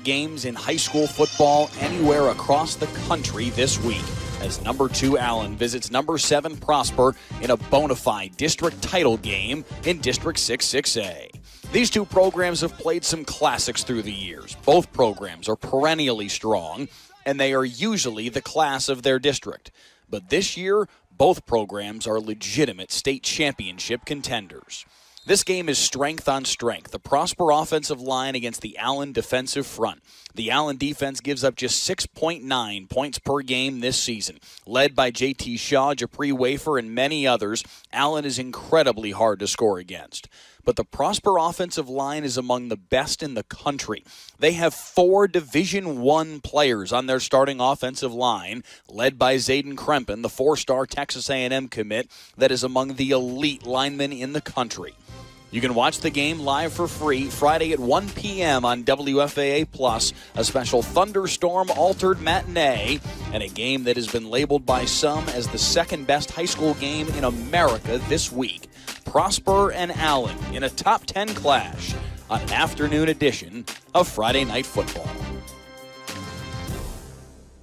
games in high school football anywhere across the country this week, as number 2 Allen visits number 7 Prosper in a bona fide district title game in District 6-6A. These two programs have played some classics through the years. Both programs are perennially strong, and they are usually the class of their district. But this year, both programs are legitimate state championship contenders. This game is strength on strength. The Prosper offensive line against the Allen defensive front. The Allen defense gives up just 6.9 points per game this season. Led by J.T. Shaw, Japri Wafer, and many others, Allen is incredibly hard to score against. But the Prosper offensive line is among the best in the country. They have 4 Division I players on their starting offensive line, led by Zayden Krempen, the 4-star Texas A&M commit that is among the elite linemen in the country. You can watch the game live for free Friday at 1 p.m. on WFAA+, a special thunderstorm-altered matinee, and a game that has been labeled by some as the second-best high school game in America this week. Prosper and Allen in a top 10 clash on an afternoon edition of Friday Night Football.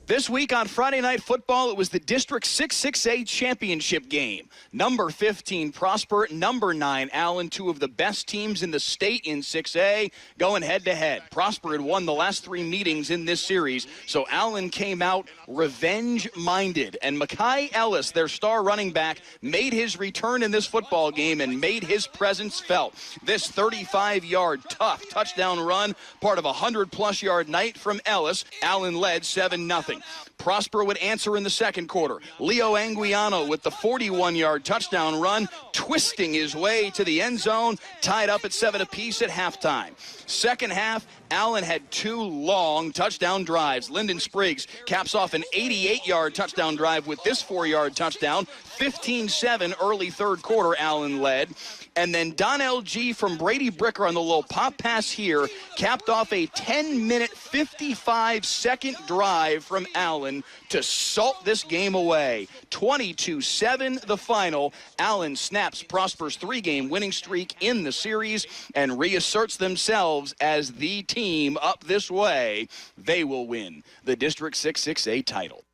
This week on Friday Night Football, it was the District 6-6A championship game. Number 15, Prosper, number 9, Allen, two of the best teams in the state in 6A, going head-to-head. Prosper had won the last 3 meetings in this series, so Allen came out revenge-minded. And Mekhi Ellis, their star running back, made his return in this football game and made his presence felt. This 35-yard tough touchdown run, part of a 100-plus yard night from Ellis. Allen led 7-0. Prosper would answer in the second quarter. Leo Anguiano with the 41-yard touchdown run, twisting his way to the end zone, tied up at 7 apiece at halftime. Second half, Allen had 2 long touchdown drives. Lyndon Spriggs caps off an 88-yard touchdown drive with this 4-yard touchdown. 15-7 early third quarter, Allen led. And then Donnell G. from Brady Bricker on the little pop pass here capped off a 10-minute, 55-second drive from Allen to salt this game away. 22-7 the final. Allen snaps Prosper's 3-game winning streak in the series and reasserts themselves as the team up this way. They will win the District 6-6A title.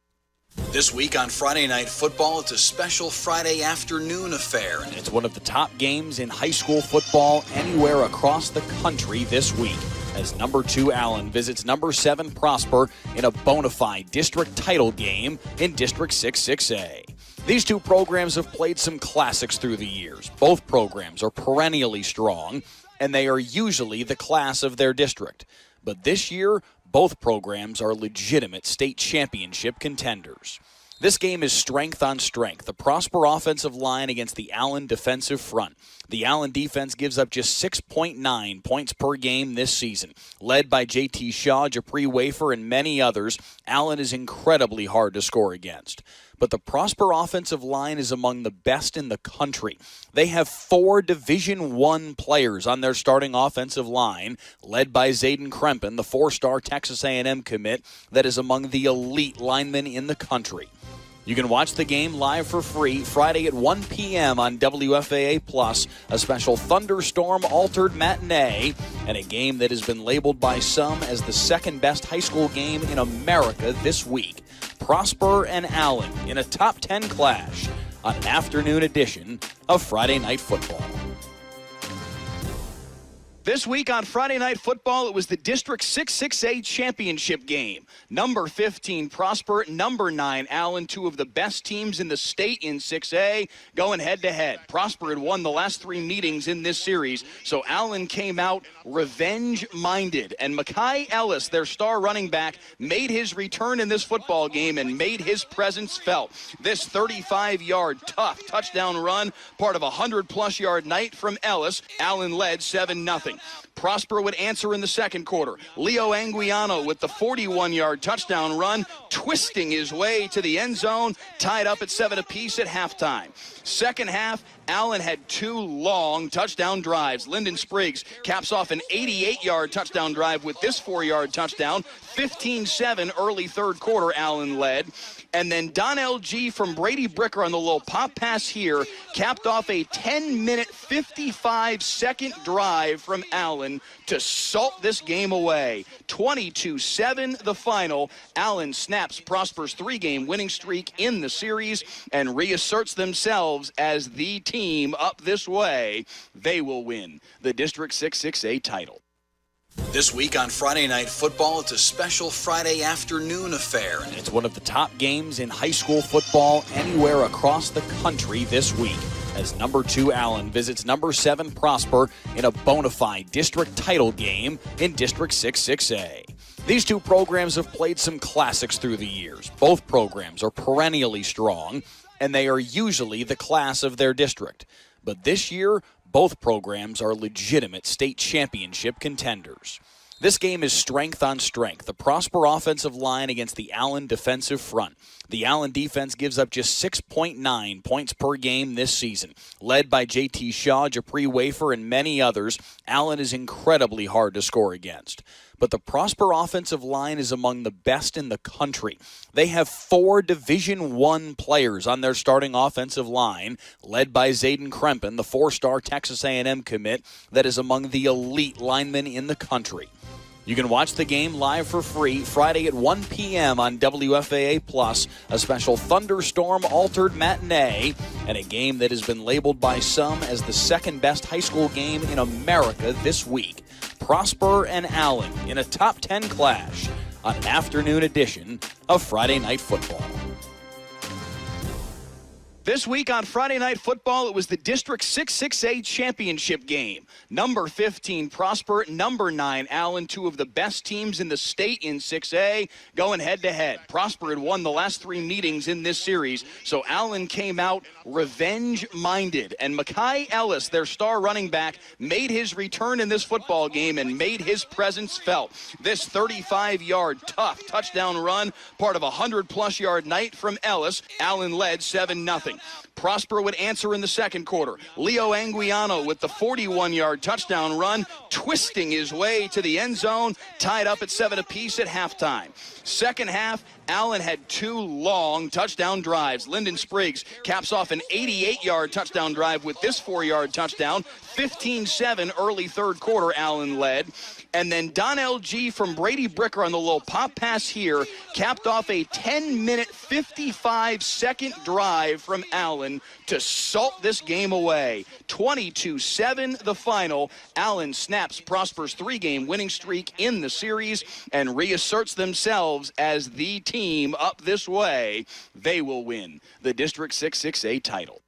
This week on Friday Night Football, it's a special Friday afternoon affair, and it's one of the top games in high school football anywhere across the country this week, as number 2 Allen visits number 7 Prosper in a bona fide district title game in District 6-6A. These two programs have played some classics through the years. Both programs are perennially strong, and they are usually the class of their district. But this year, both programs are legitimate state championship contenders. This game is strength on strength. The Prosper offensive line against the Allen defensive front. The Allen defense gives up just 6.9 points per game this season. Led by J.T. Shaw, Japri Wafer, and many others, Allen is incredibly hard to score against. But the Prosper offensive line is among the best in the country. They have 4 Division I players on their starting offensive line, led by Zayden Krempen, the 4-star Texas A&M commit that is among the elite linemen in the country. You can watch the game live for free Friday at 1 p.m. on WFAA+, a special thunderstorm-altered matinee, and a game that has been labeled by some as the second-best high school game in America this week. Prosper and Allen in a top 10 clash on an afternoon edition of Friday Night Football. This week on Friday Night Football, it was the District 6-6A championship game. Number 15, Prosper, number 9, Allen, two of the best teams in the state in 6A, going head-to-head. Prosper had won the last 3 meetings in this series, so Allen came out revenge-minded. And Mekhi Ellis, their star running back, made his return in this football game and made his presence felt. This 35-yard tough touchdown run, part of a 100-plus yard night from Ellis. Allen led 7-0. Prosper would answer in the second quarter. Leo Anguiano with the 41-yard touchdown run, twisting his way to the end zone, tied up at 7 apiece at halftime. Second half, Allen had 2 long touchdown drives. Lyndon Spriggs caps off an 88-yard touchdown drive with this 4-yard touchdown. 15-7 early third quarter, Allen led. And then Donnell G. from Brady Bricker on the little pop pass here capped off a 10-minute, 55-second drive from Allen Allen to salt this game away. 22-7 the final. Allen snaps Prosper's 3-game winning streak in the series and reasserts themselves as the team up this way. They will win the District 6-6A title. This week on Friday Night Football, it's a special Friday afternoon affair. And it's one of the top games in high school football anywhere across the country this week, as number 2 Allen visits number 7 Prosper in a bona fide district title game in District 6-6A. These two programs have played some classics through the years. Both programs are perennially strong, and they are usually the class of their district. But this year, both programs are legitimate state championship contenders. This game is strength on strength. The Prosper offensive line against the Allen defensive front. The Allen defense gives up just 6.9 points per game this season. Led by J.T. Shaw, Japri Wafer, and many others, Allen is incredibly hard to score against. But the Prosper offensive line is among the best in the country. They have 4 Division I players on their starting offensive line, led by Zayden Krempen, the 4-star Texas A&M commit that is among the elite linemen in the country. You can watch the game live for free Friday at 1 p.m. on WFAA+, a special thunderstorm-altered matinee, and a game that has been labeled by some as the second-best high school game in America this week. Prosper and Allen in a top 10 clash on an afternoon edition of Friday Night Football. This week on Friday Night Football, it was the District 6-6A championship game. Number 15 Prosper, number 9 Allen, two of the best teams in the state in 6A, going head-to-head. Prosper had won the last 3 meetings in this series, so Allen came out revenge-minded. And Mekhi Ellis, their star running back, made his return in this football game and made his presence felt. This 35-yard tough touchdown run, part of a 100-plus yard night from Ellis. Allen led 7-0. Prosper would answer in the second quarter. Leo Anguiano with the 41-yard touchdown run, twisting his way to the end zone, tied up at 7 apiece at halftime. Second half, Allen had 2 long touchdown drives. Lyndon Spriggs caps off an 88-yard touchdown drive with this 4-yard touchdown. 15-7 early third quarter, Allen led. And then Donnell G. from Brady Bricker on the little pop pass here capped off a 10-minute, 55-second drive from Allen to salt this game away. 22-7 the final. Allen snaps Prosper's 3-game winning streak in the series and reasserts themselves as the team up this way. They will win the District 6-6A title.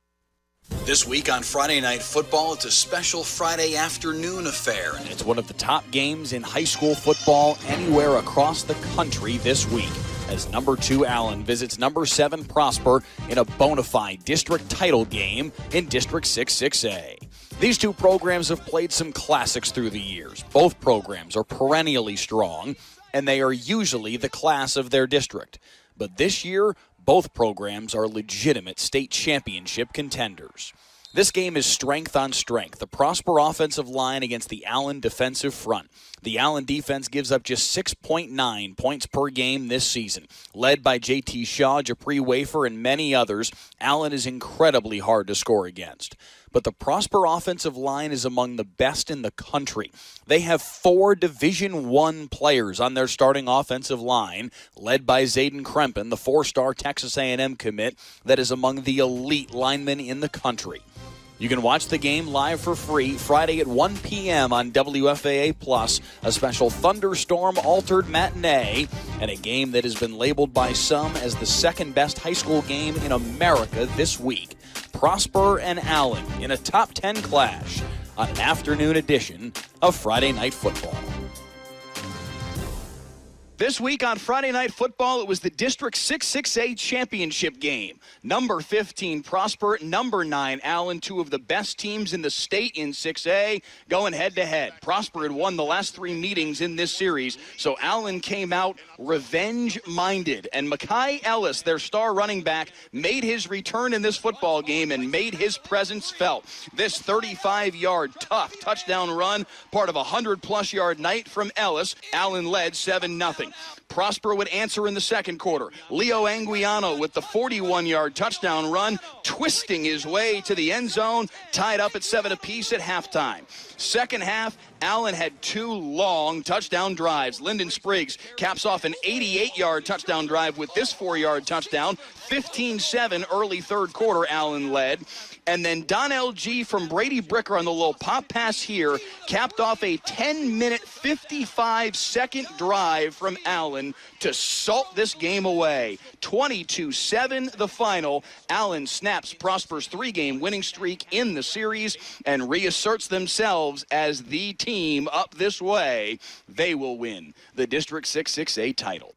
This week on Friday Night Football, it's a special Friday afternoon affair. And it's one of the top games in high school football anywhere across the country this week, as number 2 Allen visits number 7 Prosper in a bona fide district title game in District 6-6A. These two programs have played some classics through the years. Both programs are perennially strong, and they are usually the class of their district. But this year, both programs are legitimate state championship contenders. This game is strength on strength. The Prosper offensive line against the Allen defensive front. The Allen defense gives up just 6.9 points per game this season. Led by J.T. Shaw, Japri Wafer, and many others, Allen is incredibly hard to score against. But the Prosper offensive line is among the best in the country. They have 4 Division I players on their starting offensive line, led by Zayden Krempen, the 4-star Texas A&M commit that is among the elite linemen in the country. You can watch the game live for free Friday at 1 p.m. on WFAA+, a special thunderstorm-altered matinee, and a game that has been labeled by some as the second-best high school game in America this week. Prosper and Allen in a top 10 clash on an afternoon edition of Friday Night Football. This week on Friday Night Football, it was the District 6-6A championship game. Number 15 Prosper, number 9 Allen, two of the best teams in the state in 6A, going head-to-head. Prosper had won the last 3 meetings in this series, so Allen came out revenge-minded. And Mekhi Ellis, their star running back, made his return in this football game and made his presence felt. This 35-yard tough touchdown run, part of a 100-plus yard night from Ellis. Allen led 7-0. Prosper would answer in the second quarter. Leo Anguiano with the 41-yard touchdown run, twisting his way to the end zone, tied up at 7 apiece at halftime. Second half, Allen had 2 long touchdown drives. Lyndon Spriggs caps off an 88-yard touchdown drive with this 4-yard touchdown. 15-7 early third quarter, Allen led. And then Donnell G from Brady Bricker on the little pop pass here capped off a 10-minute, 55-second drive from Allen to salt this game away. 22-7 the final. Allen snaps Prosper's 3-game winning streak in the series and reasserts themselves as the team up this way. They will win the District 6-6A title.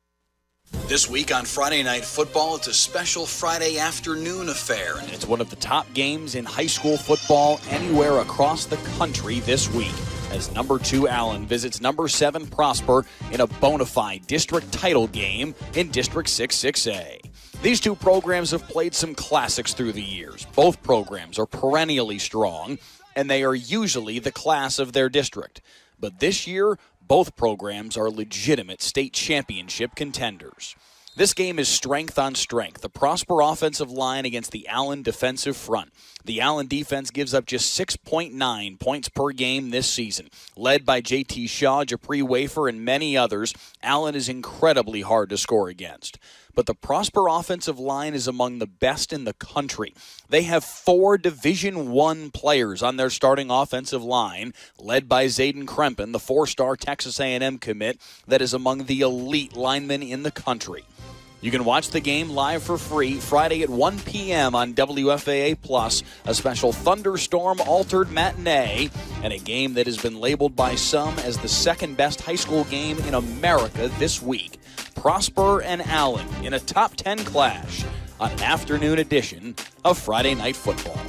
This week on Friday Night Football, it's a special Friday afternoon affair. It's one of the top games in high school football anywhere across the country this week, as number 2 Allen visits number 7 Prosper in a bona fide district title game in District 6-6A. These two programs have played some classics through the years. Both programs are perennially strong, and they are usually the class of their district. But this year, both programs are legitimate state championship contenders. This game is strength on strength. The Prosper offensive line against the Allen defensive front. The Allen defense gives up just 6.9 points per game this season. Led by J.T. Shaw, Japri Wafer, and many others, Allen is incredibly hard to score against. But the Prosper offensive line is among the best in the country. They have 4 Division I players on their starting offensive line, led by Zayden Krempen, the 4-star Texas A&M commit that is among the elite linemen in the country. You can watch the game live for free Friday at 1 p.m. on WFAA+, a special thunderstorm-altered matinee, and a game that has been labeled by some as the second-best high school game in America this week. Prosper and Allen in a top 10 clash on an afternoon edition of Friday Night Football.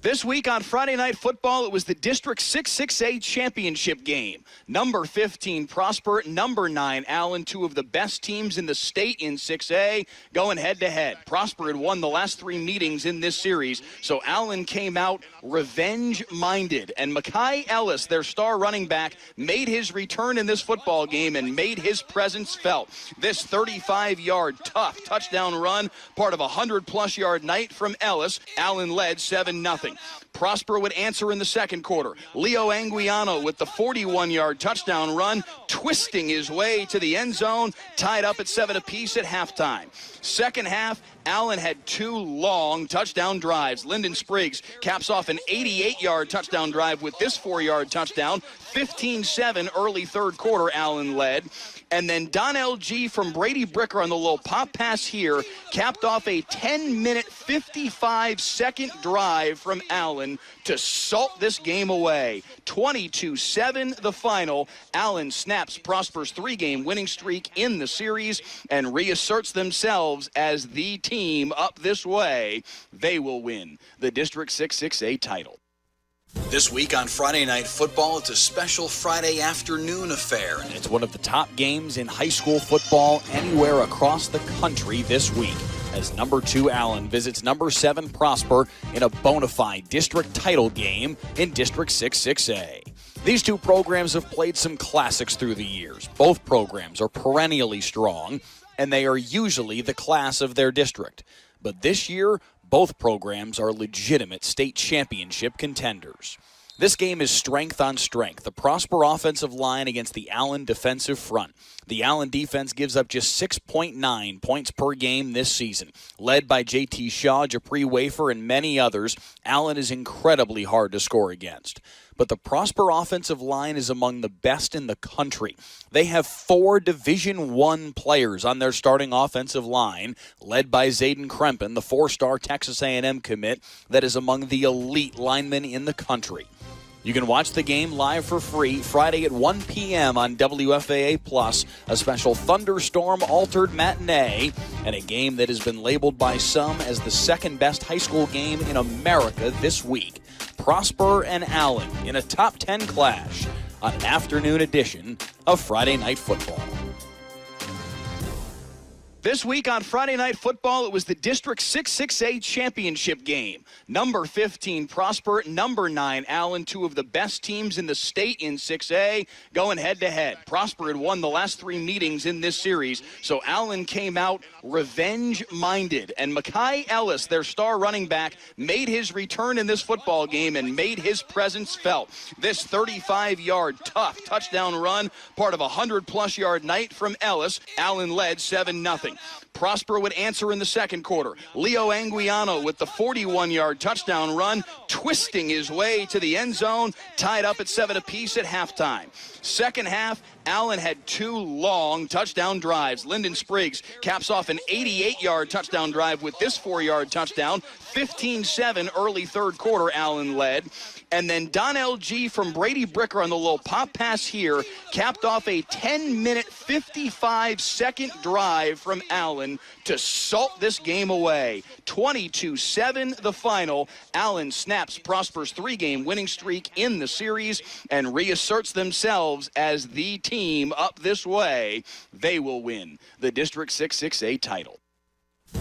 This week on Friday Night Football, it was the District 6-6A championship game. Number 15 Prosper, number 9 Allen, 2 of the best teams in the state in 6A, going head-to-head. Prosper had won the last 3 meetings in this series, so Allen came out revenge-minded. And Mekhi Ellis, their star running back, made his return in this football game and made his presence felt. This 35-yard tough touchdown run, part of a 100-plus yard night from Ellis. Allen led 7-0. Prosper would answer in the second quarter. Leo Anguiano with the 41-yard touchdown run, twisting his way to the end zone, tied up at 7 apiece at halftime. Second half, Allen had 2 long touchdown drives. Lyndon Spriggs caps off an 88-yard touchdown drive with this 4-yard touchdown. 15-7 early third quarter, Allen led. And then Donnell G from Brady Bricker on the little pop pass here capped off a 10-minute, 55-second drive from Allen to salt this game away. 22-7 the final. Allen snaps Prosper's 3-game winning streak in the series and reasserts themselves as the team up this way. They will win the District 6-6A title. This week on Friday Night Football, it's a special Friday afternoon affair. It's one of the top games in high school football anywhere across the country this week, as number 2 Allen visits number 7 Prosper in a bona fide district title game in District 6-6A. These two programs have played some classics through the years. Both programs are perennially strong, and they are usually the class of their district. But this year, both programs are legitimate state championship contenders. This game is strength on strength. The Prosper offensive line against the Allen defensive front. The Allen defense gives up just 6.9 points per game this season. Led by J.T. Shaw, Japri Wafer, and many others, Allen is incredibly hard to score against. But the Prosper offensive line is among the best in the country. They have 4 Division I players on their starting offensive line, led by Zayden Krempen, the 4-star Texas A&M commit that is among the elite linemen in the country. You can watch the game live for free Friday at 1 p.m. on WFAA+, a special thunderstorm-altered matinee, and a game that has been labeled by some as the second-best high school game in America this week. Prosper and Allen in a top 10 clash on an afternoon edition of Friday Night Football. This week on Friday Night Football, it was the District 6-6A championship game. Number 15, Prosper. Number 9, Allen, two of the best teams in the state in 6A, going head-to-head. Prosper had won the last 3 meetings in this series, so Allen came out revenge-minded. And Mekhi Ellis, their star running back, made his return in this football game and made his presence felt. This 35-yard tough touchdown run, part of a 100-plus yard night from Ellis. Allen led 7-0. Prosper would answer in the second quarter. Leo Anguiano with the 41-yard touchdown run, twisting his way to the end zone, tied up at 7 apiece at halftime. Second half, Allen had 2 long touchdown drives. Lyndon Spriggs caps off an 88-yard touchdown drive with this 4-yard touchdown. 15-7 early third quarter, Allen led. And then Donnell G. from Brady Bricker on the little pop pass here capped off a 10-minute, 55-second drive from Allen to salt this game away. 22-7 the final. Allen snaps Prosper's 3-game winning streak in the series and reasserts themselves as the team up this way. They will win the District 6-6A title.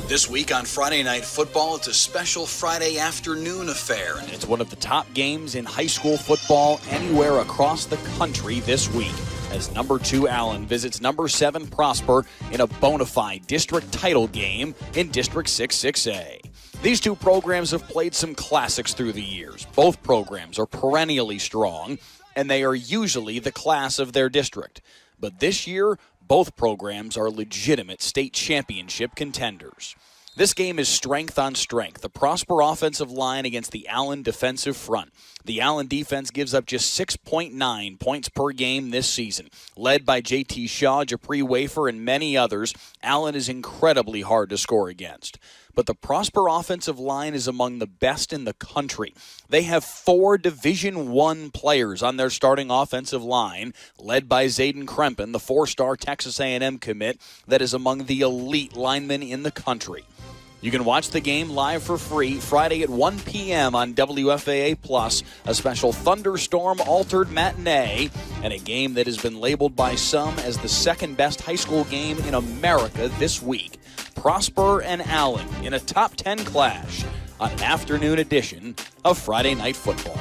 This week on Friday Night Football, it's a special Friday afternoon affair. It's one of the top games in high school football anywhere across the country this week, as number 2 Allen visits number 7 Prosper in a bona fide district title game in District 6-6A. These two programs have played some classics through the years. Both programs are perennially strong, and they are usually the class of their district. But this year, both programs are legitimate state championship contenders. This game is strength on strength. The Prosper offensive line against the Allen defensive front. The Allen defense gives up just 6.9 points per game this season. Led by J.T. Shaw, Japri Wafer, and many others, Allen is incredibly hard to score against. But the Prosper offensive line is among the best in the country. They have 4 Division I players on their starting offensive line, led by Zayden Krempen, the 4-star Texas A&M commit that is among the elite linemen in the country. You can watch the game live for free Friday at 1 p.m. on WFAA+, a special thunderstorm-altered matinee, and a game that has been labeled by some as the second-best high school game in America this week. Prosper and Allen in a top 10 clash on an afternoon edition of Friday Night Football.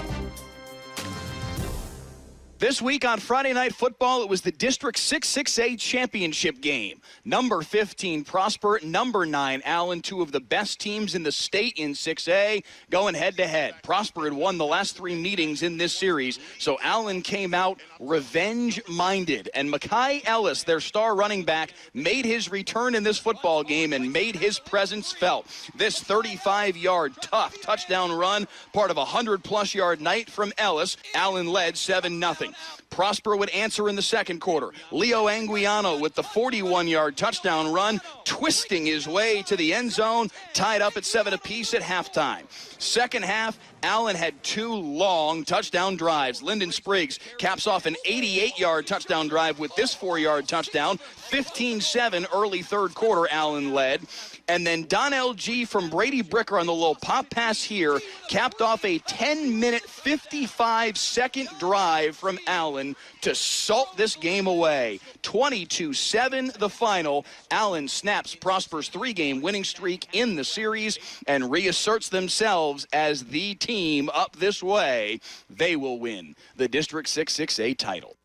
This week on Friday Night Football, it was the District 6-6A championship game. Number 15, Prosper. Number 9, Allen, two of the best teams in the state in 6A, going head-to-head. Prosper had won the last 3 meetings in this series, so Allen came out revenge-minded. And Mekhi Ellis, their star running back, made his return in this football game and made his presence felt. This 35-yard tough touchdown run, part of a 100-plus yard night from Ellis. Allen led 7-0. Prosper would answer in the second quarter. Leo Anguiano with the 41-yard touchdown run, twisting his way to the end zone, tied up at 7 apiece at halftime. Second half, Allen had 2 long touchdown drives. Lyndon Spriggs caps off an 88-yard touchdown drive with this 4-yard touchdown. 15-7 early third quarter, Allen led. And then Donnell G. from Brady Bricker on the little pop pass here capped off a 10-minute, 55-second drive from Allen to salt this game away. 22-7 the final. Allen snaps Prosper's 3-game winning streak in the series and reasserts themselves as the team up this way. They will win the District 6-6A title.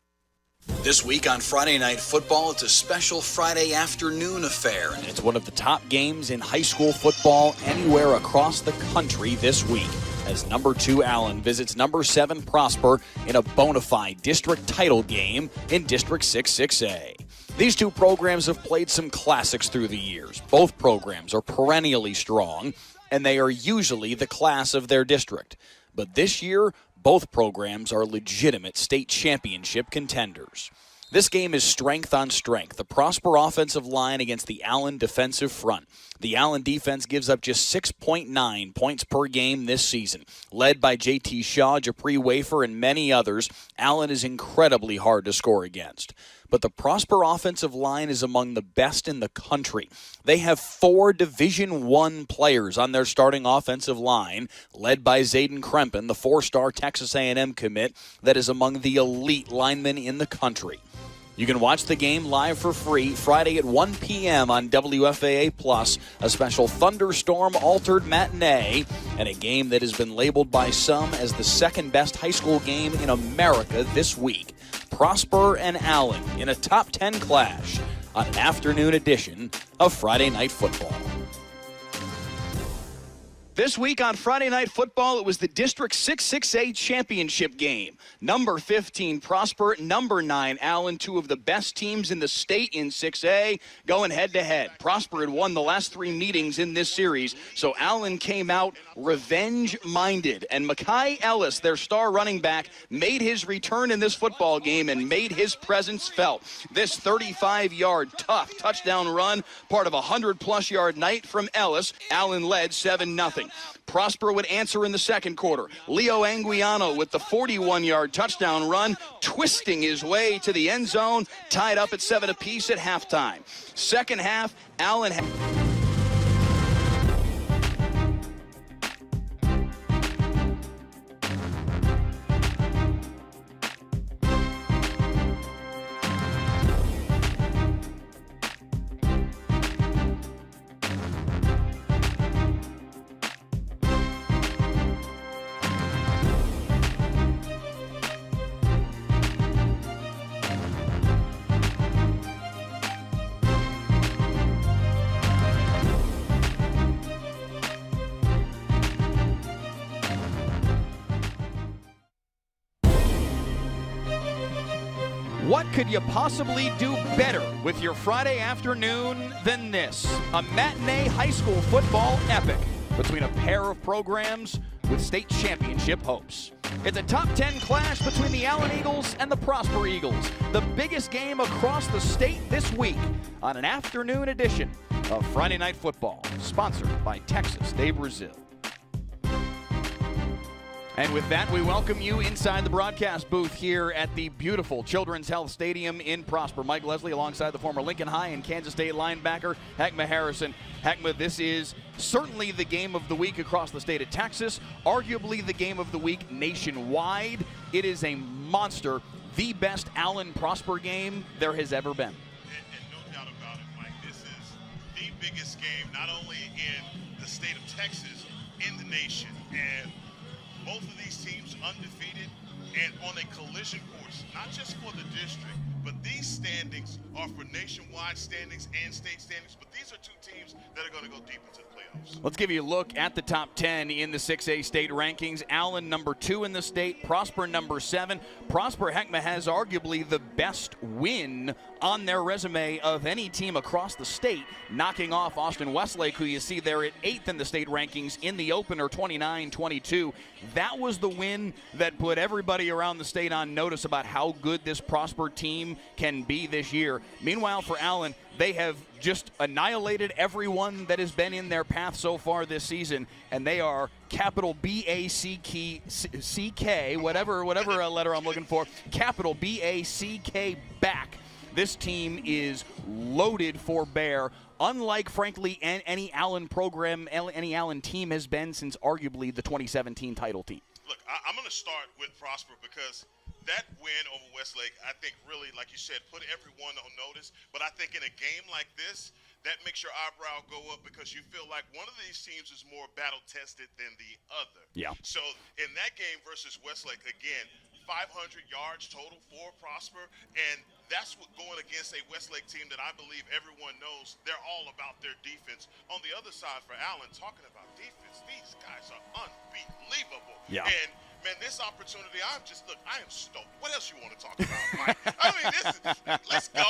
This week on Friday Night Football, it's a special Friday afternoon affair. It's one of the top games in high school football anywhere across the country this week, as number 2 Allen visits number 7 Prosper in a bona fide district title game in District 6-6A. These two programs have played some classics through the years. Both programs are perennially strong, and they are usually the class of their district. But this year, both programs are legitimate state championship contenders. This game is strength on strength. The Prosper offensive line against the Allen defensive front. The Allen defense gives up just 6.9 points per game this season. Led by J.T. Shaw, Japri Wafer, and many others, Allen is incredibly hard to score against. But the Prosper offensive line is among the best in the country. They have 4 Division I players on their starting offensive line, led by Zayden Krempen, the 4-star Texas A&M commit that is among the elite linemen in the country. You can watch the game live for free Friday at 1 p.m. on WFAA Plus, a special thunderstorm-altered matinee, and a game that has been labeled by some as the second-best high school game in America this week. Prosper and Allen in a top 10 clash on an afternoon edition of Friday Night Football. This week on Friday Night Football, it was the District 6-6A championship game. Number 15, Prosper. Number 9, Allen, two of the best teams in the state in 6A, going head-to-head. Prosper had won the last 3 meetings in this series, so Allen came out revenge-minded. And Mekhi Ellis, their star running back, made his return in this football game and made his presence felt. This 35-yard tough touchdown run, part of a 100-plus yard night from Ellis. Allen led 7-0. Prosper would answer in the second quarter. Leo Anguiano with the 41-yard touchdown run, twisting his way to the end zone, tied up at 7 apiece at halftime. Second half, Allen What could you possibly do better with your Friday afternoon than this? A matinee high school football epic between a pair of programs with state championship hopes. It's a top 10 clash between the Allen Eagles and the Prosper Eagles. The biggest game across the state this week on an afternoon edition of Friday Night Football, sponsored by Texas de Brazil. And with that, we welcome you inside the broadcast booth here at the beautiful Children's Health Stadium in Prosper. Mike Leslie alongside the former Lincoln High and Kansas State linebacker, Heckma Harrison. Heckma, this is certainly the game of the week across the state of Texas, arguably the game of the week nationwide. It is a monster, the best Allen Prosper game there has ever been. And no doubt about it, Mike, this is the biggest game, not only in the state of Texas, in the nation. And both of these teams undefeated and on a collision course, not just for the district, but these standings are for nationwide standings and state standings. But these are two teams that are going to go deep into the playoffs. Let's give you a look at the top 10 in the 6A state rankings. Allen number 2 in the state, Prosper number 7. Prosper, Heckma, has arguably the best win on their resume of any team across the state, knocking off Austin Westlake, who you see there at 8th in the state rankings in the opener, 29-22. That was the win that put everybody around the state on notice about how good this Prosper team can be this year. Meanwhile, for Allen, they have just annihilated everyone that has been in their path so far this season, and they are capital B-A-C-K, whatever letter I'm looking for, capital B-A-C-K back. This team is loaded for bear, unlike, frankly, any Allen program, any Allen team has been since arguably the 2017 title team. Look, I'm going to start with Prosper because that win over Westlake, I think really, like you said, put everyone on notice. But I think in a game like this, that makes your eyebrow go up because you feel like one of these teams is more battle-tested than the other. Yeah. So in that game versus Westlake, again, 500 yards total for Prosper, and that's what going against a Westlake team that I believe everyone knows they're all about their defense. On the other side for Allen, talking about defense, these guys are unbelievable. Yeah. And man, this opportunity, I am stoked. What else you want to talk about, Mike? I mean, let's go.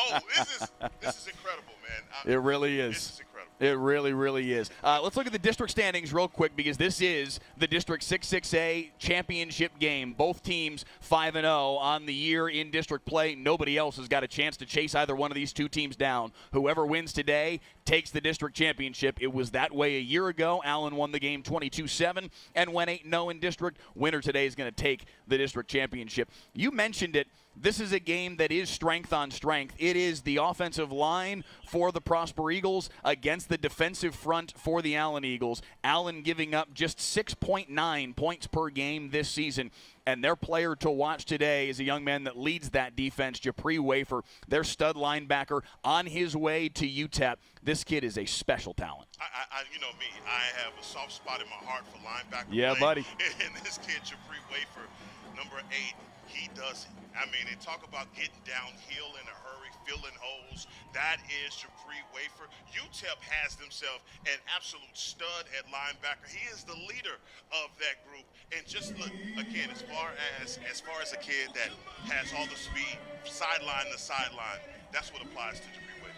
This is incredible, man. It really is. This is incredible. It really, really is. Let's look at the district standings real quick because this is the District 6-6A championship game. Both teams 5-0 on the year in district play. Nobody else has got a chance to chase either one of these two teams down. Whoever wins today takes the district championship. It was that way a year ago. Allen won the game 22-7 and went 8-0 in district. Winner today is going to take the district championship. You mentioned it this is a game that is strength on strength. It is the offensive line for the Prosper Eagles against the defensive front for the Allen Eagles. Allen giving up just 6.9 points per game this season. And their player to watch today is a young man that leads that defense, Japri Wafer, their stud linebacker, on his way to UTEP. This kid is a special talent. You know me, I have a soft spot in my heart for linebacker. Yeah, play. buddy. And this kid, Japri Wafer, number 8, he does it. I mean, they talk about getting downhill in a hurry, filling holes. That is Japri Wafer. UTEP has themselves an absolute stud at linebacker. He is the leader of that group. And just look, again, as far as a kid that has all the speed, sideline to sideline, that's what applies to Japri Wafer.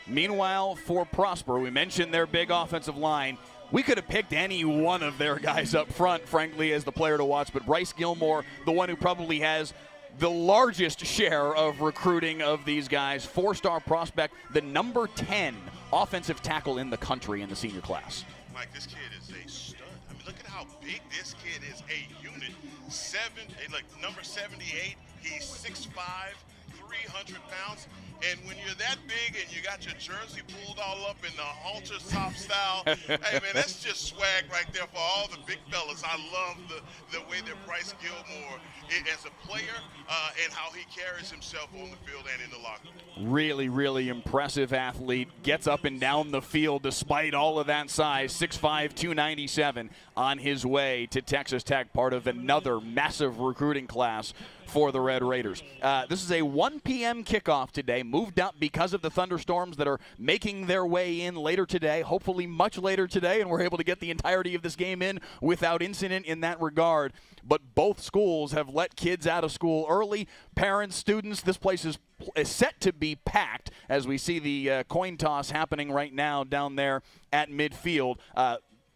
Meanwhile, for Prosper, we mentioned their big offensive line. We could have picked any one of their guys up front, frankly, as the player to watch, but Bryce Gilmore, the one who probably has the largest share of recruiting of these guys, 4-star prospect, the number 10 offensive tackle in the country in the senior class. Mike, this kid is a stud. I mean, look at how big this kid is. A unit, number 78. He's 6'5", 300 pounds. And when you're that big and you got your jersey pulled all up in the halter top style, hey, man, that's just swag right there for all the big fellas. I love the way that Bryce Gilmore, as a player, and how he carries himself on the field and in the locker room. Really, really impressive athlete. Gets up and down the field despite all of that size. 6'5", 297 on his way to Texas Tech, part of another massive recruiting class for the Red Raiders. This is a 1 p.m. kickoff today, moved up because of the thunderstorms that are making their way in later today, hopefully much later today, and we're able to get the entirety of this game in without incident in that regard. But both schools have let kids out of school early. Parents, students, this place is set to be packed as we see the coin toss happening right now down there at midfield.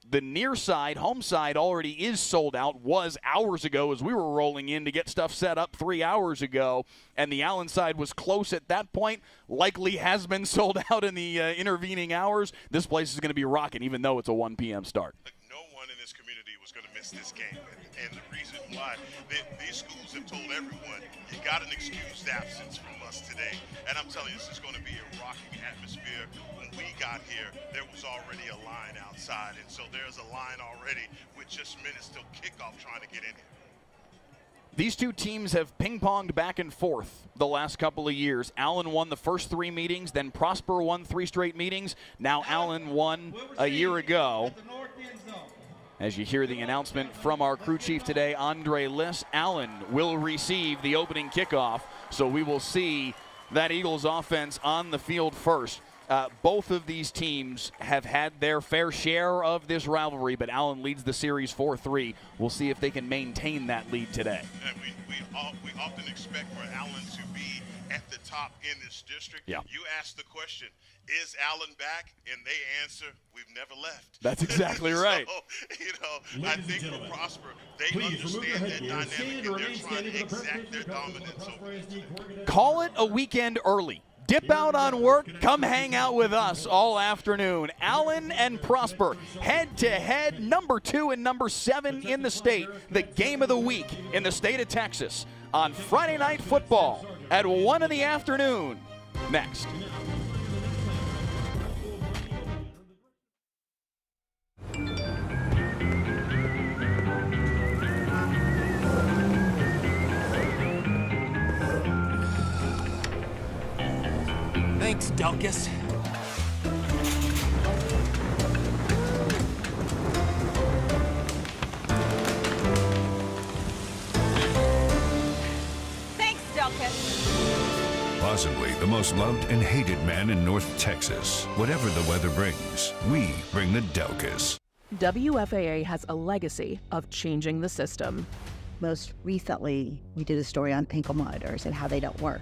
The near side, home side, already is sold out, was hours ago as we were rolling in to get stuff set up 3 hours ago, and the Allen side was close at that point, likely has been sold out in the intervening hours. This place is going to be rocking, even though it's a 1 p.m. start. No one in this community was going to miss this game, and the reason why, these schools have told everyone, you got an excused absence from us today, and I'm telling you, this is going to be a rocking atmosphere. When we got here, there was already a line outside, and so there's a line already with just minutes till kickoff trying to get in here. These two teams have ping-ponged back and forth the last couple of years. Allen won the first 3 meetings, then Prosper won 3 straight meetings. Now Allen won a year ago. As you hear the announcement from our crew chief today, Andre Liss, Allen will receive the opening kickoff, so we will see that Eagles offense on the field first. Both of these teams have had their fair share of this rivalry, but Allen leads the series 4-3. We'll see if they can maintain that lead today. And we often expect for Allen to be at the top in this district. Yeah. You ask the question, is Allen back? And they answer, we've never left. That's exactly right. So, I think for Prosper, they understand that dynamic, and they're trying to exact their dominance over it. Call it a weekend early. Dip out on work, come hang out with us all afternoon. Allen and Prosper, head-to-head, number 2 and number 7 in the state. The game of the week in the state of Texas on Friday Night Football at 1 in the afternoon. Next. Thanks, Delkus. Thanks, Delkus. Possibly the most loved and hated man in North Texas. Whatever the weather brings, we bring the Delkus. WFAA has a legacy of changing the system. Most recently, we did a story on ankle monitors and how they don't work,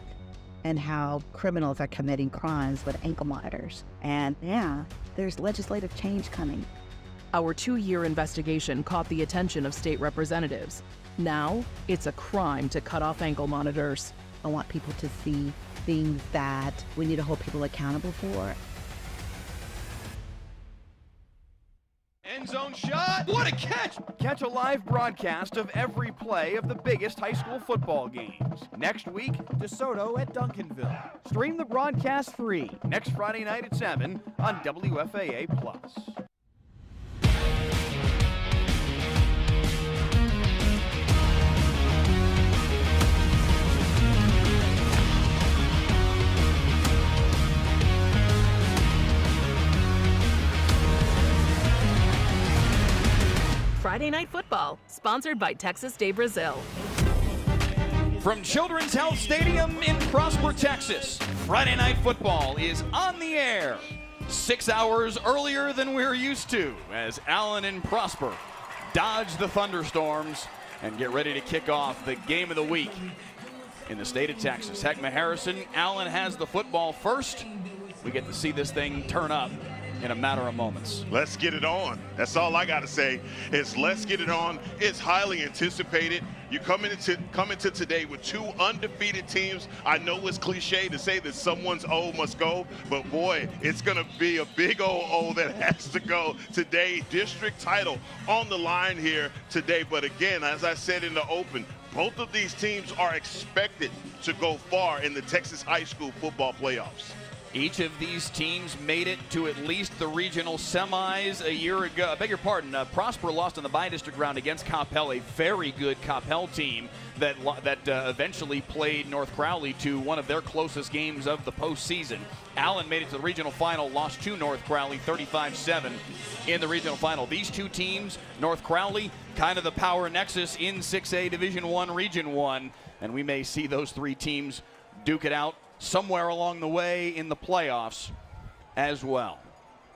and how criminals are committing crimes with ankle monitors. And yeah, there's legislative change coming. Our 2-year investigation caught the attention of state representatives. Now, it's a crime to cut off ankle monitors. I want people to see things that we need to hold people accountable for. And zone shot. What a catch! Catch a live broadcast of every play of the biggest high school football games. Next week, DeSoto at Duncanville. Stream the broadcast free next Friday night at 7 on WFAA+. Friday Night Football, sponsored by Texas de Brazil. From Children's Health Stadium in Prosper, Texas, Friday Night Football is on the air 6 hours earlier than we're used to as Allen and Prosper dodge the thunderstorms and get ready to kick off the game of the week in the state of Texas. Heckma Harrison, Allen has the football first. We get to see this thing turn up in a matter of moments. Let's get it on. That's all I got to say is let's get it on. It's highly anticipated. You come into today with two undefeated teams. I know it's cliche to say that someone's O must go, but boy, it's going to be a big O that has to go today. District title on the line here today. But again, as I said in the open, both of these teams are expected to go far in the Texas high school football playoffs. Each of these teams made it to at least the regional semis a year ago. I beg your pardon. Prosper lost in the bi-district round against Coppell, a very good Coppell team that eventually played North Crowley to one of their closest games of the postseason. Allen made it to the regional final, lost to North Crowley 35-7 in the regional final. These two teams, North Crowley, kind of the power nexus in 6A Division I, Region 1, and we may see those three teams duke it out somewhere along the way in the playoffs as well.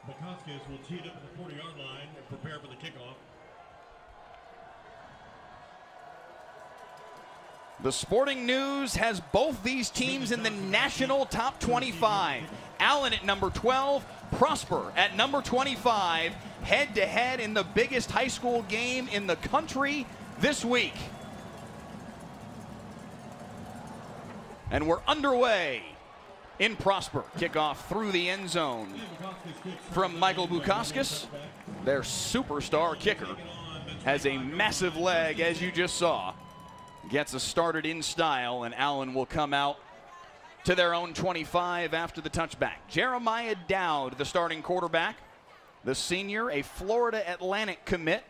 McCoskis will tee it up at the 40-yard line and prepare for the kickoff. The Sporting News has both these teams in the national top 25. Allen at number 12, Prosper at number 25, head-to-head in the biggest high school game in the country this week. And we're underway in Prosper. Kickoff through the end zone from Michael Bukauskas. Their superstar kicker has a massive leg, as you just saw. Gets us started in style, and Allen will come out to their own 25 after the touchback. Jeremiah Dowd, the starting quarterback. The senior, a Florida Atlantic commit.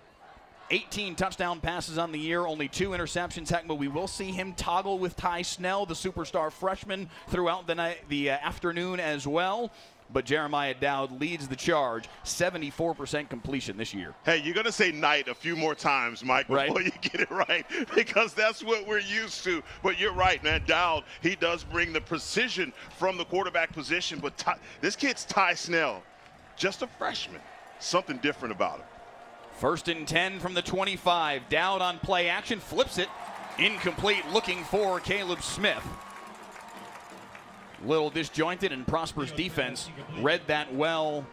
18 touchdown passes on the year, only 2 interceptions. Heckma, we will see him toggle with Ty Snell, the superstar freshman, throughout the afternoon as well. But Jeremiah Dowd leads the charge, 74% completion this year. Hey, you're going to say night a few more times, Mike, before you get it right, because that's what we're used to. But you're right, man. Dowd, he does bring the precision from the quarterback position. But this kid's Ty Snell, just a freshman. Something different about him. 1st and 10 from the 25. Dowd on play action, flips it. Incomplete, looking for Caleb Smith. Little disjointed, and Prosper's defense read that well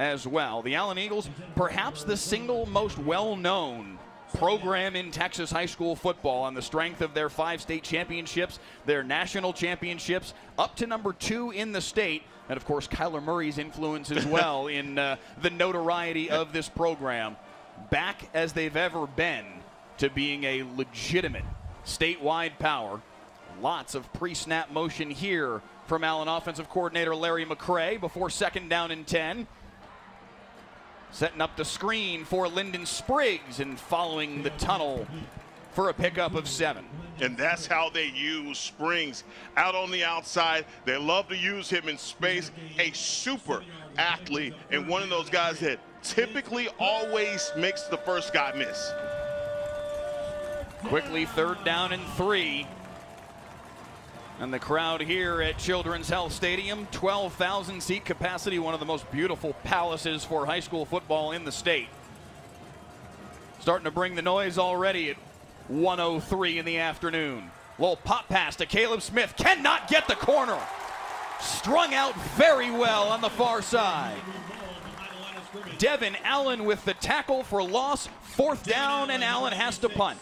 as well. The Allen Eagles, perhaps the single most well-known program in Texas high school football on the strength of their 5 state championships, their national championships, up to number 2 in the state. And, of course, Kyler Murray's influence as well in the notoriety of this program. Back as they've ever been to being a legitimate statewide power. Lots of pre-snap motion here from Allen offensive coordinator Larry McCray before 2nd down and 10. Setting up the screen for Lyndon Spriggs and following the tunnel for a pickup of 7. And that's how they use Springs out on the outside. They love to use him in space. A super athlete and one of those guys that typically always makes the first guy miss. Quickly 3rd down and 3. And the crowd here at Children's Health Stadium, 12,000 seat capacity, one of the most beautiful palaces for high school football in the state. Starting to bring the noise already at 1:03 in the afternoon. Little pop pass to Caleb Smith, cannot get the corner. Strung out very well on the far side. Devin Allen with the tackle for loss, 4th down, and Allen has to punt.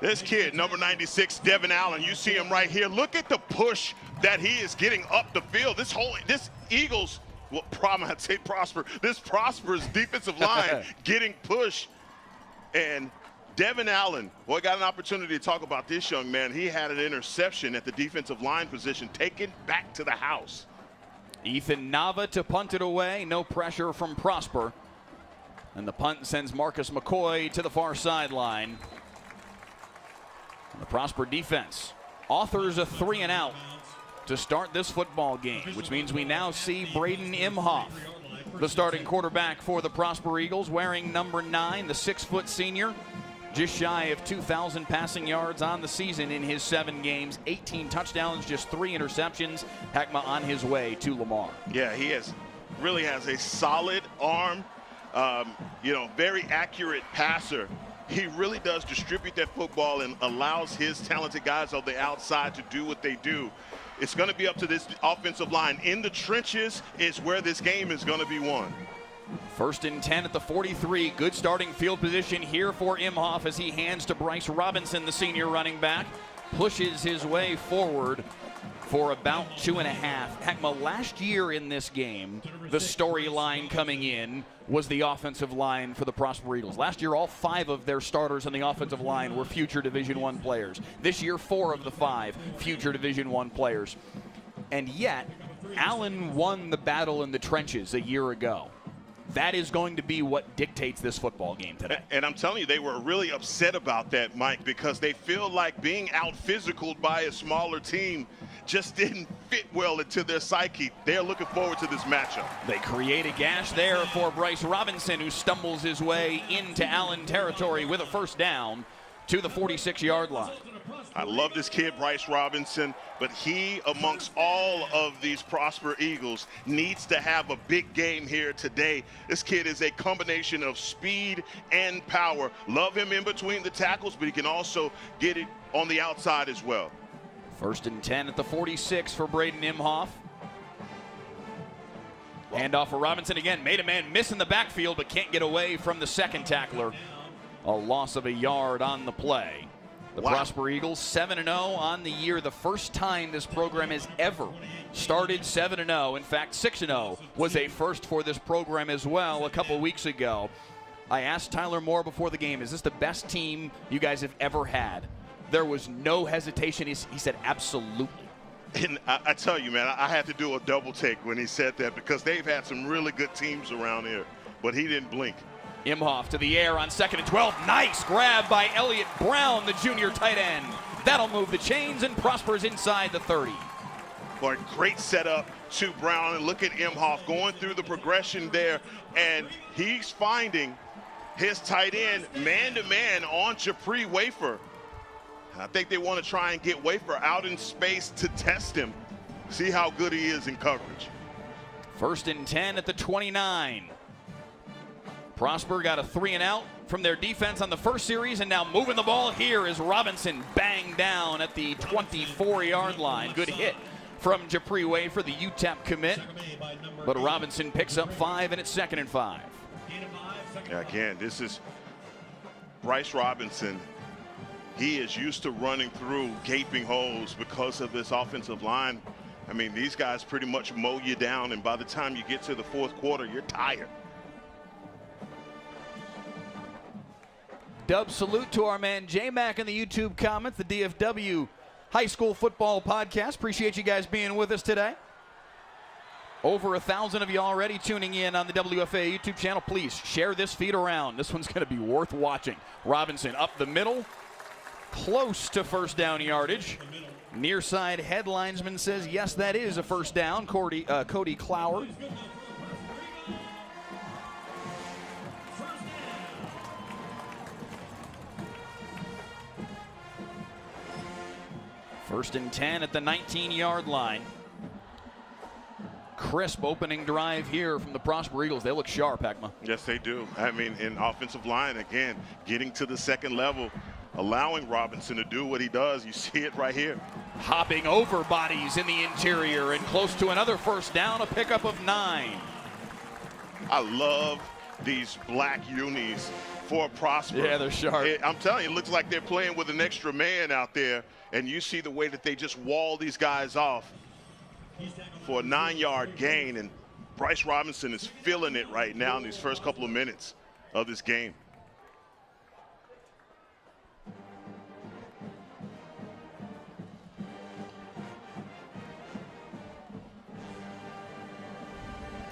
This kid, number 96, Devin Allen, you see him right here. Look at the push that he is getting up the field. This Eagles I'd say Prosper. This Prosper's defensive line getting pushed. And Devin Allen, boy, got an opportunity to talk about this young man. He had an interception at the defensive line position, taken back to the house. Ethan Nava to punt it away. No pressure from Prosper. And the punt sends Marcus McCoy to the far sideline. The Prosper defense authors a 3-and-out to start this football game, which means we now see Braden Imhoff, the starting quarterback for the Prosper Eagles, wearing number 9, the 6-foot senior. Just shy of 2,000 passing yards on the season in his 7 games, 18 touchdowns, just 3 interceptions. Heckma on his way to Lamar. Yeah, he really has a solid arm, very accurate passer. He really does distribute that football and allows his talented guys on the outside to do what they do. It's going to be up to this offensive line. In the trenches is where this game is going to be won. 1st and 10 at the 43. Good starting field position here for Imhoff as he hands to Bryce Robinson, the senior running back. Pushes his way forward for about 2.5. Heckma, last year in this game, the storyline coming in was the offensive line for the Prosper Eagles. Last year, all 5 of their starters on the offensive line were future Division I players. This year, 4 of the 5 future Division I players. And yet, Allen won the battle in the trenches a year ago. That is going to be what dictates this football game today. And I'm telling you, they were really upset about that, Mike, because they feel like being out-physicaled by a smaller team just didn't fit well into their psyche. They're looking forward to this matchup. They create a gash there for Bryce Robinson, who stumbles his way into Allen territory with a 1st down to the 46-yard line. I love this kid, Bryce Robinson, but he, amongst all of these Prosper Eagles, needs to have a big game here today. This kid is a combination of speed and power. Love him in between the tackles, but he can also get it on the outside as well. 1st and 10 at the 46 for Braden Imhoff. Handoff for Robinson again. Made a man miss in the backfield, but can't get away from the 2nd tackler. A loss of a yard on the play. The Prosper Eagles 7-0 on the year. The first time this program has ever started 7-0. In fact, 6-0 was a first for this program as well a couple weeks ago. I asked Tyler Moore before the game, is this the best team you guys have ever had? There was no hesitation. He said, absolutely. And I tell you, man, I had to do a double take when he said that because they've had some really good teams around here, but he didn't blink. Imhoff to the air on 2nd and 12. Nice grab by Elliott Brown, the junior tight end. That'll move the chains, and Prosper's inside the 30. Boy, great setup to Brown. And look at Imhoff going through the progression there, and he's finding his tight end man-to-man on Japri Wafer. I think they want to try and get Wafer out in space to test him, see how good he is in coverage. 1st and 10 at the 29. Prosper got a 3-and-out from their defense on the first series, and now moving the ball here is Robinson banged down at the 24-yard line. Good hit from Japri Wafer, the UTEP commit, but Robinson picks up 5, and it's 2nd and 5. Yeah, again, this is Bryce Robinson. He is used to running through gaping holes because of this offensive line. I mean, these guys pretty much mow you down, and by the time you get to the 4th quarter, you're tired. Dub salute to our man J-Mac in the YouTube comments, the DFW High School Football Podcast. Appreciate you guys being with us today. Over 1,000 of you already tuning in on the WFA YouTube channel. Please share this feed around. This one's going to be worth watching. Robinson up the middle, close to 1st down yardage. Near side headlinesman says, yes, that is a 1st down. Cody Clower. First and 10 at the 19-yard line. Crisp opening drive here from the Prosper Eagles. They look sharp, Heckma. Yes, they do. I mean, in offensive line, again, getting to the 2nd level, allowing Robinson to do what he does. You see it right here. Hopping over bodies in the interior and close to another 1st down, a pickup of 9. I love these black unis for Prosper. Yeah, they're sharp. I'm telling you, it looks like they're playing with an extra man out there, and you see the way that they just wall these guys off for a 9-yard gain, and Bryce Robinson is feeling it right now in these first couple of minutes of this game.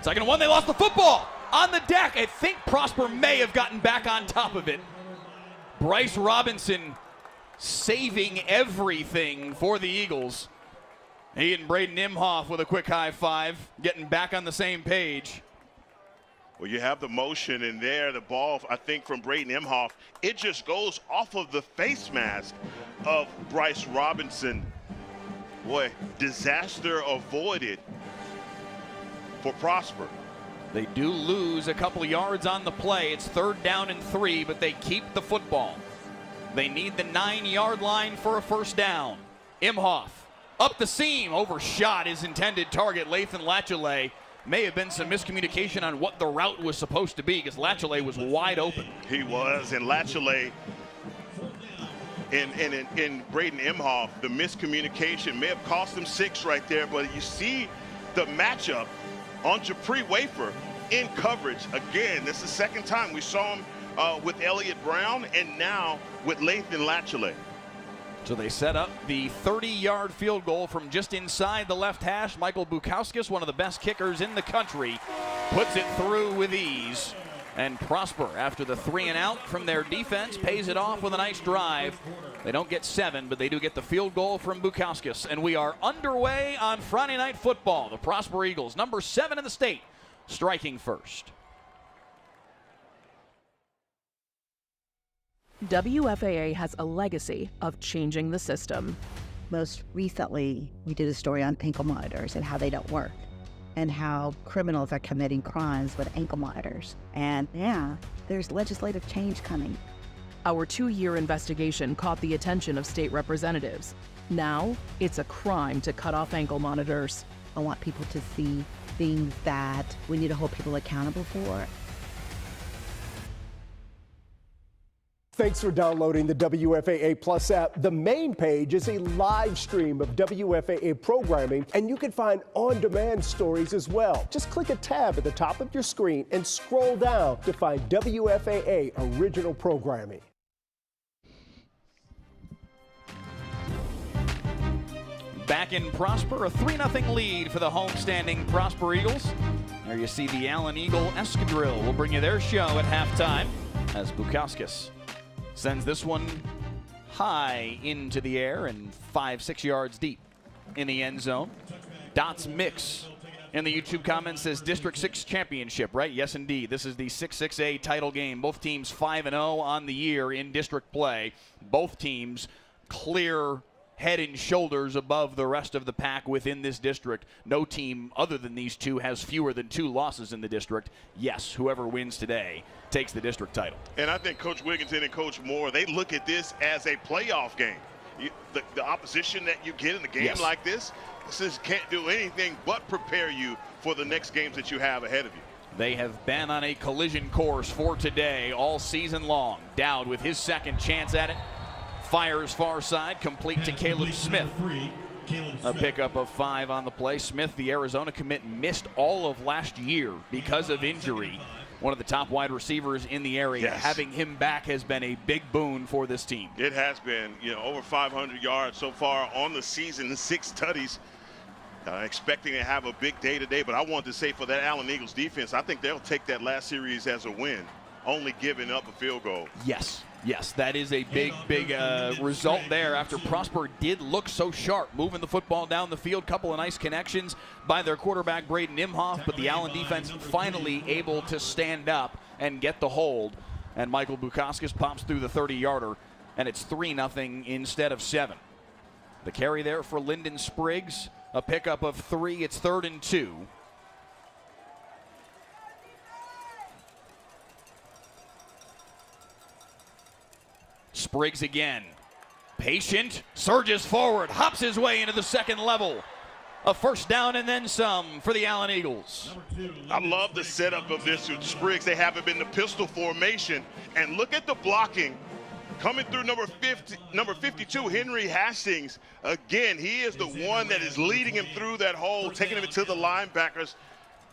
Second and one, they lost the football on the deck. I think Prosper may have gotten back on top of it. Bryce Robinson saving everything for the Eagles. He and Braden Imhoff with a quick high five, getting back on the same page. Well, you have the motion in there, the ball, I think, from Braden Imhoff. It just goes off of the face mask of Bryce Robinson. Boy, disaster avoided for Prosper. They do lose a couple yards on the play. It's 3rd down and 3, but they keep the football. They need the 9-yard line for a first down. Imhoff up the seam, overshot his intended target, Lathan Latchley. May have been some miscommunication on what the route was supposed to be because Latchley was wide open. He was, and Latchley in Braden Imhoff, the miscommunication may have cost him 6 right there, but you see the matchup on Japri Wafer in coverage. Again, this is the second time we saw him with Elliott Brown and now with Lathan Latchley. So they set up the 30-yard field goal from just inside the left hash. Michael Bukowskis, one of the best kickers in the country, puts it through with ease. And Prosper, after the 3 and out from their defense, pays it off with a nice drive. They don't get 7, but they do get the field goal from Bukowskis. And we are underway on Friday Night Football. The Prosper Eagles, number 7 in the state, striking first. WFAA has a legacy of changing the system. Most recently, we did a story on ankle monitors and how they don't work, and how criminals are committing crimes with ankle monitors. And yeah, there's legislative change coming. Our 2-year investigation caught the attention of state representatives. Now, it's a crime to cut off ankle monitors. I want people to see things that we need to hold people accountable for. Thanks for downloading the WFAA Plus app. The main page is a live stream of WFAA programming, and you can find on-demand stories as well. Just click a tab at the top of your screen and scroll down to find WFAA original programming. Back in Prosper, a 3-0 lead for the homestanding Prosper Eagles. There you see the Allen Eagle Escadrille. We'll bring you their show at halftime as Bukowskis sends this one high into the air and 5-6 yards deep in the end zone. Dots Mix in the YouTube comments says District 6 championship, right? Yes, indeed. This is the 6-6A title game. Both teams 5-0 on the year in district play. Both teams clear head and shoulders above the rest of the pack within this district. No team other than these two has fewer than 2 losses in the district. Yes, whoever wins today takes the district title. And I think Coach Wigginton and Coach Moore, they look at this as a playoff game. The opposition that you get in a game like this can't do anything but prepare you for the next games that you have ahead of you. They have been on a collision course for today all season long. Dowd with his second chance at it. Fires far side, complete to Caleb Smith. A pickup of 5 on the play. Smith, the Arizona commit, missed all of last year because of injury. One of the top wide receivers in the area. Yes. Having him back has been a big boon for this team. It has been, over 500 yards so far on the season, 6 tutties. Expecting to have a big day today, but I want to say for that Allen Eagles defense, I think they'll take that last series as a win, only giving up a field goal. Yes, that is a big result there after Prosper did look so sharp, moving the football down the field. Couple of nice connections by their quarterback, Braden Imhoff, but the Allen defense finally able to stand up and get the hold. And Michael Bukowskis pops through the 30-yarder, and it's 3-0 instead of 7. The carry there for Lyndon Spriggs, a pickup of 3. It's 3rd and 2. Spriggs again. Patient, surges forward, hops his way into the second level. A first down and then some for the Allen Eagles. I love the setup of this with Spriggs. They have him in the pistol formation. And look at the blocking coming through number 52, Henry Hastings. Again, he is the one that is leading him through that hole, taking him into the linebackers.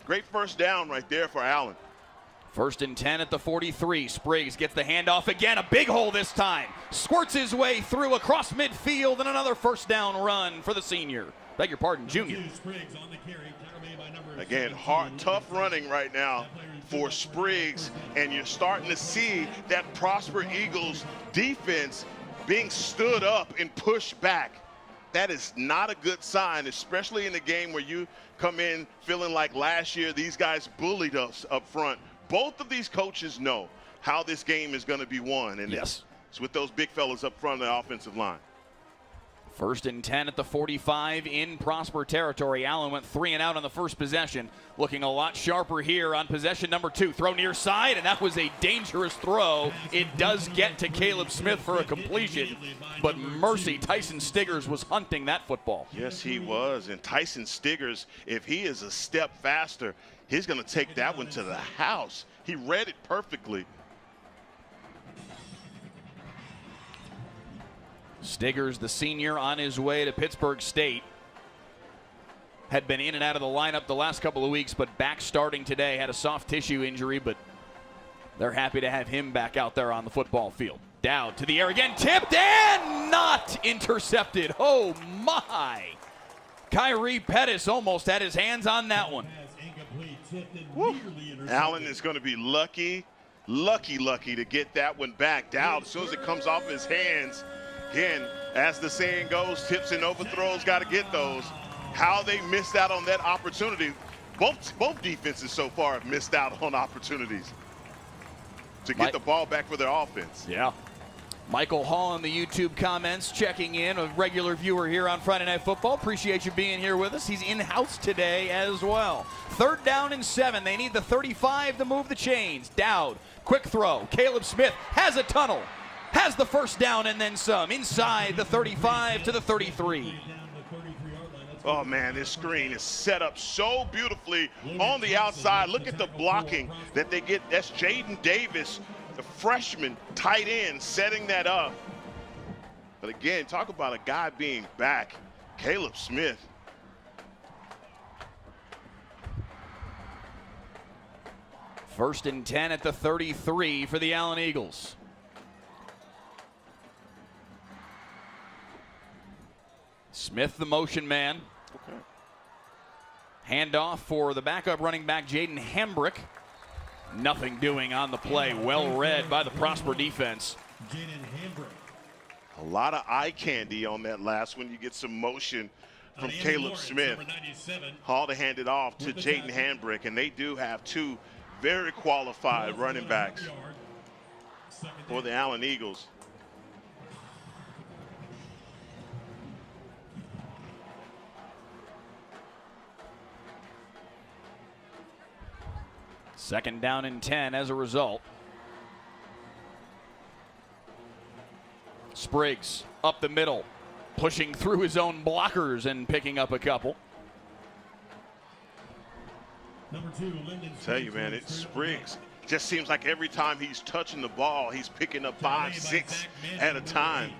Great first down right there for Allen. 1st and 10 at the 43. Spriggs gets the handoff again. A big hole this time. Squirts his way through across midfield, and another first down run for the senior. Beg your pardon, junior. Again, hard, tough running right now for Spriggs, and you're starting to see that Prosper Eagles defense being stood up and pushed back. That is not a good sign, especially in a game where you come in feeling like last year these guys bullied us up front. Both of these coaches know how this game is going to be won, and yes, it's with those big fellas up front of the offensive line. 1st and 10 at the 45 in Prosper territory. Allen went 3 and out on the first possession. Looking a lot sharper here on possession number 2. Throw near side, and that was a dangerous throw. It does get to Caleb Smith for a completion, but mercy, Tyson Stiggers was hunting that football. Yes, he was, and Tyson Stiggers, if he is a step faster, he's going to take that one to the house. He read it perfectly. Stiggers, the senior, on his way to Pittsburgh State. Had been in and out of the lineup the last couple of weeks, but back starting today. Had a soft tissue injury, but they're happy to have him back out there on the football field. Dowd to the air again, tipped and not intercepted. Oh my! Kyrie Pettis almost had his hands on that one. Woo. Allen is going to be lucky to get that one back. Dowd, as soon as it comes off his hands, again, as the saying goes, tips and overthrows, got to get those. How they missed out on that opportunity. Both defenses so far have missed out on opportunities to get the ball back for their offense. Yeah. Michael Hall in the YouTube comments checking in, a regular viewer here on Friday Night Football. Appreciate you being here with us. He's in-house today as well. 3rd down and 7. They need the 35 to move the chains. Dowd, quick throw. Caleb Smith has a tunnel. Has the first down and then some. Inside the 35 to the 33. Oh, man, this screen is set up so beautifully on the outside. Look at the blocking that they get. That's Jaden Davis, the freshman tight end, setting that up. But again, talk about a guy being back. Caleb Smith. First and 10 at the 33 for the Allen Eagles. Smith, the motion man. Okay. Handoff for the backup running back, Jaden Hambrick. Nothing doing on the play. Well read by the Prosper defense. A lot of eye candy on that last one. You get some motion from Caleb Smith. Hall to hand it off to Jaden Hambrick, and they do have 2 very qualified running backs for the Allen Eagles. Second down and 10 as a result. Spriggs up the middle, pushing through his own blockers and picking up a couple. Tell you, man, Spriggs just seems like every time he's touching the ball, he's picking up 5, 6 at a time.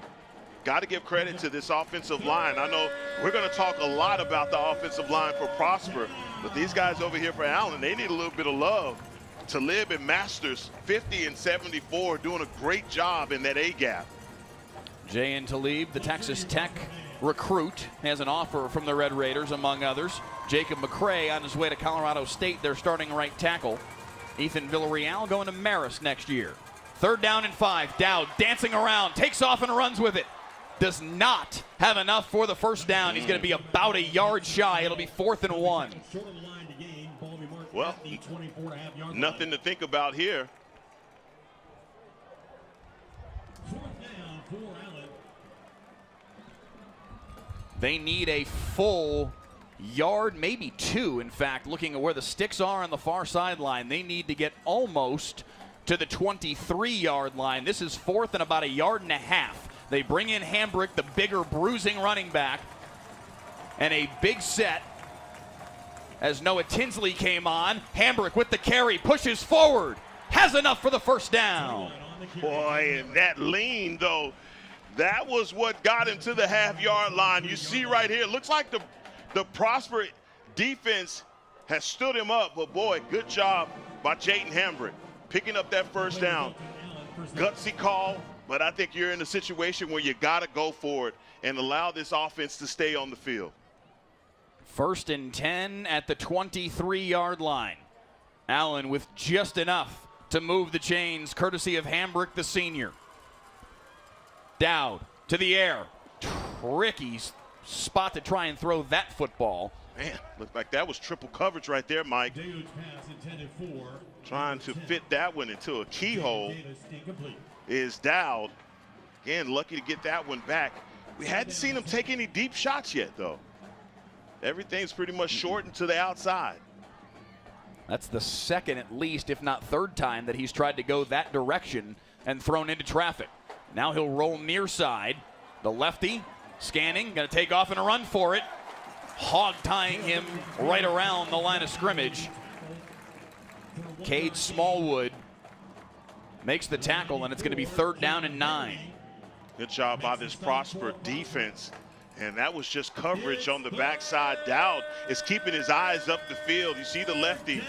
Got to give credit to this offensive line. I know we're going to talk a lot about the offensive line for Prosper, but these guys over here for Allen, they need a little bit of love. Talib and Masters, 50 and 74, doing a great job in that A-gap. Jay and Talib, the Texas Tech recruit, has an offer from the Red Raiders, among others. Jacob McCray on his way to Colorado State, their starting right tackle. Ethan Villarreal going to Marist next year. 3rd down and 5. Dowd dancing around, takes off and runs with it. Does not have enough for the first down. He's going to be about a yard shy. It'll be 4th and 1. Well, nothing to think about here. They need a full yard, maybe 2, in fact, looking at where the sticks are on the far sideline. They need to get almost to the 23-yard line. This is 4th and about a yard and a half. They bring in Hambrick, the bigger, bruising running back, and a big set as Noah Tinsley came on. Hambrick with the carry, pushes forward, has enough for the first down. Boy, and that lean, though, that was what got him to the half-yard line. You see right here, looks like the Prosper defense has stood him up, but boy, good job by Jaden Hambrick picking up that first down. Gutsy call, but I think you're in a situation where you got to go for it and allow this offense to stay on the field. 1st and 10 at the 23-yard line. Allen with just enough to move the chains, courtesy of Hambrick, the senior. Dowd to the air. Tricky spot to try and throw that football. Man, looked like that was triple coverage right there, Mike. Trying to fit that one into a keyhole is Dowd. Again, lucky to get that one back. We hadn't seen him take any deep shots yet, though. Everything's pretty much shortened to the outside. That's the second, at least, if not third time that he's tried to go that direction and thrown into traffic. Now he'll roll near side. The lefty scanning, going to take off and run for it. Hog tying him right around the line of scrimmage. Cade Smallwood makes the tackle, and it's going to be 3rd down and 9. Good job by this Prosper defense. And that was just coverage on the backside. Dowd is keeping his eyes up the field. You see the lefty,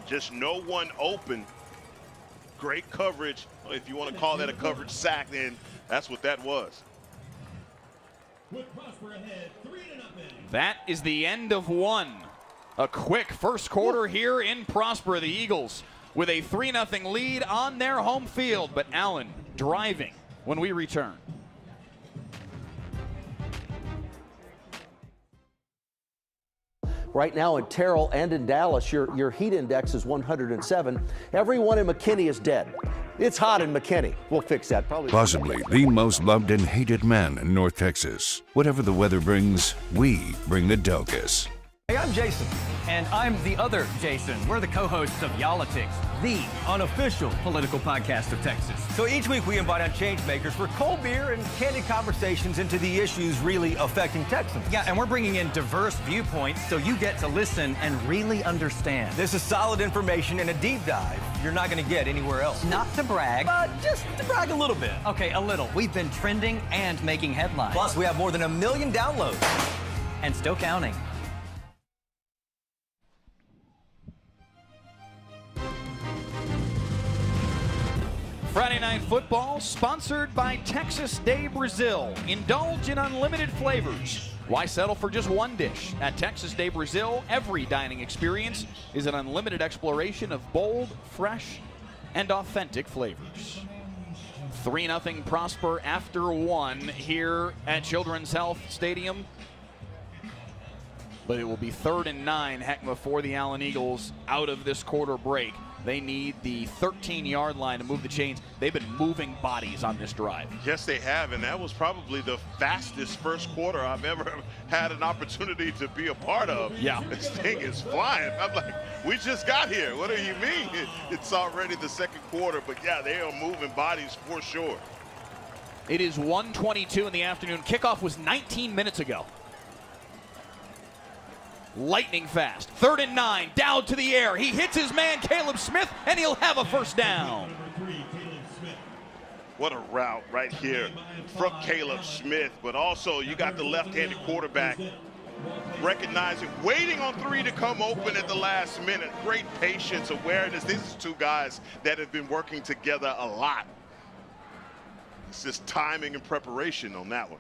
just no one open. Great coverage. If you want to call that a coverage sack, then that's what that was. That is the end of one. A quick first quarter here in Prosper. The Eagles with a 3-0 lead on their home field, but Allen driving when we return. Right now in Terrell and in Dallas, your heat index is 107. Everyone in McKinney is dead. It's hot in McKinney. We'll fix that probably. Possibly the most loved and hated man in North Texas. Whatever the weather brings, we bring the Delcus. Hey, I'm Jason. And I'm the other Jason. We're the co-hosts of Y'all-itics, the unofficial political podcast of Texas. So each week we invite on change makers for cold beer and candid conversations into the issues really affecting Texans. Yeah, and we're bringing in diverse viewpoints so you get to listen and really understand. This is solid information and a deep dive you're not going to get anywhere else. Not to brag, but just to brag a little bit. Okay, a little. We've been trending and making headlines. Plus, we have more than 1 million downloads. And still counting. Friday Night Football, sponsored by Texas Day Brazil. Indulge in unlimited flavors. Why settle for just one dish? At Texas Day Brazil, every dining experience is an unlimited exploration of bold, fresh, and authentic flavors. 3-0 Prosper after 1 here at Children's Health Stadium. But it will be 3rd and 9, Heckma, for the Allen Eagles out of this quarter break. They need the 13-yard line to move the chains. They've been moving bodies on this drive. Yes, they have, and that was probably the fastest first quarter I've ever had an opportunity to be a part of. Yeah. This thing is flying. I'm like, we just got here. What do you mean? It's already the second quarter, but yeah, they are moving bodies for sure. It is 1:22 in the afternoon. Kickoff was 19 minutes ago. Lightning fast. 3rd and 9. Dowd to the air. He hits his man, Caleb Smith, and he'll have a first down. What a route right here from Caleb Smith. But also, you got the left-handed quarterback recognizing, waiting on 3 to come open at the last minute. Great patience, awareness. These are 2 guys that have been working together a lot. It's just timing and preparation on that one.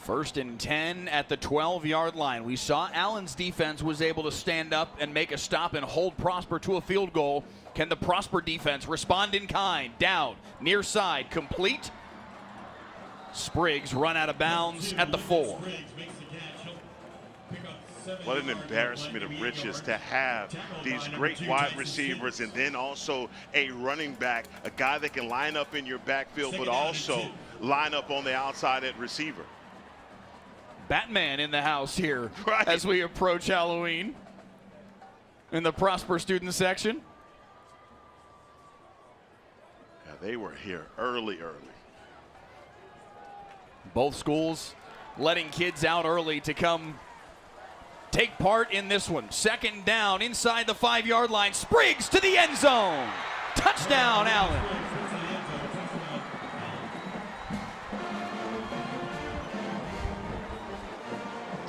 1st and 10 at the 12-yard line. We saw Allen's defense was able to stand up and make a stop and hold Prosper to a field goal. Can the Prosper defense respond in kind? Dowd, near side, complete. Spriggs run out of bounds at the 4. What an embarrassment of riches to have these great wide receivers and then also a running back, a guy that can line up in your backfield but also line up on the outside at receiver. Batman in the house here as we approach Halloween in the Prosper student section. Yeah, they were here early. Both schools letting kids out early to come take part in this one. 2nd down inside the 5-yard line. Spriggs to the end zone. Touchdown, Allen.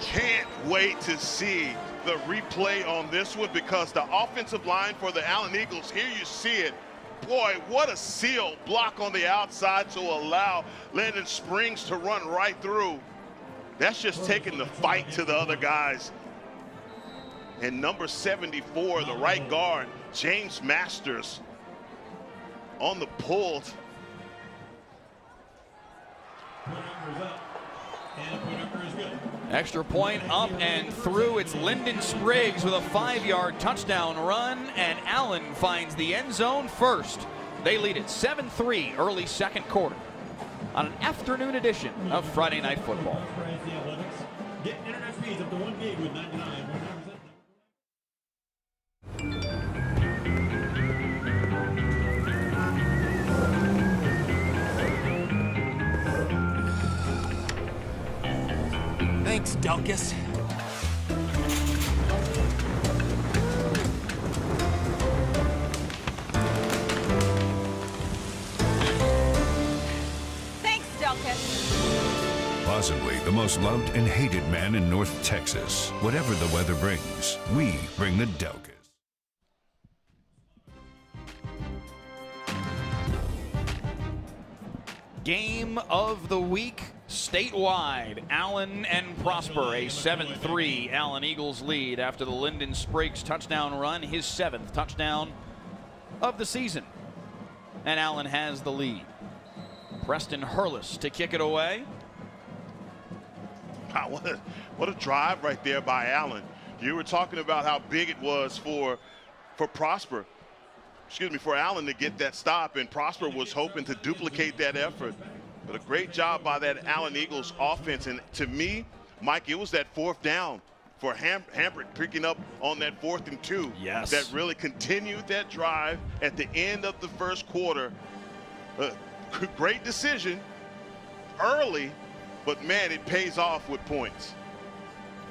Can't wait to see the replay on this one because the offensive line for the Allen Eagles, here you see it. Boy, what a seal block on the outside to allow Lyndon Springs to run right through. That's just taking the fight to the other guys. And number 74, the right guard, James Masters, on the pull. Extra point up and through. It's Lyndon Spriggs with a 5-yard touchdown run, and Allen finds the end zone first. They lead it 7-3 early second quarter on an afternoon edition of Friday Night Football. Get internet speeds up to 1 gig with 99. Thanks, Delkus. Thanks, Delkus. Possibly the most loved and hated man in North Texas. Whatever the weather brings, we bring the Delkus. Game of the week statewide. Allen and Prosper, a 7-3 Allen Eagles lead after the Lyndon Spriggs touchdown run, his 7th touchdown of the season. And Allen has the lead. Preston Hurlis to kick it away. Wow, what a drive right there by Allen. You were talking about how big it was for Prosper. Excuse me, for Allen to get that stop, and Prosper was hoping to duplicate that effort. But a great job by that Allen Eagles offense. And to me, Mike, it was that 4th down for Hambrick picking up on that 4th and 2. Yes. That really continued that drive at the end of the first quarter. Great decision early, but man, it pays off with points.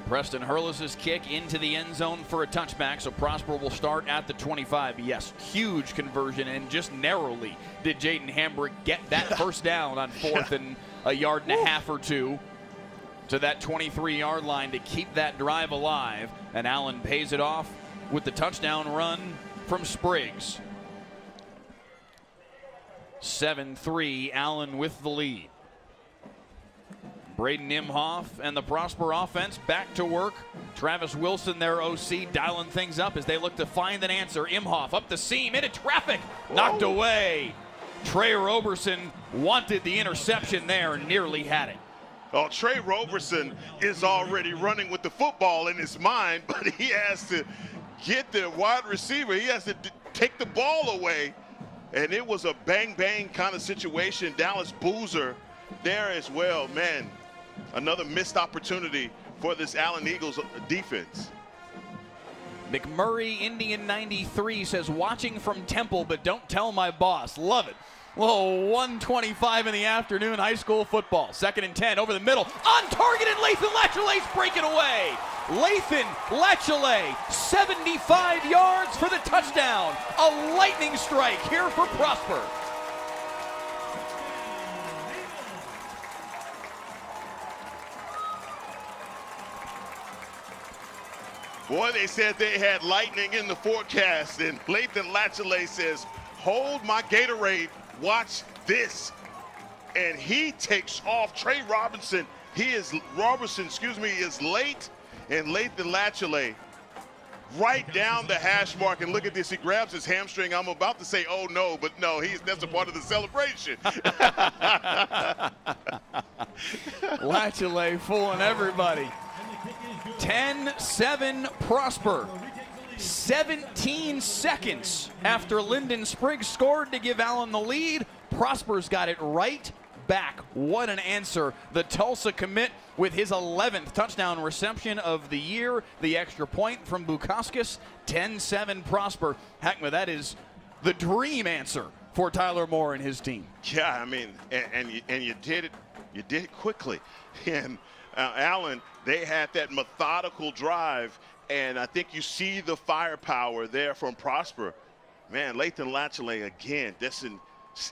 Preston Hurlis' kick into the end zone for a touchback, so Prosper will start at the 25. Yes, huge conversion, and just narrowly did Jaden Hambrick get that first down on 4th and a yard and a half or two to that 23-yard line to keep that drive alive, and Allen pays it off with the touchdown run from Spriggs. 7-3, Allen with the lead. Braden Imhoff and the Prosper offense back to work. Travis Wilson, their OC, dialing things up as they look to find an answer. Imhoff up the seam, into traffic, knocked away. Trey Roberson wanted the interception there and nearly had it. Oh, Trey Roberson is already running with the football in his mind, but he has to get the wide receiver. He has to take the ball away, and it was a bang-bang kind of situation. Dallas Boozer there as well. Man, another missed opportunity for this Allen Eagles defense. McMurray, Indian 93, says, watching from Temple, but don't tell my boss. Love it. Whoa, 1:25 in the afternoon, high school football. 2nd and 10 over the middle. On target, and Lathan Latchley's breaking away. Lathan Latchley, 75 yards for the touchdown. A lightning strike here for Prosper. Boy, they said they had lightning in the forecast, and Lathan Latchley says, hold my Gatorade, watch this. And he takes off. Trey Robertson, is late, and Lathan Latchley right down the hash mark, and look at this, he grabs his hamstring. I'm about to say, oh no, but no, that's a part of the celebration. Latchley fooling everybody. 10-7 Prosper. 17 seconds after Lyndon Spriggs scored to give Allen the lead. Prosper's got it right back. What an answer. The Tulsa commit with his 11th touchdown reception of the year. The extra point from Bukauskas. 10-7 Prosper. Heckma, that is the dream answer for Tyler Moore and his team. Yeah, I mean, and you did it. You did it quickly. And Allen, they had that methodical drive, and I think you see the firepower there from Prosper. Man, Lathan Latchley again, that's an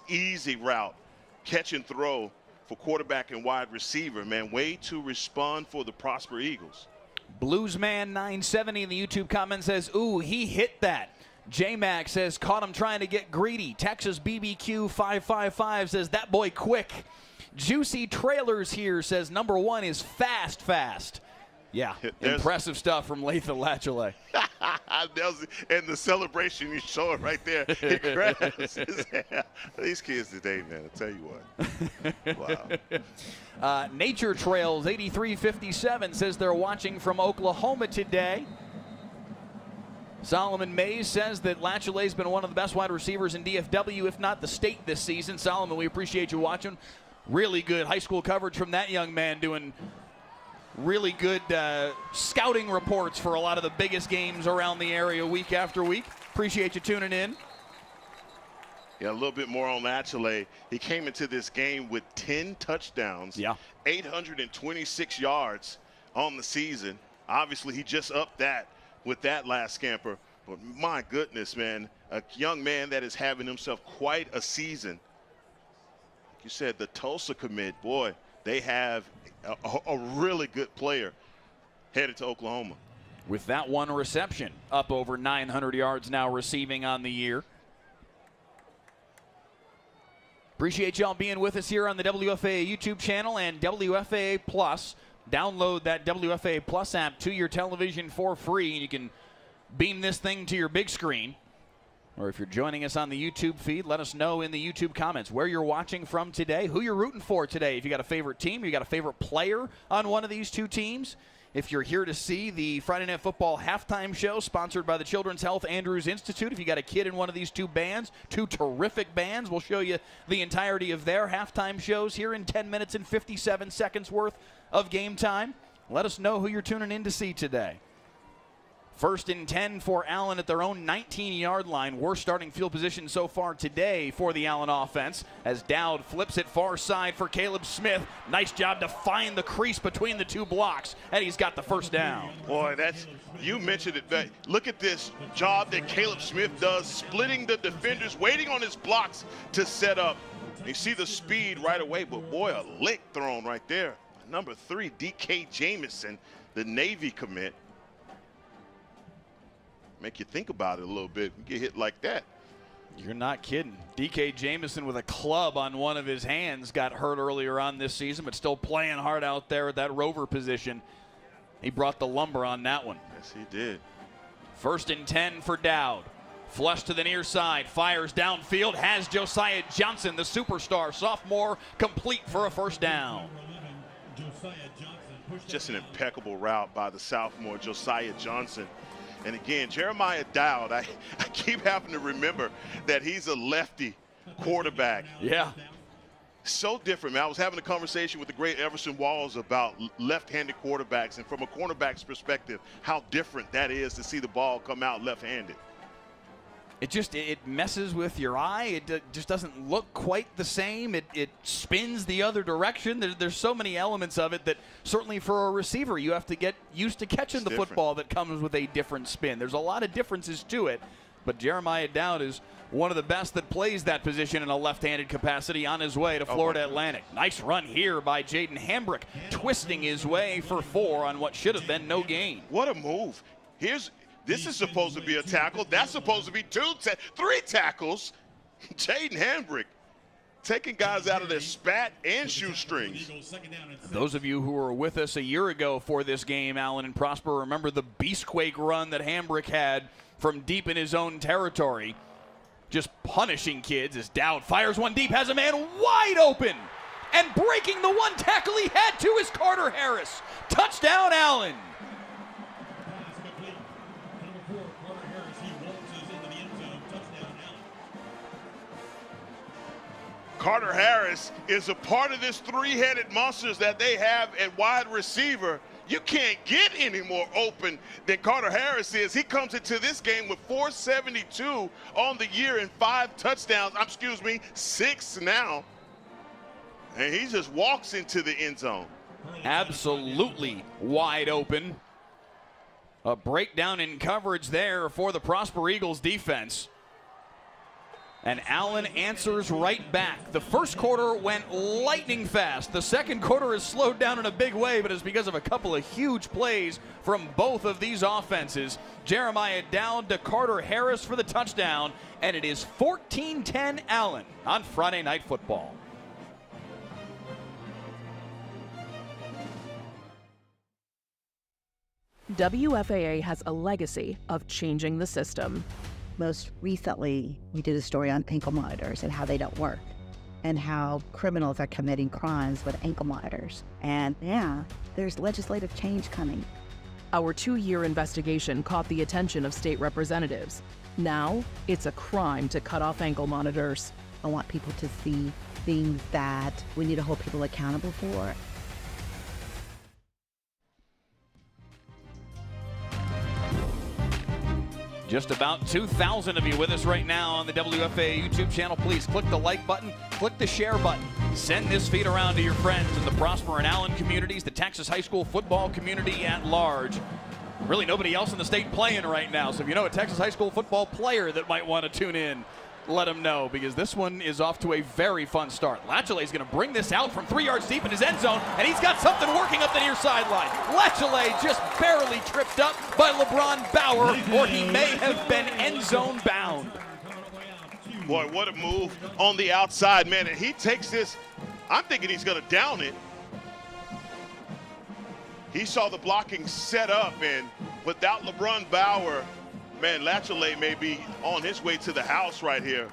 easy route, catch and throw for quarterback and wide receiver. Man, way to respond for the Prosper Eagles. Bluesman970 in the YouTube comment says, ooh, he hit that. J-Mac says, caught him trying to get greedy. Texas BBQ 555 says, that boy quick. Juicy Trailers here says, number 1 is fast. Yeah, impressive stuff from Lathan Latchley. And the celebration you show it right there. He grabs his hand. These kids today, man, I'll tell you what. Wow. Nature Trails 8357 says they're watching from Oklahoma today. Solomon Mays says that Latchley's been one of the best wide receivers in DFW, if not the state this season. Solomon, we appreciate you watching. Really good high school coverage from that young man, doing really good scouting reports for a lot of the biggest games around the area week after week. Appreciate you tuning in. Yeah, a little bit more on Latchley. He came into this game with 10 touchdowns, 826 yards on the season. Obviously, he just upped that with that last scamper. But my goodness, man, a young man that is having himself quite a season. Like you said, the Tulsa commit, boy, they have a really good player headed to Oklahoma. With that one reception, up over 900 yards now receiving on the year. Appreciate y'all being with us here on the WFAA YouTube channel and WFAA Plus. Download that WFAA Plus app to your television for free, and you can beam this thing to your big screen. Or if you're joining us on the YouTube feed, let us know in the YouTube comments where you're watching from today, who you're rooting for today. If you got a favorite team, you got a favorite player on one of these two teams. If you're here to see the Friday Night Football halftime show sponsored by the Children's Health Andrews Institute, if you got a kid in one of these two bands, two terrific bands, we'll show you the entirety of their halftime shows here in 10 minutes and 57 seconds worth of game time. Let us know who you're tuning in to see today. 1st and 10 for Allen at their own 19-yard line. Worst starting field position so far today for the Allen offense as Dowd flips it far side for Caleb Smith. Nice job to find the crease between the two blocks, and he's got the first down. Boy, you mentioned it. Look at this job that Caleb Smith does, splitting the defenders, waiting on his blocks to set up. You see the speed right away, but boy, a lick thrown right there. Number 3, D.K. Jamison, the Navy commit. Make you think about it a little bit. You get hit like that. You're not kidding. D.K. Jamison with a club on one of his hands got hurt earlier on this season, but still playing hard out there at that rover position. He brought the lumber on that one. Yes, he did. 1st and 10 for Dowd. Flush to the near side, fires downfield, has Josiah Johnson, the superstar sophomore, complete for a first down. Just an impeccable route by the sophomore, Josiah Johnson. And again, Jeremiah Dowd, I keep having to remember that he's a lefty quarterback. Yeah. So different, man. I was having a conversation with the great Everson Walls about left-handed quarterbacks, and from a cornerback's perspective, how different that is to see the ball come out left-handed. It messes with your eye. It just doesn't look quite the same. It spins the other direction. There's so many elements of it that certainly for a receiver you have to get used to catching the football that comes with a different spin. There's a lot of differences to it, but Jeremiah Dowd is one of the best that plays that position in a left-handed capacity on his way to Florida Atlantic. Nice run here by Jaden Hambrick, twisting his way for 4 on what should have been no gain. What a move. This is supposed to be a tackle. That's supposed to be 3 tackles. Jaden Hambrick taking guys out of their spat and shoestrings. Those of you who were with us a year ago for this game, Allen and Prosper, remember the Beastquake run that Hambrick had from deep in his own territory. Just punishing kids as Dowd fires one deep, has a man wide open. And breaking the one tackle he had to is Carter Harris. Touchdown, Allen. Carter Harris is a part of this 3-headed monsters that they have at wide receiver. You can't get any more open than Carter Harris is. He comes into this game with 472 on the year and 5 touchdowns. 6 now. And he just walks into the end zone. Absolutely wide open. A breakdown in coverage there for the Prosper Eagles defense. And Allen answers right back. The first quarter went lightning fast. The second quarter has slowed down in a big way, but it's because of a couple of huge plays from both of these offenses. Jeremiah down to Carter Harris for the touchdown, and it is 14-10 Allen on Friday Night Football. WFAA has a legacy of changing the system. Most recently, we did a story on ankle monitors and how they don't work, and how criminals are committing crimes with ankle monitors. And yeah, there's legislative change coming. Our 2-year investigation caught the attention of state representatives. Now, it's a crime to cut off ankle monitors. I want people to see things that we need to hold people accountable for. Just about 2,000 of you with us right now on the WFAA YouTube channel. Please click the like button, click the share button. Send this feed around to your friends in the Prosper and Allen communities, the Texas high school football community at large. Really nobody else in the state playing right now, so if you know a Texas high school football player that might want to tune in, let them know, because this one is off to a very fun start. Lachele is going to bring this out from 3 yards deep in his end zone, and he's got something working up the near sideline. Lachele just barely tripped up by LeBron Bauer, or he may have been end zone bound. Boy, what a move on the outside, man. And he takes this, I'm thinking he's going to down it. He saw the blocking set up, and without LeBron Bauer, man, Lachele may be on his way to the house right here.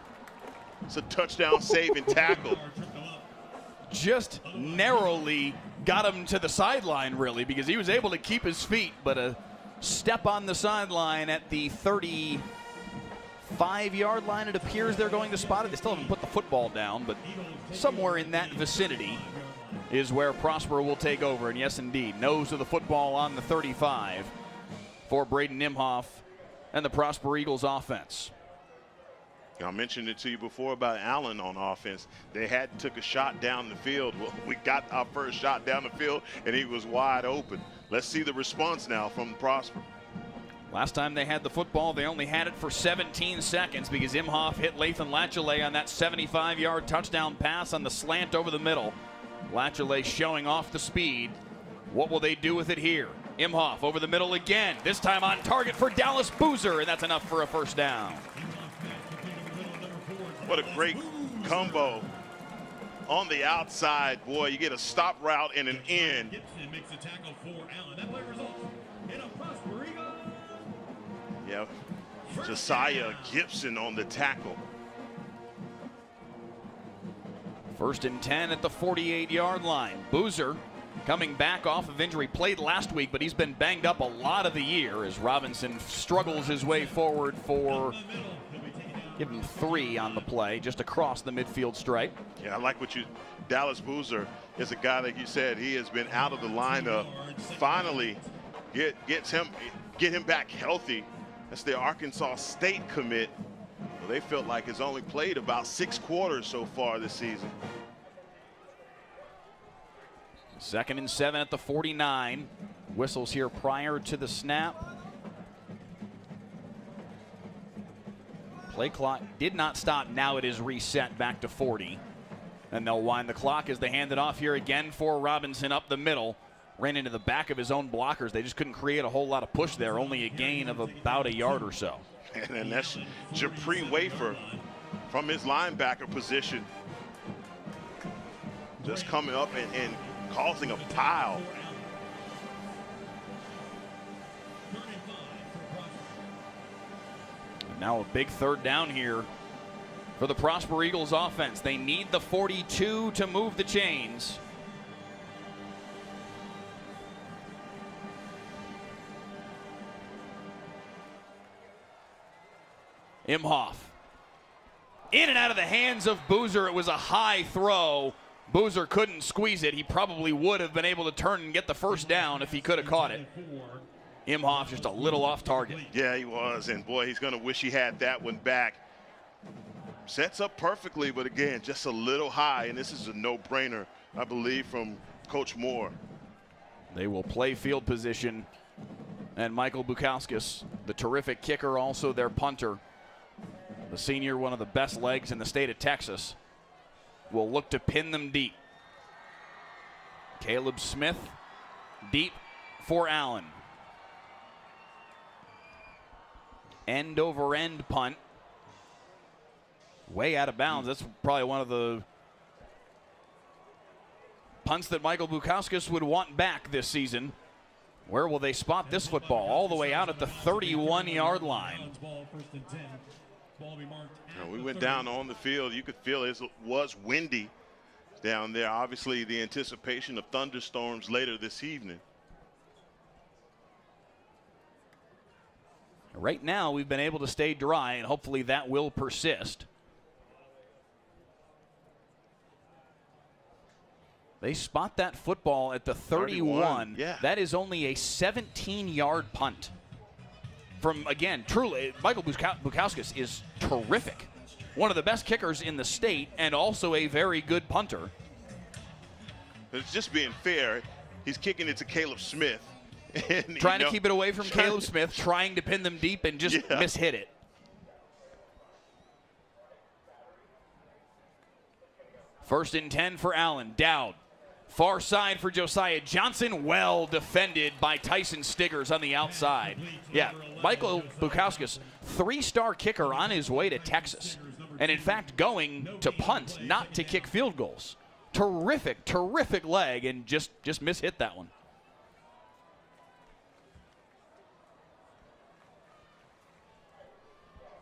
It's a touchdown save and tackle. Just narrowly got him to the sideline, really, because he was able to keep his feet, but a step on the sideline at the 35-yard line, it appears they're going to spot it. They still haven't put the football down, but somewhere in that vicinity is where Prosper will take over. And yes, indeed, nose of the football on the 35 for Braden Nimhoff and the Prosper Eagles offense. I mentioned it to you before about Allen on offense. They took a shot down the field. Well, we got our first shot down the field, and he was wide open. Let's see the response now from Prosper. Last time they had the football, they only had it for 17 seconds because Imhoff hit Lathan Lachele on that 75-yard touchdown pass on the slant over the middle. Lachele showing off the speed. What will they do with it here? Imhoff over the middle again, this time on target for Dallas Boozer, and that's enough for a first down. What a great combo on the outside. Boy, you get a stop route and an in. Gibson makes the tackle for Allen. That play results in a Prosper Eagle. Yeah, Josiah Gibson on the tackle. 1st and 10 at the 48-yard line. Boozer coming back off of injury, played last week, but he's been banged up a lot of the year as Robinson struggles his way forward for, give him 3 on the play, just across the midfield stripe. Yeah, I like what Dallas Boozer is a guy that you said he has been out of the lineup. Finally get him back healthy. That's the Arkansas State commit. Well, they felt like it's only played about 6 quarters so far this season. 2nd and 7 at the 49. Whistles here prior to the snap. Play clock did not stop. Now it is reset back to 40. And they'll wind the clock as they hand it off here again for Robinson up the middle. Ran into the back of his own blockers. They just couldn't create a whole lot of push there. Only a gain of about a yard or so. And that's Japri Wafer from his linebacker position. Just coming up and causing a pile. Now a big 3rd down here for the Prosper Eagles offense. They need the 42 to move the chains. Imhoff in and out of the hands of Boozer. It was a high throw. Boozer couldn't squeeze it. He probably would have been able to turn and get the first down if he could have caught it. Imhoff just a little off target. Yeah, he was, and boy, he's going to wish he had that one back. Sets up perfectly, but again, just a little high, and this is a no-brainer, I believe, from Coach Moore. They will play field position, and Michael Bukauskas, the terrific kicker, also their punter, The senior, one of the best legs in the state of Texas, will look to pin them deep. Caleb Smith deep for Allen. End over end punt. Way out of bounds. That's probably one of the punts that Michael Bukauskas would want back this season. Where will they spot this football? All the way out at the 31-yard line. We went down on the field. You could feel it was windy down there. Obviously, the anticipation of thunderstorms later this evening. Right now, we've been able to stay dry, and hopefully that will persist. They spot that football at the 31. Yeah. That is only a 17-yard punt. From, again, truly, Michael Bukauskas is terrific. One of the best kickers in the state and also a very good punter. It's just being fair. He's kicking it to Caleb Smith. And, trying to keep it away from Caleb Smith, trying to pin them deep and just mishit it. First and 10 for Allen. Dowd. Far side for Josiah Johnson. Well defended by Tyson Stiggers on the outside. Yeah, Michael Bukauskas, 3-star kicker on his way to Texas. And in fact, going to punt, not to kick field goals. Terrific, terrific leg, and just mishit that one.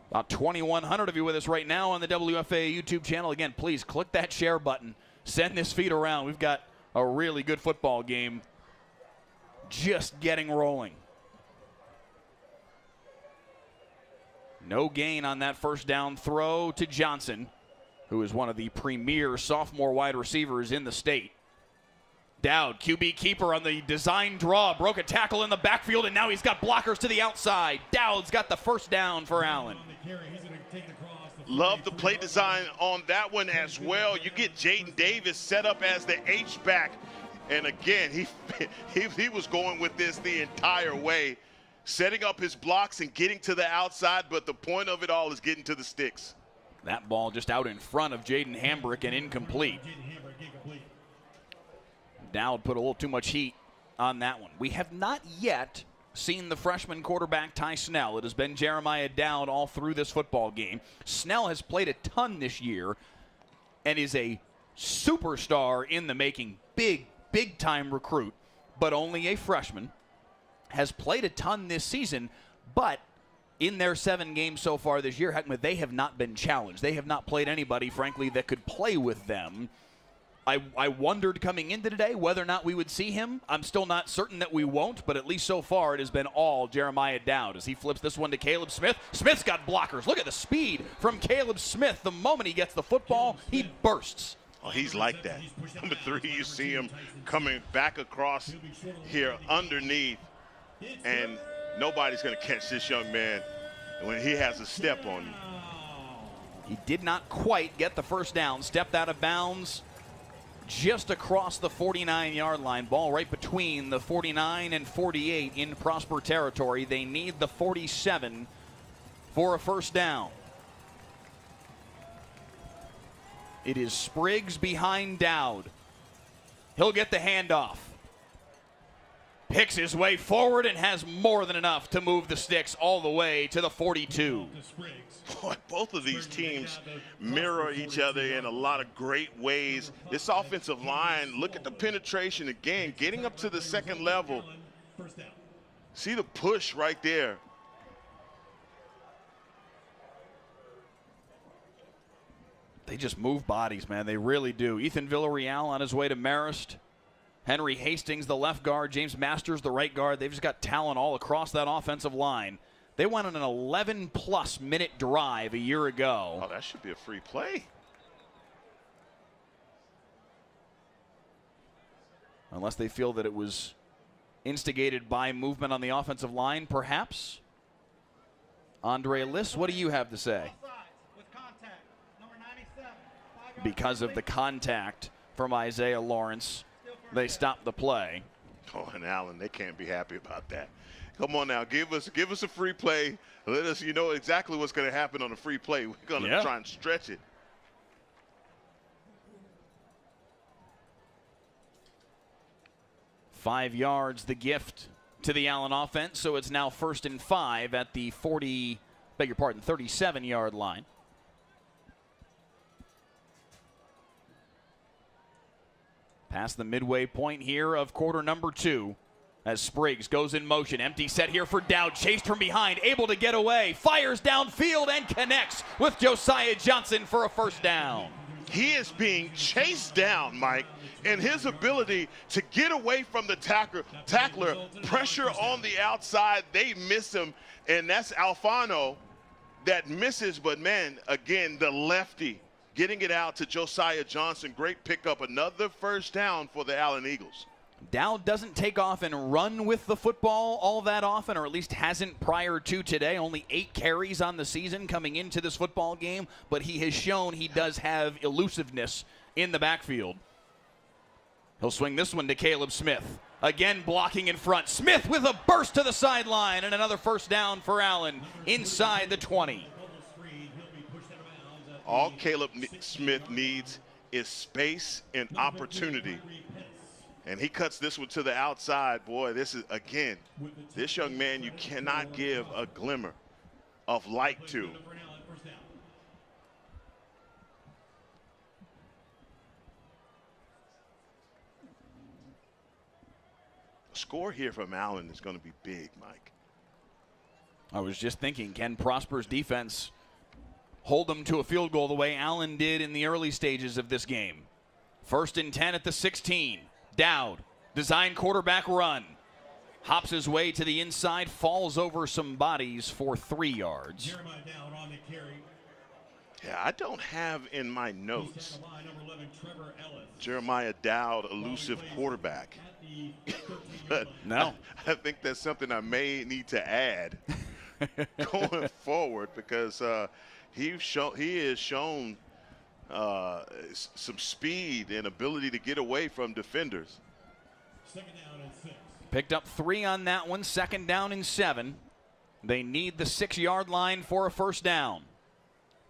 About 2,100 of you with us right now on the WFA YouTube channel. Again, please click that share button. Send this feed around. We've got a really good football game just getting rolling. No gain on that first down throw to Johnson, who is one of the premier sophomore wide receivers in the state. Dowd, QB keeper on the design draw, broke a tackle in the backfield, and now he's got blockers to the outside. Dowd's got the first down for Allen. Love the play design on that one as well. You get Jaden Davis set up as the H-back. And again, he was going with this the entire way, setting up his blocks and getting to the outside, but the point of it all is getting to the sticks. That ball just out in front of Jaden Hambrick and incomplete. Dowd put a little too much heat on that one. We have not yet seen the freshman quarterback Ty Snell. It has been Jeremiah Dowd all through this football game. Snell has played a ton this year and is a superstar in the making. Big time recruit, but only a freshman. Has played a ton this season, but in their 7 games so far this year, Heckman, they have not been challenged. They have not played anybody, frankly, that could play with them. I wondered coming into today whether or not we would see him. I'm still not certain that we won't, but at least so far it has been all Jeremiah Dowd as he flips this one to Caleb Smith. Smith's got blockers. Look at the speed from Caleb Smith. The moment he gets the football, he bursts. Oh, he's like that. Number 3, you see him coming back across here underneath, and nobody's going to catch this young man when he has a step on him. He did not quite get the first down. Stepped out of bounds just across the 49-yard line. Ball right between the 49 and 48 in Prosper territory. They need the 47 for a first down. It is Spriggs behind Dowd. He'll get the handoff. Picks his way forward and has more than enough to move the sticks all the way to the 42. Boy, both of these teams mirror each other in a lot of great ways. This offensive line, look at the penetration again, getting up to the second level. See the push right there. They just move bodies, man. They really do. Ethan Villarreal on his way to Marist. Henry Hastings, the left guard. James Masters, the right guard. They've just got talent all across that offensive line. They went on an 11-plus minute drive a year ago. Oh, that should be a free play. Unless they feel that it was instigated by movement on the offensive line, perhaps. Andre Liss, what do you have to say? Because of the contact from Isaiah Lawrence, they stopped the play. Oh, and Allen, they can't be happy about that. Come on now, give us a free play. Let us, you know exactly what's going to happen on a free play. We're going to try and stretch it. Five yards, the gift to the Allen offense. So it's now 1st and 5 at the 37-yard line. Past the midway point here of quarter number 2. As Spriggs goes in motion. Empty set here for Dowd. Chased from behind. Able to get away. Fires downfield and connects with Josiah Johnson for a first down. He is being chased down, Mike, and his ability to get away from the tackler, pressure on the outside, they miss him, and that's Alfano that misses. But, man, again, the lefty getting it out to Josiah Johnson. Great pickup. Another first down for the Allen Eagles. Dowd doesn't take off and run with the football all that often, or at least hasn't prior to today. Only 8 carries on the season coming into this football game, but he has shown he does have elusiveness in the backfield. He'll swing this one to Caleb Smith. Again blocking in front. Smith with a burst to the sideline, and another first down for Allen inside the 20. All Caleb Smith needs is space and opportunity. And he cuts this one to the outside. Boy, this is, again, this young man you cannot give a glimmer of light to. A score here from Allen is going to be big, Mike. I was just thinking, can Prosper's defense hold them to a field goal the way Allen did in the early stages of this game? 1st and 10 at the 16. Dowd, design quarterback run. Hops his way to the inside, falls over some bodies for 3 yards. Yeah, I don't have in my notes Jeremiah Dowd, elusive quarterback. But no. I think that's something I may need to add going forward, because he has shown some speed and ability to get away from defenders. Picked up 3 on that one. 2nd down and 7. They need the 6-yard line for a first down.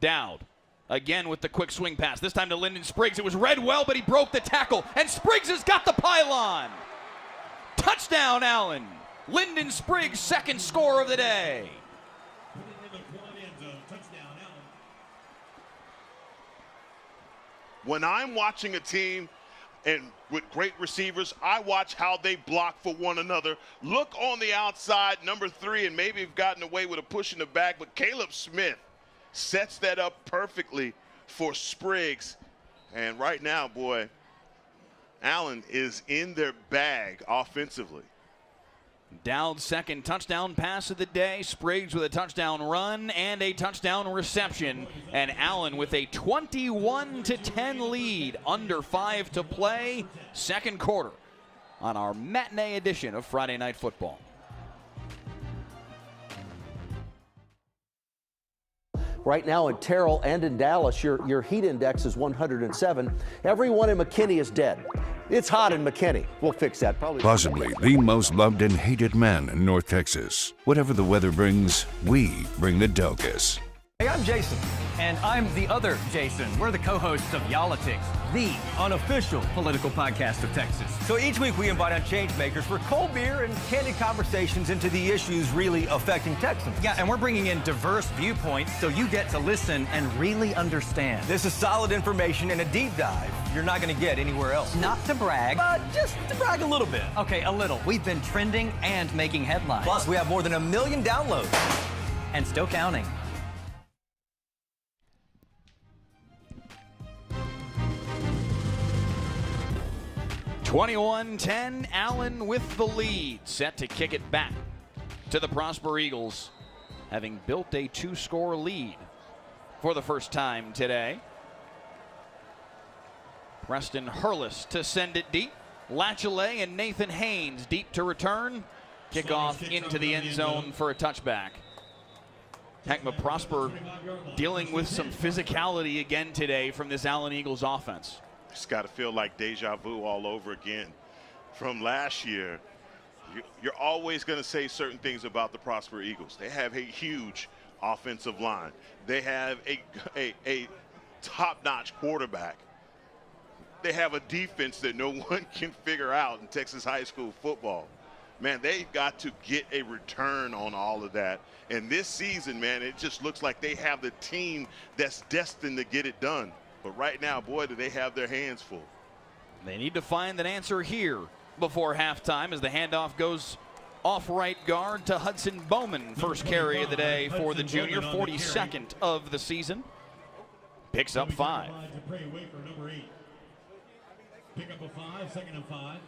Dowd again with the quick swing pass. This time to Lyndon Spriggs. It was read well, but he broke the tackle. And Spriggs has got the pylon. Touchdown, Allen. Lyndon Spriggs' 2nd score of the day. When I'm watching a team and with great receivers, I watch how they block for one another. Look on the outside, number 3, and maybe have gotten away with a push in the back, but Caleb Smith sets that up perfectly for Spriggs. And right now, boy, Allen is in their bag offensively. Dowd's 2nd touchdown pass of the day. Spriggs with a touchdown run and a touchdown reception. And Allen with a 21-10 lead. Under 5 to play. 2nd quarter on our matinee edition of Friday Night Football. Right now in Terrell and in Dallas, your heat index is 107. Everyone in McKinney is dead. It's hot in McKinney. We'll fix that probably. Possibly the most loved and hated man in North Texas. Whatever the weather brings, we bring the Delkus. Hey, I'm Jason. And I'm the other Jason. We're the co-hosts of Y'all-itics, the unofficial political podcast of Texas. So each week we invite on change makers for cold beer and candid conversations into the issues really affecting Texans. Yeah, and we're bringing in diverse viewpoints so you get to listen and really understand. This is solid information and a deep dive you're not going to get anywhere else. Not to brag. Just to brag a little bit. Okay, a little. We've been trending and making headlines. Plus, we have more than 1 million downloads. And still counting. (21-10), Allen with the lead, set to kick it back to the Prosper Eagles, having built a 2-score lead for the first time today. Preston Hurlis to send it deep. Latchley and Nathan Haynes deep to return. Kickoff into the end zone for a touchback. Heckma Prosper dealing with some physicality again today from this Allen Eagles offense. It's got to feel like deja vu all over again from last year. You're always going to say certain things about the Prosper Eagles. They have a huge offensive line. They have a top-notch quarterback. They have a defense that no one can figure out in Texas high school football. Man, they've got to get a return on all of that. And this season, man, it just looks like they have the team that's destined to get it done. But right now, boy, do they have their hands full. They need to find an answer here before halftime as the handoff goes off right guard to Hudson Bowman. First carry of the day for the junior, 42nd of the season. Picks up 5. Pick up a 5, 2nd and 5.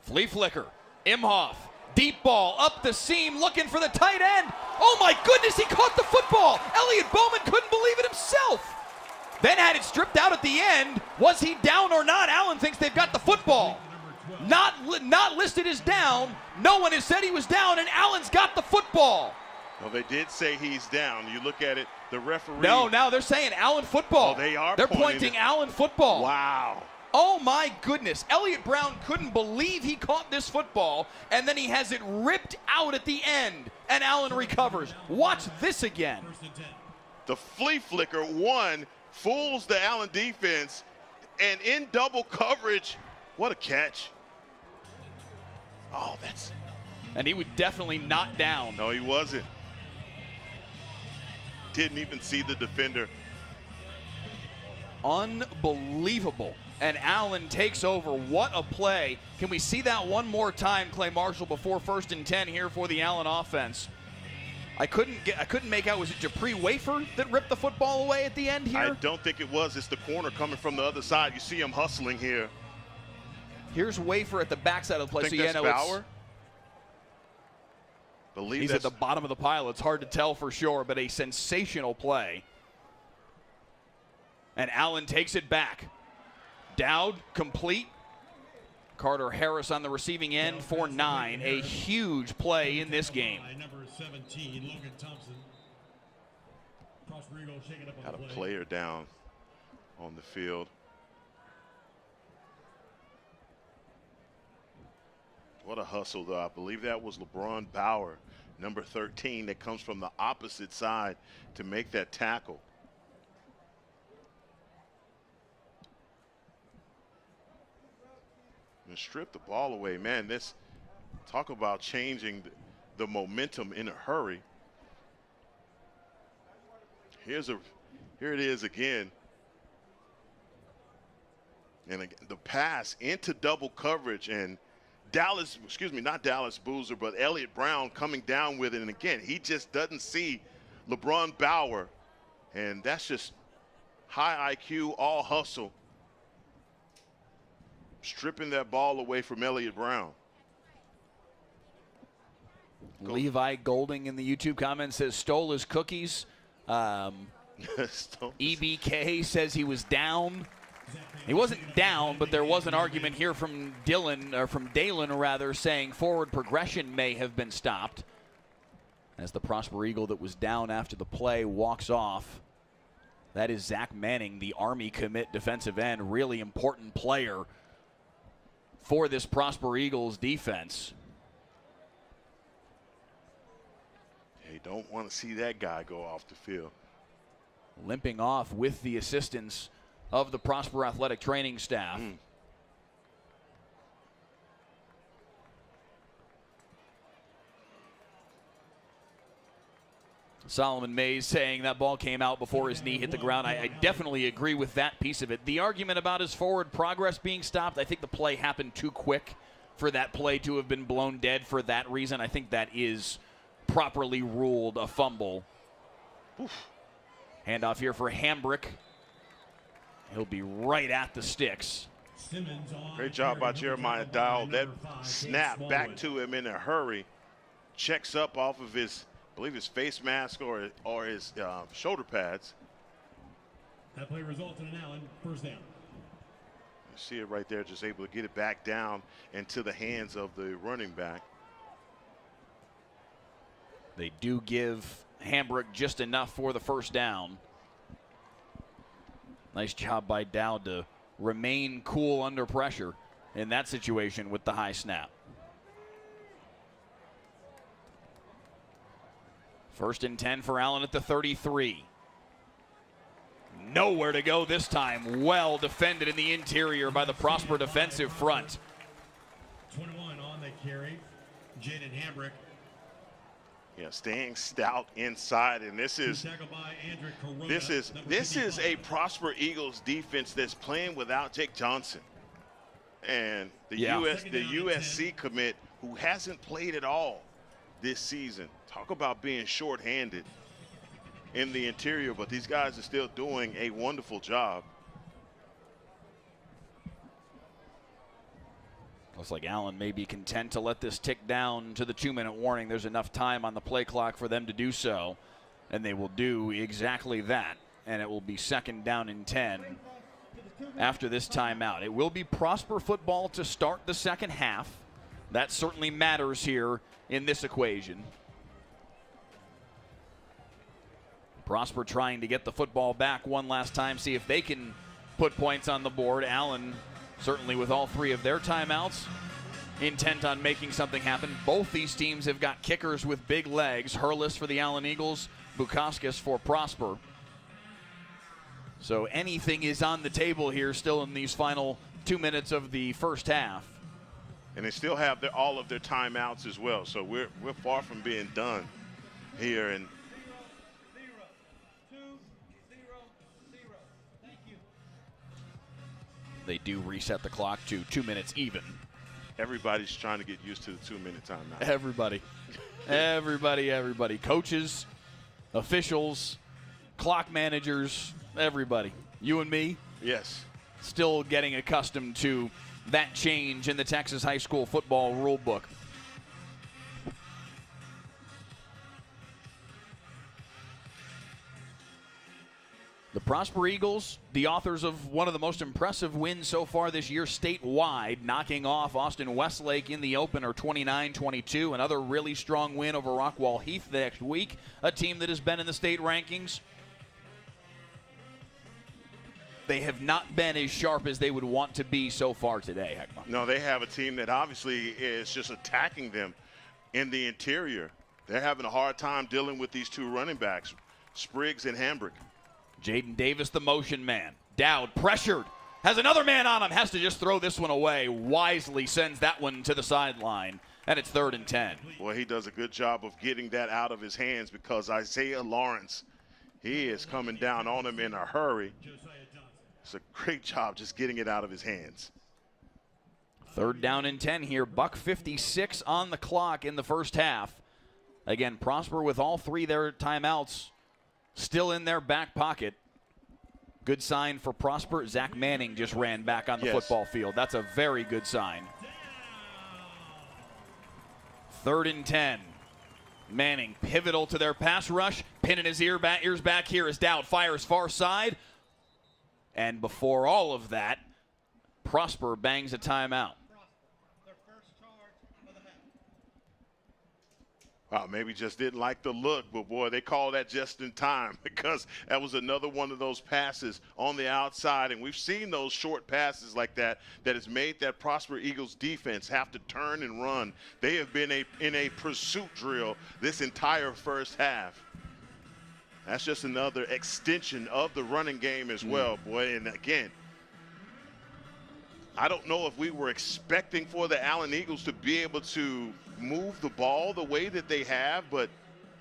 Flea flicker, Imhoff, deep ball, up the seam, looking for the tight end. Oh my goodness, he caught the football. Elliott Bowman couldn't believe it himself. Then had it stripped out at the end. Was he down or not? Allen thinks they've got the football. Not listed as down. No one has said he was down, and Allen's got the football. Well, they did say he's down. You look at it, the referee. No, now they're saying Allen football. Oh, they are. They're pointing Allen football. Wow. Oh my goodness. Elliott Brown couldn't believe he caught this football, and then he has it ripped out at the end, and Allen recovers. Watch this again. The flea flicker, one, fools the Allen defense, and in double coverage, what a catch. Oh, that's... And he was definitely not down. No, he wasn't. Didn't even see the defender. Unbelievable. And Allen takes over. What a play. Can we see that one more time, Clay Marshall, before 1st and 10 here for the Allen offense? I couldn't make out, was it Dupree Wafer that ripped the football away at the end here? I don't think it was. It's the corner coming from the other side. You see him hustling here. Here's Wafer at the backside of the play. I think so that's Bauer. He's at the bottom of the pile. It's hard to tell for sure, but a sensational play. And Allen takes it back. Dowd, complete. Carter Harris on the receiving end for 9. A huge play in this game. Number 17, Logan Thompson. Prosper Eagles shaking up on Got the a play. player down on the field. What a hustle, though. I believe that was LeBron Bauer, number 13, that comes from the opposite side to make that tackle. And strip the ball away. Man, this, talk about changing the momentum in a hurry. Here it is again. And again, the pass into double coverage, and not Dallas Boozer, but Elliott Brown coming down with it. And again, he just doesn't see LeBron Bauer. And that's just high IQ, all hustle. Stripping that ball away from Elliott Brown. Levi Golding in the YouTube comments says stole his cookies. EBK says he was down. He wasn't down, but there was an argument here from Dalen rather, saying forward progression may have been stopped. As the Prosper Eagle that was down after the play walks off. That is Zach Manning, the Army commit defensive end, really important player for this Prosper Eagles defense. You don't want to see that guy go off the field. Limping off with the assistance of the Prosper athletic training staff. Solomon Mays saying that ball came out before his knee hit the ground. I definitely agree with that piece of it. The argument about his forward progress being stopped, I think the play happened too quick for that play to have been blown dead for that reason. I think that is properly ruled a fumble. Oof. Handoff here for Hambrick. He'll be right at the sticks. Great job by Jeremiah Dowd. That snap back to him in a hurry. Checks up off of his, I believe his face mask or his shoulder pads. That play results in an Allen first down. You see it right there, just able to get it back down into the hands of the running back. They do give Hambrick just enough for the first down. Nice job by Dowd to remain cool under pressure in that situation with the high snap. First and 10 for Allen at the 33. Nowhere to go this time. Well defended in the interior by the Prosper defensive front. 21 on the carry, Jaden Hambrick. Yeah, staying stout inside, and this is a Prosper Eagles defense that's playing without Jake Johnson, and the USC commit who hasn't played at all this season. Talk about being shorthanded in the interior, but these guys are still doing a wonderful job. Looks like Allen may be content to let this tick down to the 2-minute warning. There's enough time on the play clock for them to do so, and they will do exactly that, and it will be 2nd down and 10 after this timeout. It will be Prosper football to start the second half. That certainly matters here in this equation. Prosper trying to get the football back one last time, see if they can put points on the board. Allen, certainly with all 3 of their timeouts, intent on making something happen. Both these teams have got kickers with big legs. Hurlis for the Allen Eagles, Bukauskas for Prosper. So anything is on the table here still in these final 2 minutes of the first half. And they still have all of their timeouts as well. So we're far from being done here. And they do reset the clock to 2 minutes even. Everybody's trying to get used to the 2-minute timeout. Everybody. Everybody. Coaches, officials, clock managers, everybody. You and me? Yes. Still getting accustomed to that change in the Texas high school football rule book. The Prosper Eagles, the authors of one of the most impressive wins so far this year statewide, knocking off Austin Westlake in the opener 29-22. Another really strong win over Rockwall Heath next week, a team that has been in the state rankings. They have not been as sharp as they would want to be so far today, Heckma. No, they have a team that obviously is just attacking them in the interior. They're having a hard time dealing with these 2 running backs, Spriggs and Hambrick. Jaden Davis, the motion man. Dowd pressured. Has another man on him. Has to just throw this one away. Wisely sends that one to the sideline. And it's 3rd and 10. Well, he does a good job of getting that out of his hands because Isaiah Lawrence, he is coming down on him in a hurry. It's a great job just getting it out of his hands. 3rd down and 10 here. $1:56 on the clock in the first half. Again, Prosper with all 3 their timeouts still in their back pocket. Good sign for Prosper. Zach Manning just ran back on the football field. That's a very good sign. 3rd and 10. Manning pivotal to their pass rush. Pinning his ears back here as Dowd fires far side. And before all of that, Prosper bangs a timeout. Wow, maybe just didn't like the look, but boy, they call that just in time because that was another one of those passes on the outside, and we've seen those short passes like that has made that Prosper Eagles defense have to turn and run. They have been in a pursuit drill this entire first half. That's just another extension of the running game as well, boy, and again, I don't know if we were expecting for the Allen Eagles to be able to move the ball the way that they have, but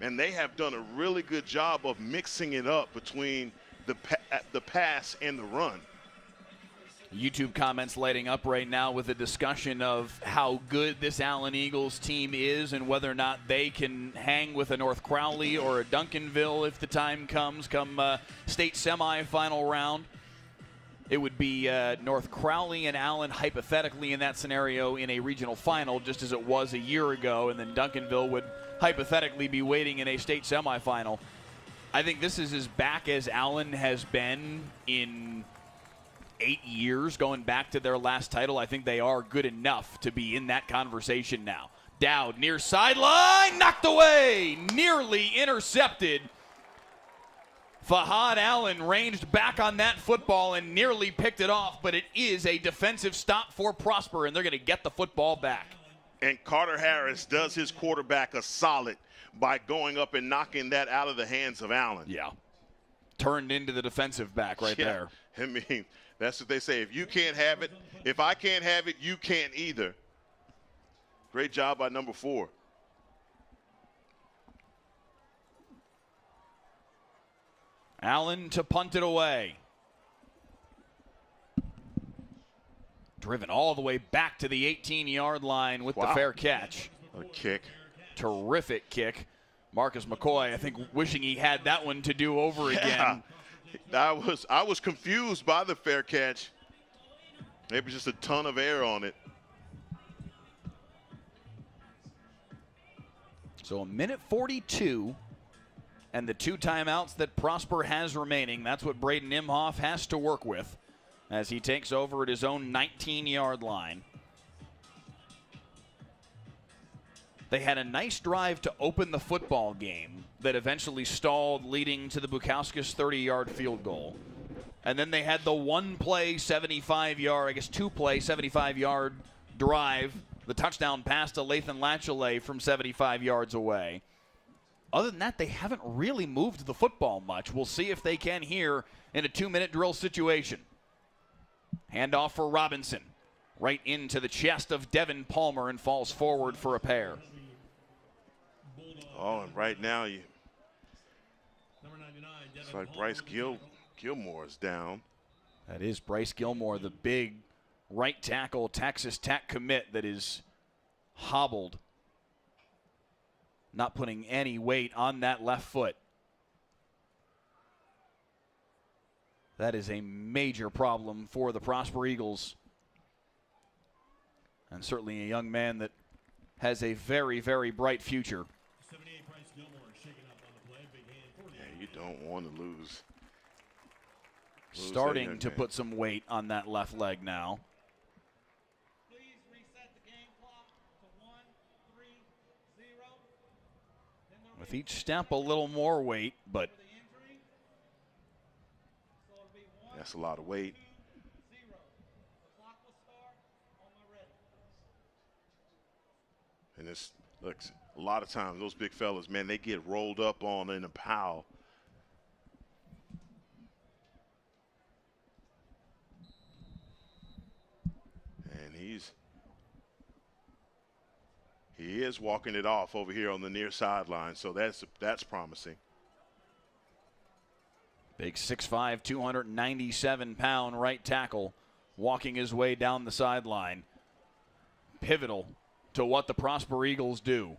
and they have done a really good job of mixing it up between the pass and the run. YouTube comments lighting up right now with a discussion of how good this Allen Eagles team is and whether or not they can hang with a North Crowley or a Duncanville if the time comes come state semifinal round. It would be North Crowley and Allen hypothetically in that scenario in a regional final, just as it was a year ago, and then Duncanville would hypothetically be waiting in a state semifinal. I think this is as back as Allen has been in 8 years, going back to their last title. I think they are good enough to be in that conversation now. Dowd near sideline, knocked away, nearly intercepted. Fahad Allen ranged back on that football and nearly picked it off, but it is a defensive stop for Prosper, and they're going to get the football back. And Carter Harris does his quarterback a solid by going up and knocking that out of the hands of Allen. Yeah. Turned into the defensive back right there. I mean, that's what they say. If you can't have it, if I can't have it, you can't either. Great job by number 4. Allen to punt it away. Driven all the way back to the 18-yard line with the fair catch. A kick. Terrific kick. Marcus McCoy, I think, wishing he had that one to do over again. I was confused by the fair catch. Maybe just a ton of air on it. So a minute 42 and the 2 timeouts that Prosper has remaining. That's what Braden Imhoff has to work with as he takes over at his own 19-yard line. They had a nice drive to open the football game that eventually stalled, leading to the Bukauskas 30-yard field goal. And then they had the one-play 75-yard, I guess two-play 75-yard drive, the touchdown pass to Lathan Latchley from 75 yards away. Other than that, they haven't really moved the football much. We'll see if they can here in a 2-minute drill situation. Handoff for Robinson. Right into the chest of Devin Palmer and falls forward for a pair. Oh, and right now, it's like Bryce Gilmore is down. That is Bryce Gilmore, the big right tackle Texas Tech commit that is hobbled. Not putting any weight on that left foot. That is a major problem for the Prosper Eagles. And certainly a young man that has a very, very bright future. Yeah, you don't want to lose. Starting to put some weight on that left leg now. With each step, a little more weight, but that's a lot of weight. And this looks a lot of times those big fellas, man, they get rolled up on in a pile. And he is walking it off over here on the near sideline, so that's promising. Big 6'5", 297-pound right tackle walking his way down the sideline. Pivotal to what the Prosper Eagles do.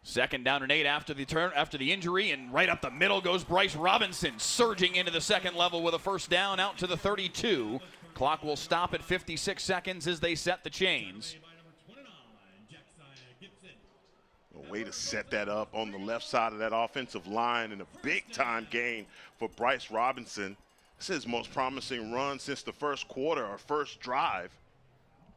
2nd down and 8 after the injury, and right up the middle goes Bryce Robinson, surging into the second level with a first down out to the 32. Clock will stop at 56 seconds as they set the chains. A way to set that up on the left side of that offensive line, and a big-time gain for Bryce Robinson. This is his most promising run since the first quarter or first drive.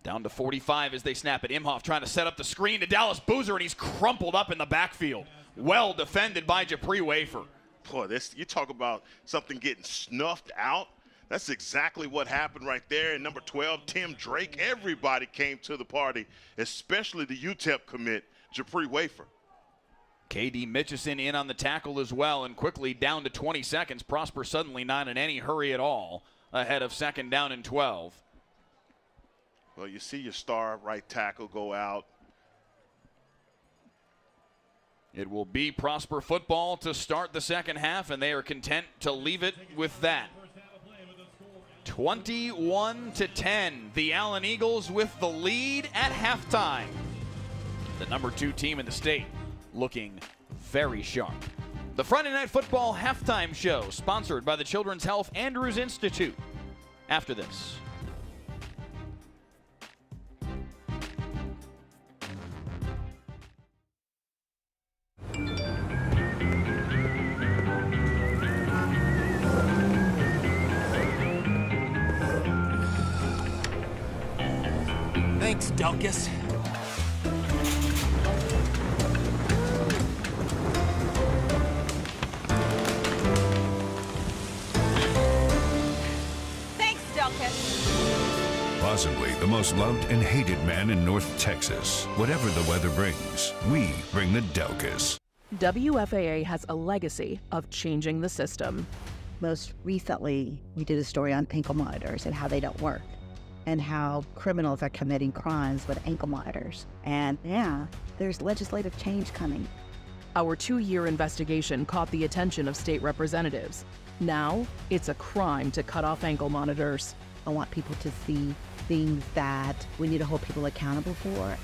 Down to 45 as they snap it. Imhoff trying to set up the screen to Dallas Boozer, and he's crumpled up in the backfield. Well defended by Japri Wafer. Boy, you talk about something getting snuffed out. That's exactly what happened right there. And number 12, Tim Drake, everybody came to the party, especially the UTEP commit, Japri Wafer. K.D. Mitchison in on the tackle as well, and quickly down to 20 seconds. Prosper suddenly not in any hurry at all, ahead of 2nd down and 12. Well, you see your star right tackle go out. It will be Prosper football to start the second half, and they are content to leave it with that. 21-10, the Allen Eagles with the lead at halftime. The number 2 team in the state looking very sharp. The Friday Night Football halftime show, sponsored by the Children's Health Andrews Institute. After this. Thanks, Delkus. Delkus. Possibly the most loved and hated man in North Texas. Whatever the weather brings, we bring the Delkus. WFAA has a legacy of changing the system. Most recently, we did a story on ankle monitors and how they don't work, and how criminals are committing crimes with ankle monitors. And yeah, there's legislative change coming. Our 2-year investigation caught the attention of state representatives. Now, it's a crime to cut off ankle monitors. I want people to see things that we need to hold people accountable for.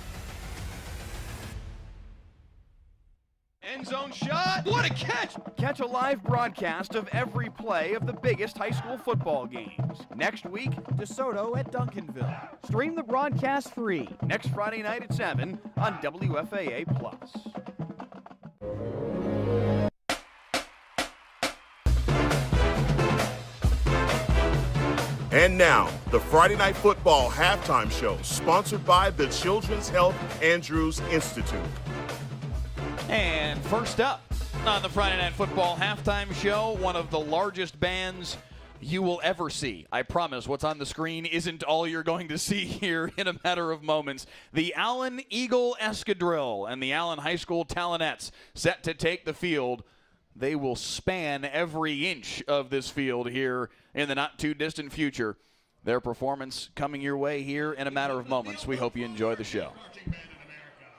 End zone shot. What a catch! Catch a live broadcast of every play of the biggest high school football games. Next week, DeSoto at Duncanville. Stream the broadcast free next Friday night at 7 on WFAA+. And now, the Friday Night Football halftime show, sponsored by the Children's Health Andrews Institute. And first up on the Friday Night Football halftime show, one of the largest bands you will ever see. I promise what's on the screen isn't all you're going to see here in a matter of moments. The Allen Eagle Escadrille and the Allen High School Talonets set to take the field. They will span every inch of this field here in the not-too-distant future. Their performance coming your way here in a matter of moments. We hope you enjoy the show.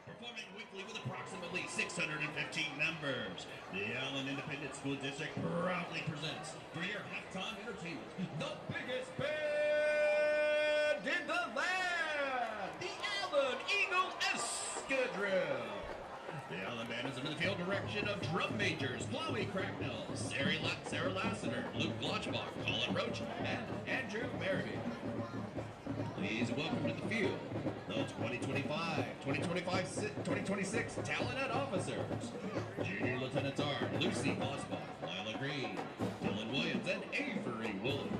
Performing weekly with approximately 615 members, the Allen Independent School District proudly presents for your halftime entertainment the biggest band in the land, the Allen Eagle Escadrille. The Allen Band is under the field direction of drum majors Chloe Cracknell, Sarah Lassiter, Luke Glotchbach, Colin Roach, and Andrew Merriby. Please welcome to the field the 2025-2026 Talonette officers. Junior Lieutenants are Lucy Bosbach, Lila Green, Dylan Williams, and Avery Woolley.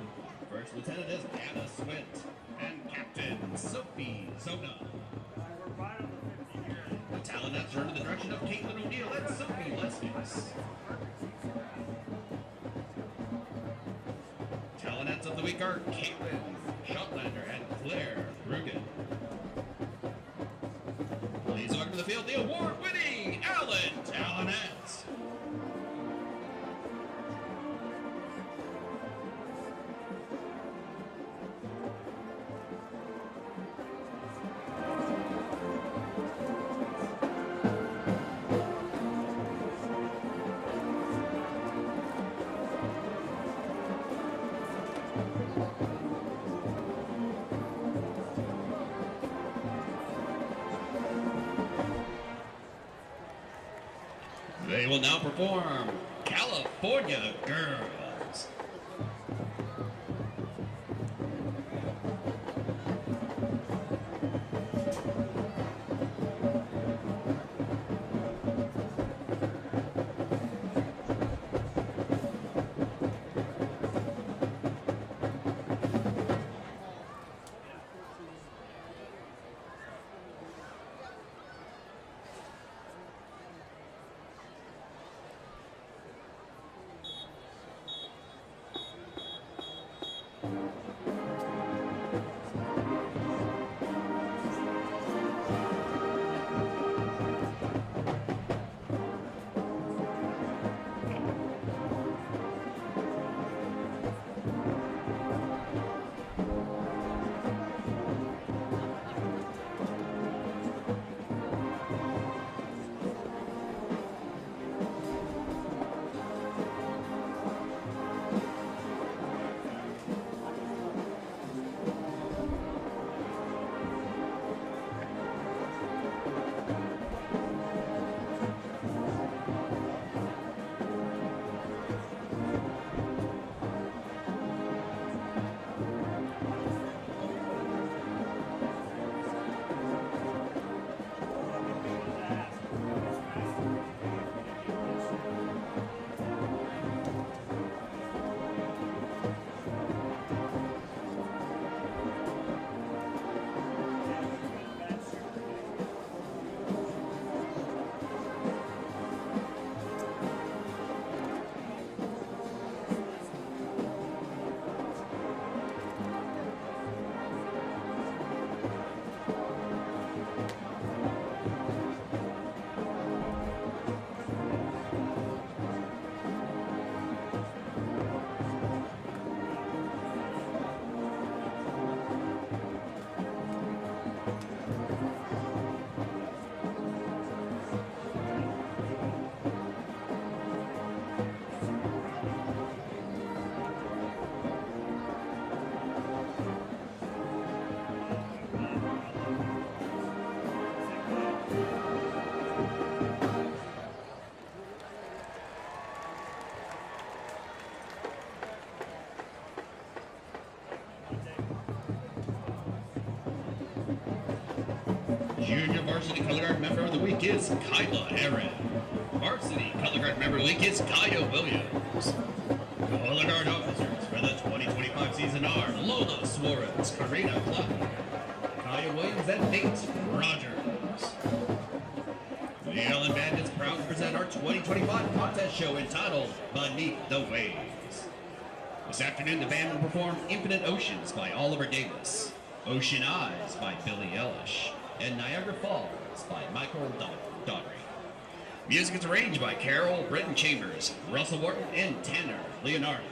First Lieutenant is Anna Swint, and Captain Sophie Zona. The Talonettes are under the direction of Caitlin O'Neill and Sophie Leskis. Talonettes of the week are Caitlin Schottlander and Claire Rugen. Please welcome to the field the award-winning Allen Talonettes. They will now perform California Girls. Junior varsity color guard member of the week is Kyla Aaron. Varsity color guard member of the week is Kaya Williams. Color guard officers for the 2025 season are Lola Suarez, Karina Clark, Kaya Williams, and Nate Rogers. The Allen Band is proud to present our 2025 contest show entitled Beneath the Waves. This afternoon, the band will perform Infinite Oceans by Oliver Davis, Ocean Eyes by Billie Eilish, and Niagara Falls by Michael Daughtry. Music is arranged by Carol Britton Chambers, Russell Wharton, and Tanner Leonardo.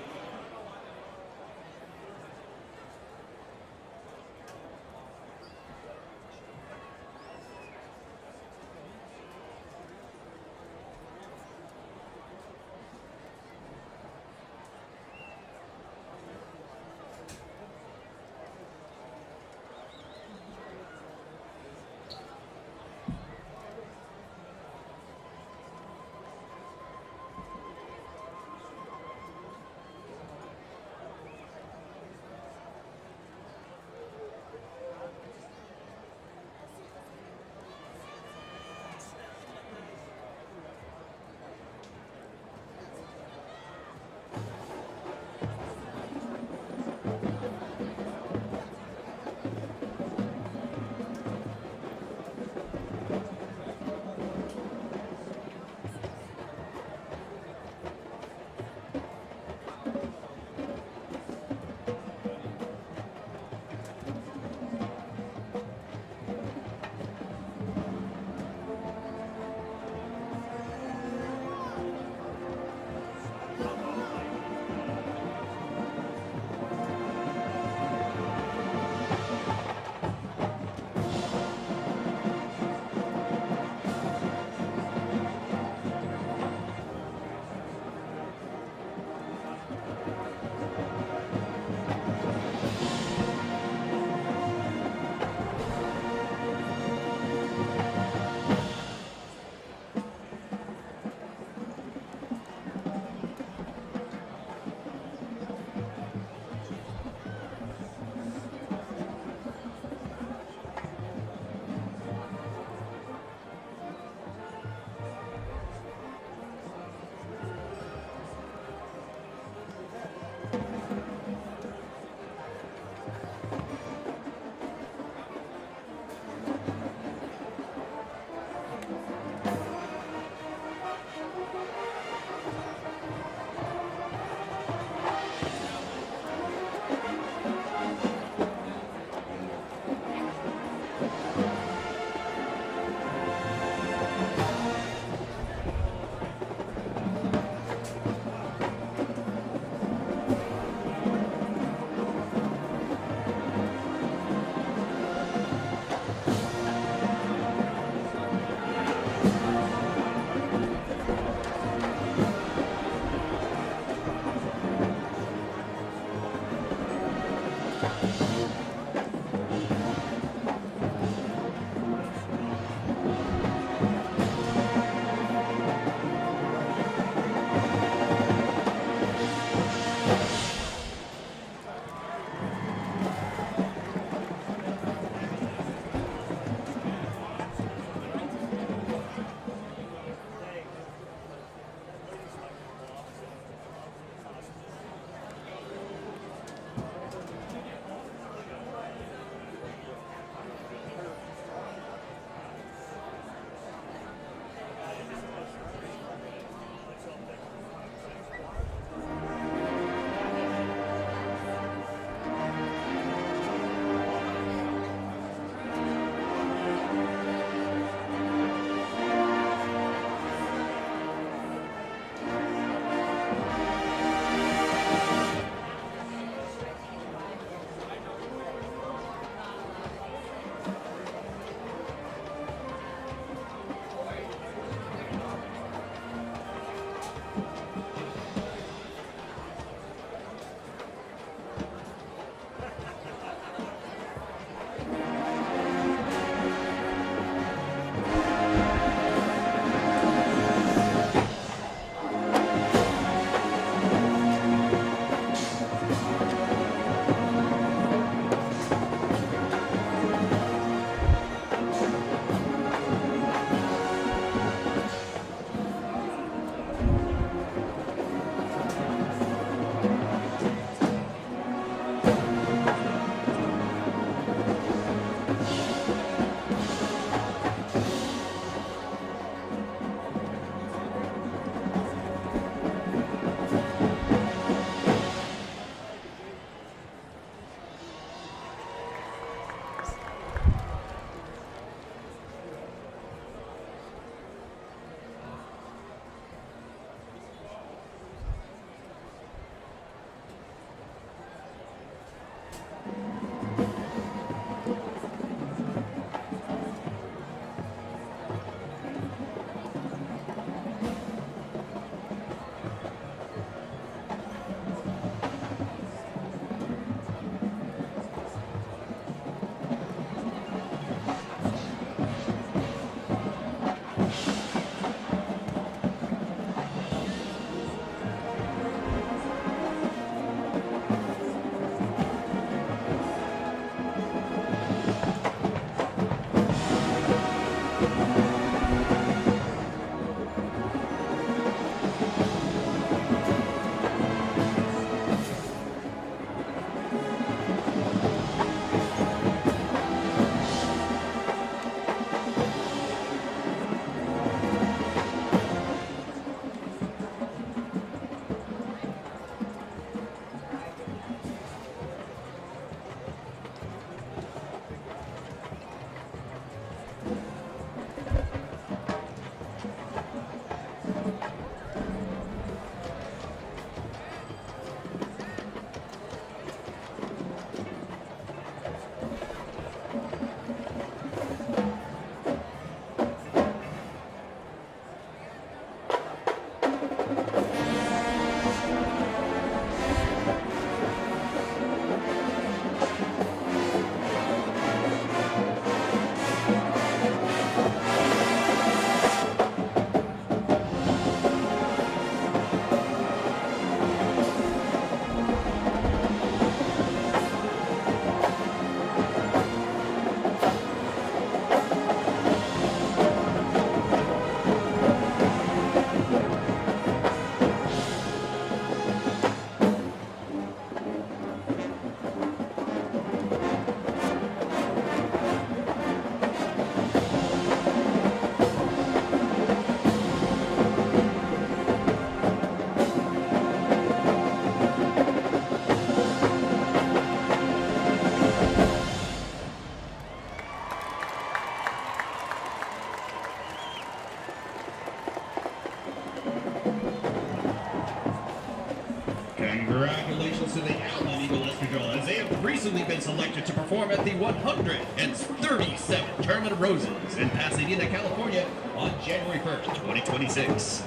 selected to perform at the 137th Tournament of Roses in Pasadena, California on January 1st, 2026.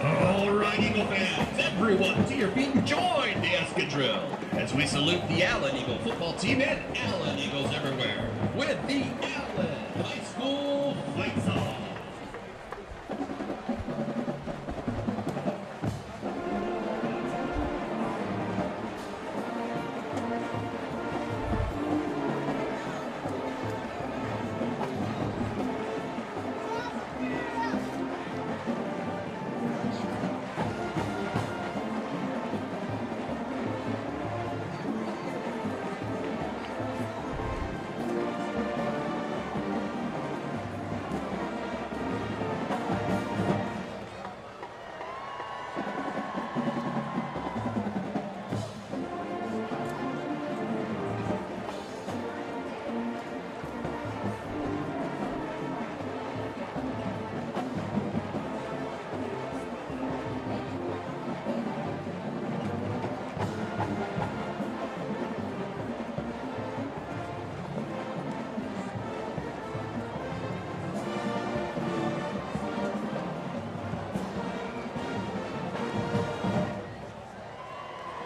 All right, Eagle fans, everyone to your feet and join the escadrille as we salute the Allen Eagle football team and Allen Eagles everywhere with the Allen High School Fight Song.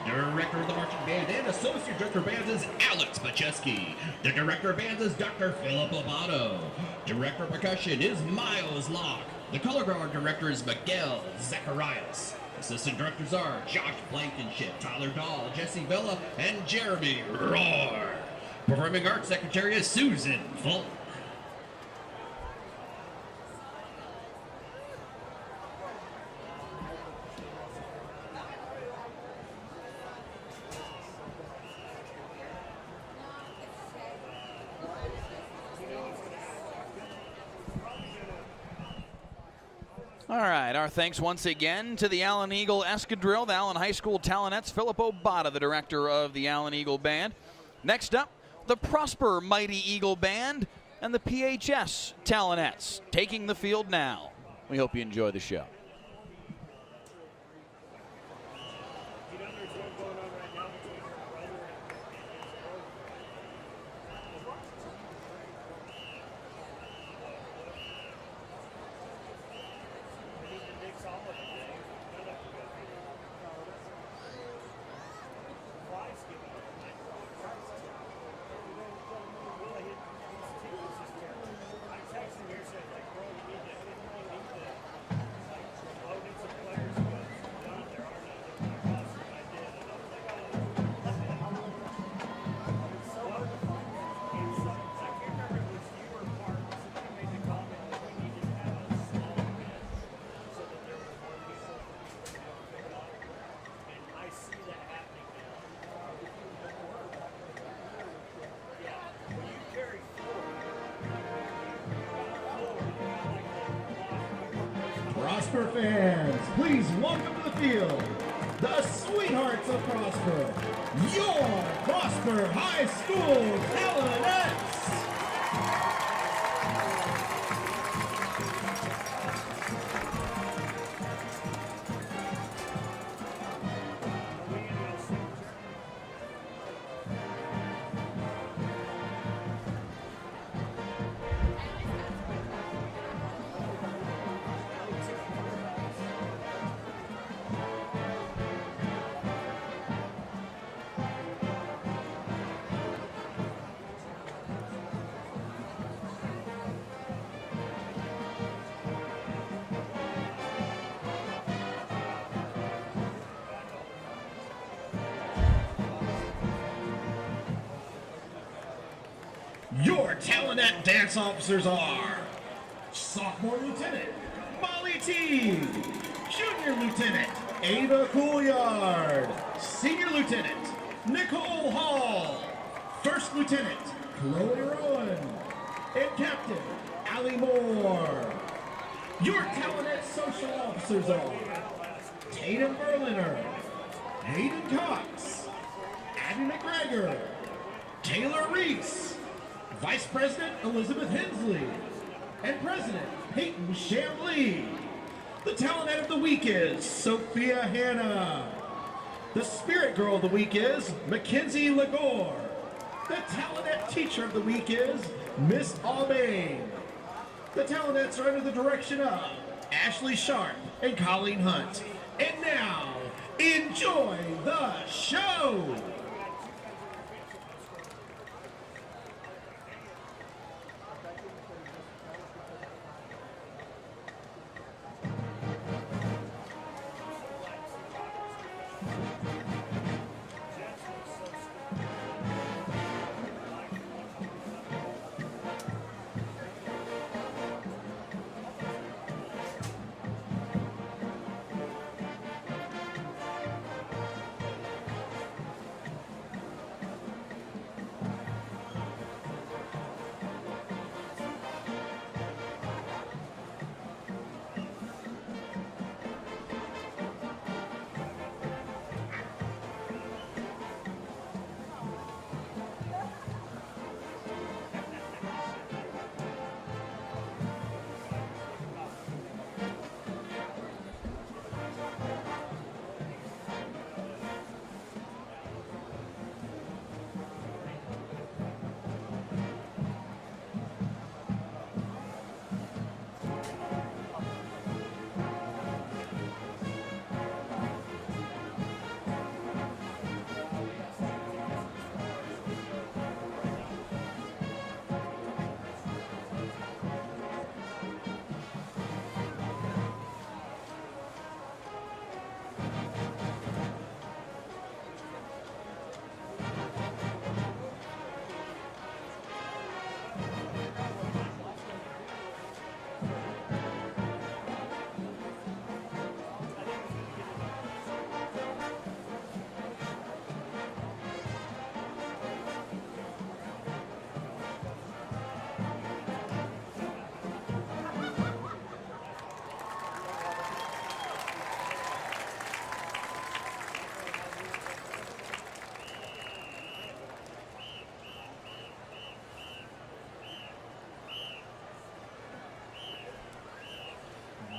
Director of the Marching Band and Associate Director of Bands is Alex Pacheski. The Director of Bands is Dr. Philip Lobato. Director of Percussion is Miles Locke. The Color Guard Director is Miguel Zacharias. Assistant Directors are Josh Blankenship, Tyler Dahl, Jesse Villa, and Jeremy Rohr. Performing Arts Secretary is Susan Fulton. All right, our thanks once again to the Allen Eagle Escadrille, the Allen High School Talonets, Philip Obata, the director of the Allen Eagle Band. Next up, the Prosper Mighty Eagle Band and the PHS Talonets taking the field now. We hope you enjoy the show. Prosper fans, please welcome to the field the sweethearts of Prosper, your Prosper High School Talonets. Your Talonet dance officers are Sophomore Lieutenant Molly T, Junior Lieutenant Ava Couillard, Senior Lieutenant Nicole Hall, First Lieutenant Chloe Rowan, and Captain Allie Moore. Your Talonet social officers are Tatum Berliner, Hayden Cox, Abby McGregor, Taylor Reese, Vice President Elizabeth Hensley, and President Peyton Chamblee. The Talonet of the Week is Sophia Hanna. The Spirit Girl of the Week is Mackenzie Lagore. The Talonette Teacher of the Week is Miss Almain. The Talonettes are under the direction of Ashley Sharp and Colleen Hunt. And now, enjoy the show!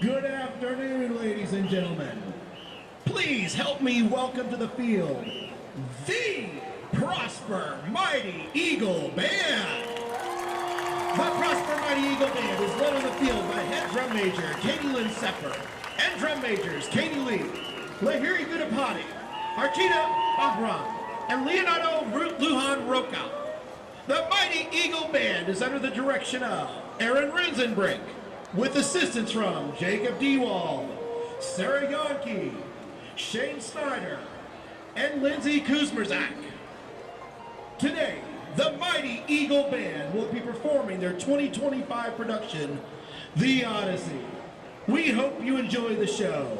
Good afternoon, ladies and gentlemen. Please help me welcome to the field the Prosper Mighty Eagle Band. The Prosper Mighty Eagle Band is led on the field by head drum major Katie Lynn Sepper and drum majors Katie Lee, Lahiri Gudapati, Archita Bahram, and Leonardo Lujan Roca. The Mighty Eagle Band is under the direction of Aaron Renzenbrink, with assistance from Jacob Dewald, Sarah Yonke, Shane Snyder, and Lindsay Kuzmerzak. Today, the Mighty Eagle Band will be performing their 2025 production, The Odyssey. We hope you enjoy the show.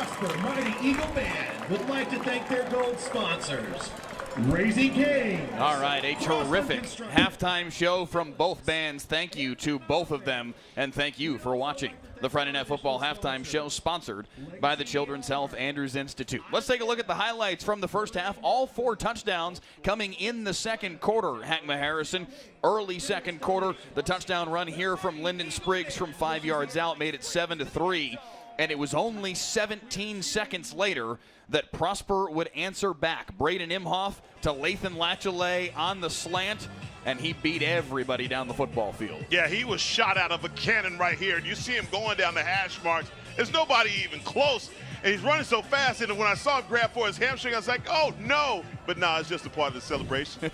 Prosper Mighty Eagle Band would like to thank their gold sponsors, Raising Cane's. All right, a terrific halftime show from both bands. Thank you to both of them, and thank you for watching the Friday Night Football halftime show, sponsored by the Children's Health Andrews Institute. Let's take a look at the highlights from the first half. All 4 touchdowns coming in the second quarter. Hackma Harrison, early second quarter. The touchdown run here from Lyndon Spriggs from 5 yards out made it 7-3. And it was only 17 seconds later that Prosper would answer back. Braden Imhoff to Lathan Latchley on the slant, and he beat everybody down the football field. Yeah, he was shot out of a cannon right here. You see him going down the hash marks. There's nobody even close, and he's running so fast. And when I saw him grab for his hamstring, I was like, oh, no. But no, it's just a part of the celebration.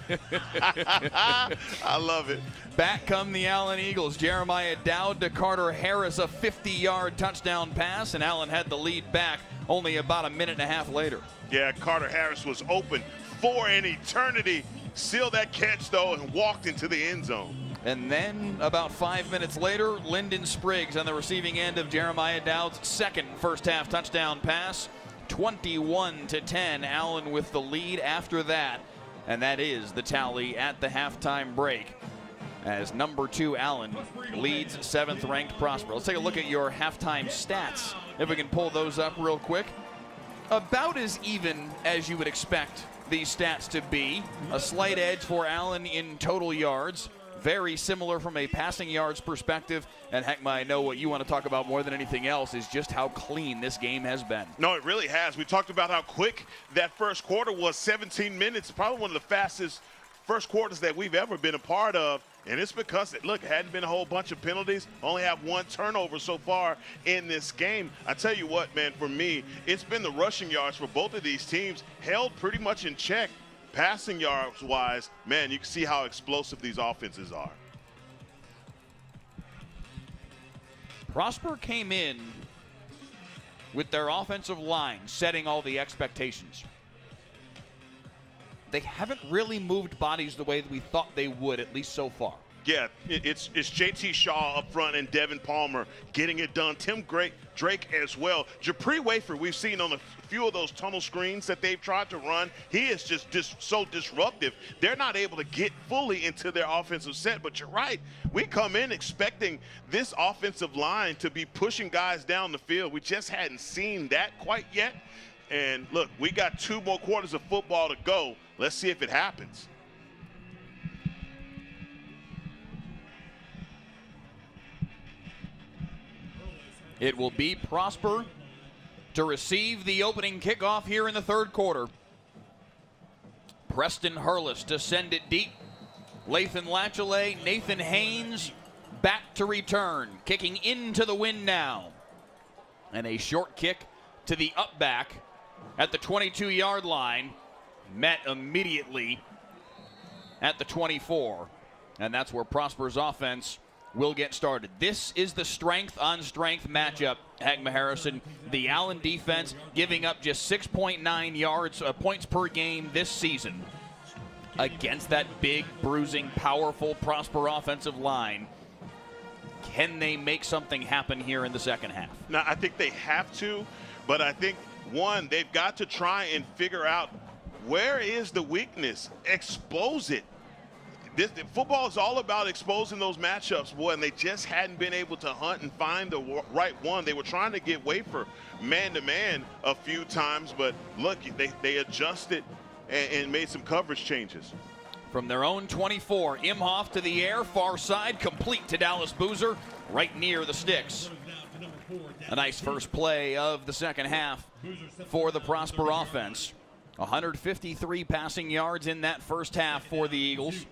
I love it. Back come the Allen Eagles. Jeremiah Dowd to Carter Harris, a 50-yard touchdown pass, and Allen had the lead back only about a minute and a half later. Yeah, Carter Harris was open for an eternity. Sealed that catch, though, and walked into the end zone. And then about 5 minutes later, Lyndon Spriggs on the receiving end of Jeremiah Dowd's second first-half touchdown pass. 21-10, Allen with the lead after that. And that is the tally at the halftime break, as number 2 Allen leads 7th-ranked Prosper. Let's take a look at your halftime stats, if we can pull those up real quick. About as even as you would expect these stats to be. A slight edge for Allen in total yards. Very similar from a passing yards perspective. And Heckma, I know what you want to talk about more than anything else is just how clean this game has been. No, it really has. We talked about how quick that first quarter was. 17 minutes, probably one of the fastest first quarters that we've ever been a part of. And it's because, look, it hadn't been a whole bunch of penalties. Only have 1 turnover so far in this game. I tell you what, man, for me, it's been the rushing yards for both of these teams held pretty much in check. Passing yards-wise, man, you can see how explosive these offenses are. Prosper came in with their offensive line setting all the expectations. They haven't really moved bodies the way that we thought they would, at least so far. Yeah, it's J.T. Shaw up front and Devin Palmer getting it done. Tim Drake as well. Japri Wafer, we've seen on a few of those tunnel screens that they've tried to run. He is just so disruptive. They're not able to get fully into their offensive set. But you're right. We come in expecting this offensive line to be pushing guys down the field. We just hadn't seen that quite yet. And look, we got 2 more quarters of football to go. Let's see if it happens. It will be Prosper to receive the opening kickoff here in the third quarter. Preston Hurlis to send it deep. Lathan Latchley, Nathan Haynes back to return. Kicking into the wind now. And a short kick to the up back at the 22-yard line. Met immediately at the 24. And that's where Prosper's offense will get started. This is the strength-on-strength matchup, Hackma Harrison. The Allen defense giving up just 6.9 yards, points per game this season against that big, bruising, powerful Prosper offensive line. Can they make something happen here in the second half? Now, I think they have to, but I think, one, they've got to try and figure out where is the weakness, expose it. Football is all about exposing those matchups, boy, and they just hadn't been able to hunt and find the right one. They were trying to get Wafer man-to-man a few times, but look, they adjusted and made some coverage changes. From their own 24, Imhoff to the air, far side, complete to Dallas Boozer, right near the sticks. A nice first play of the second half for the Prosper offense. 153 passing yards in that first half for the Eagles.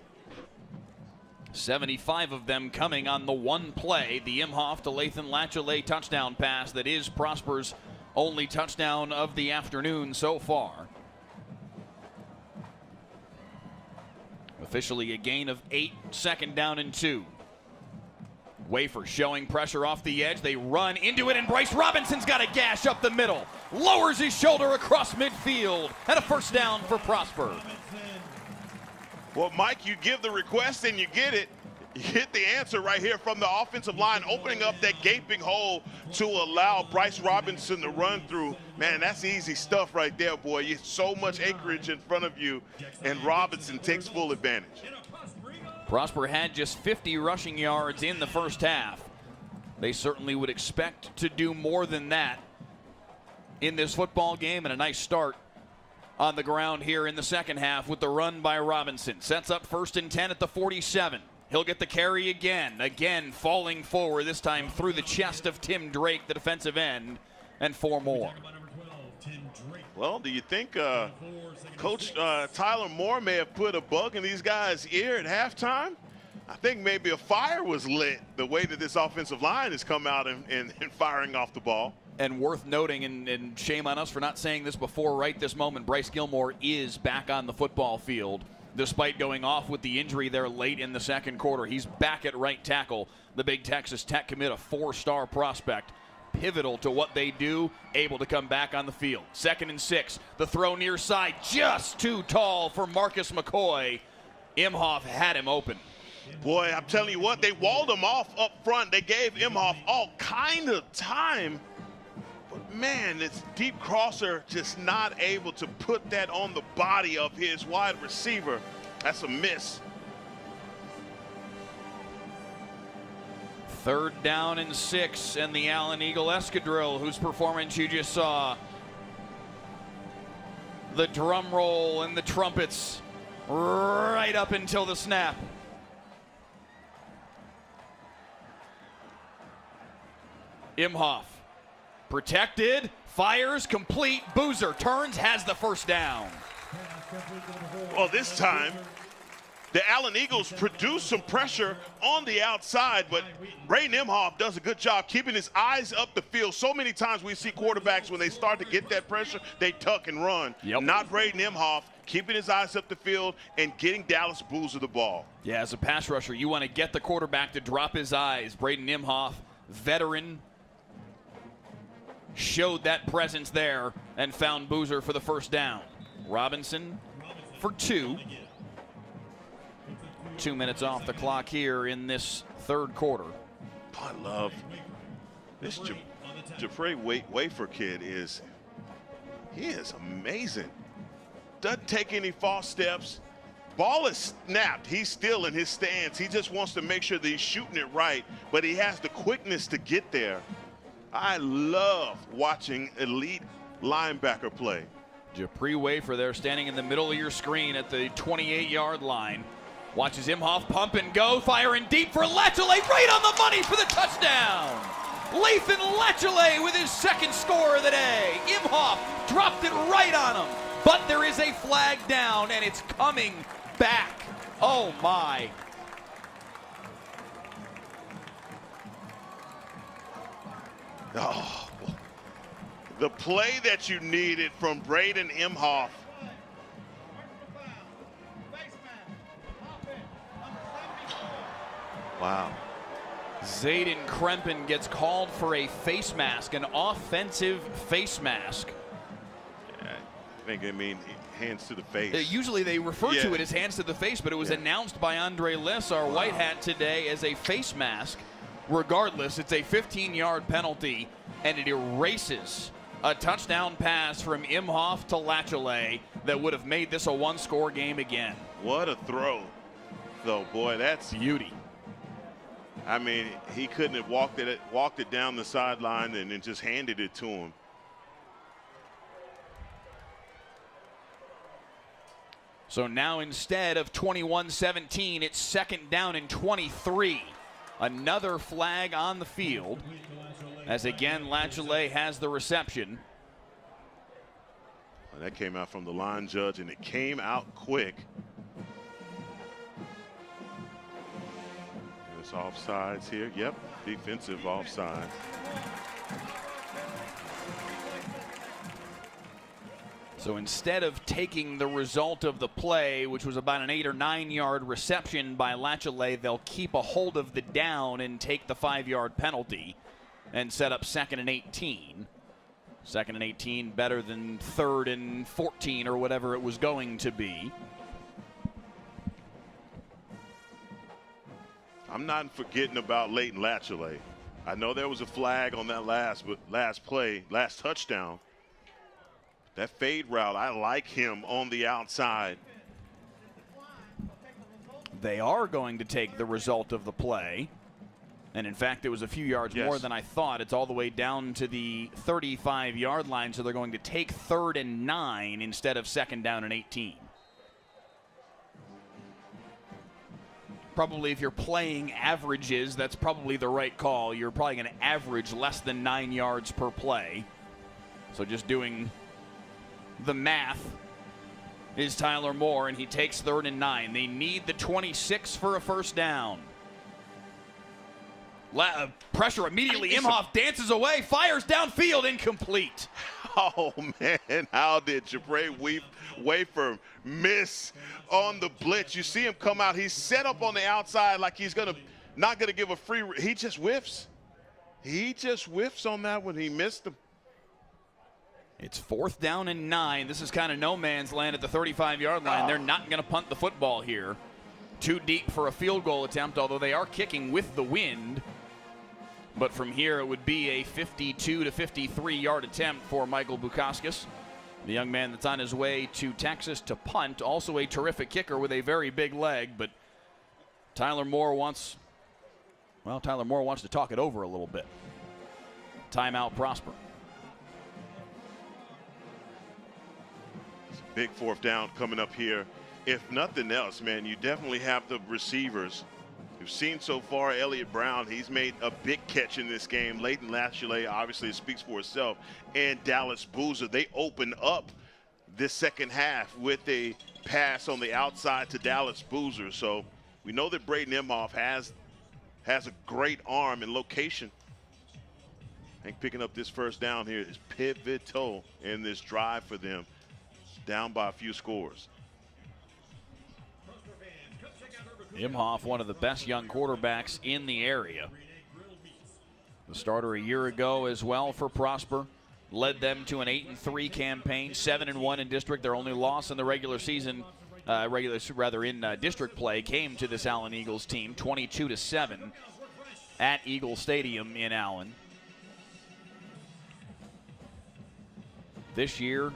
75 of them coming on the one play, the Imhoff to Lathan Latchley touchdown pass that is Prosper's only touchdown of the afternoon so far. Officially a gain of 8, second down and 2. Wafer showing pressure off the edge. They run into it, and Bryce Robinson's got a gash up the middle. Lowers his shoulder across midfield, and a first down for Prosper. Well, Mike, you give the request and you get it. You hit the answer right here from the offensive line, opening up that gaping hole to allow Bryce Robinson to run through. Man, that's easy stuff right there, boy. You have so much acreage in front of you, and Robinson takes full advantage. Prosper had just 50 rushing yards in the first half. They certainly would expect to do more than that in this football game, and a nice start on the ground here in the second half with the run by Robinson. Sets up 1st and 10 at the 47. He'll get the carry again falling forward, this time through the chest of Tim Drake, the defensive end, and 4 more. Well, do you think Coach Tyler Moore may have put a bug in these guys' ear at halftime? I think maybe a fire was lit the way that this offensive line has come out and firing off the ball. And worth noting, and shame on us for not saying this before right this moment, Bryce Gilmore is back on the football field. Despite going off with the injury there late in the second quarter, he's back at right tackle. The big Texas Tech commit, a 4-star prospect, pivotal to what they do, able to come back on the field. 2nd and 6, the throw near side, just too tall for Marcus McCoy. Imhoff had him open. Boy, I'm telling you what, they walled him off up front. They gave Imhoff all kind of time. But man, this deep crosser just not able to put that on the body of his wide receiver. That's a miss. 3rd down and 6, and the Allen Eagle Escadrille, whose performance you just saw. The drum roll and the trumpets right up until the snap. Imhoff protected, fires, complete. Boozer turns, has the 1st down. Well, this time, the Allen Eagles produce some pressure on the outside, but Braden Imhoff does a good job keeping his eyes up the field. So many times we see quarterbacks, when they start to get that pressure, they tuck and run. Yep. Not Braden Imhoff, keeping his eyes up the field and getting Dallas Boozer the ball. Yeah, as a pass rusher, you want to get the quarterback to drop his eyes. Braden Imhoff, veteran, showed that presence there and found Boozer for the 1st down. Robinson for 2. 2 minutes off the clock here in this 3rd quarter. I love this Jafre Wafer kid. He is amazing. Doesn't take any false steps. Ball is snapped. He's still in his stance. He just wants to make sure that he's shooting it right, but he has the quickness to get there. I love watching elite linebacker play. Japri Wafer there standing in the middle of your screen at the 28-yard line. Watches Imhoff pump and go, firing deep for Latchley, right on the money for the touchdown. Lathan Latchley with his 2nd score of the day. Imhoff dropped it right on him, but there is a flag down, and it's coming back. Oh, my. Oh, the play that you needed from Braden Imhoff. Wow. Zayden Krempen gets called for a face mask, an offensive face mask. Yeah, I think they mean hands to the face. Usually they refer to it as hands to the face, but it was announced by Andre Liss, our white hat, today as a face mask. Regardless, it's a 15-yard penalty, and it erases a touchdown pass from Imhoff to Latchley that would have made this a 1-score game again. What a throw, though, boy. That's beauty. I mean, he couldn't have walked it down the sideline and then just handed it to him. So now instead of 21-17, it's 2nd down and 23. Another flag on the field, as again Latchley has the reception. Well, that came out from the line judge, and it came out quick. There's offsides here. Yep, defensive offside. So instead of taking the result of the play, which was about an 8 or 9 yard reception by Latchley, they'll keep a hold of the down and take the 5-yard penalty and set up 2nd and 18. 2nd and 18 better than 3rd and 14 or whatever it was going to be. I'm not forgetting about Leighton Latchley. I know there was a flag on that last play, last touchdown. That fade route, I like him on the outside. They are going to take the result of the play. And in fact, it was a few yards more than I thought. It's all the way down to the 35-yard line, so they're going to take 3rd and 9 instead of 2nd down and 18. Probably if you're playing averages, that's probably the right call. You're probably going to average less than 9 yards per play. So just doing the math is Tyler Moore, and he takes 3rd and 9. They need the 26 for a first down. Pressure immediately. Imhoff dances away, fires downfield, incomplete. Oh, man, how did Jabre Wafer miss on the blitz? You see him come out. He's set up on the outside like he's not going to give a free. He just whiffs. He just whiffs on that one. He missed him. It's 4th down and 9. This is kind of no man's land at the 35-yard line. They're not going to punt the football here. Too deep for a field goal attempt, although they are kicking with the wind. But from here, it would be a 52 to 53-yard attempt for Michael Bukauskas, the young man that's on his way to Texas to punt. Also a terrific kicker with a very big leg, but Tyler Moore wants to talk it over a little bit. Timeout, Prosper. Big 4th down coming up here. If nothing else, man, you definitely have the receivers. We've seen so far Elliott Brown. He's made a big catch in this game. Leighton Latchley, obviously, it speaks for itself. And Dallas Boozer, they open up this second half with a pass on the outside to Dallas Boozer. So we know that Braden Imhoff has a great arm and location. I think picking up this first down here is pivotal in this drive for them. Down by a few scores. Imhoff, one of the best young quarterbacks in the area. The starter a year ago as well for Prosper. Led them to an 8-3 campaign, 7-1 in district. Their only loss in the regular season, district play, came to this Allen Eagles team, 22-7 at Eagle Stadium in Allen. This year,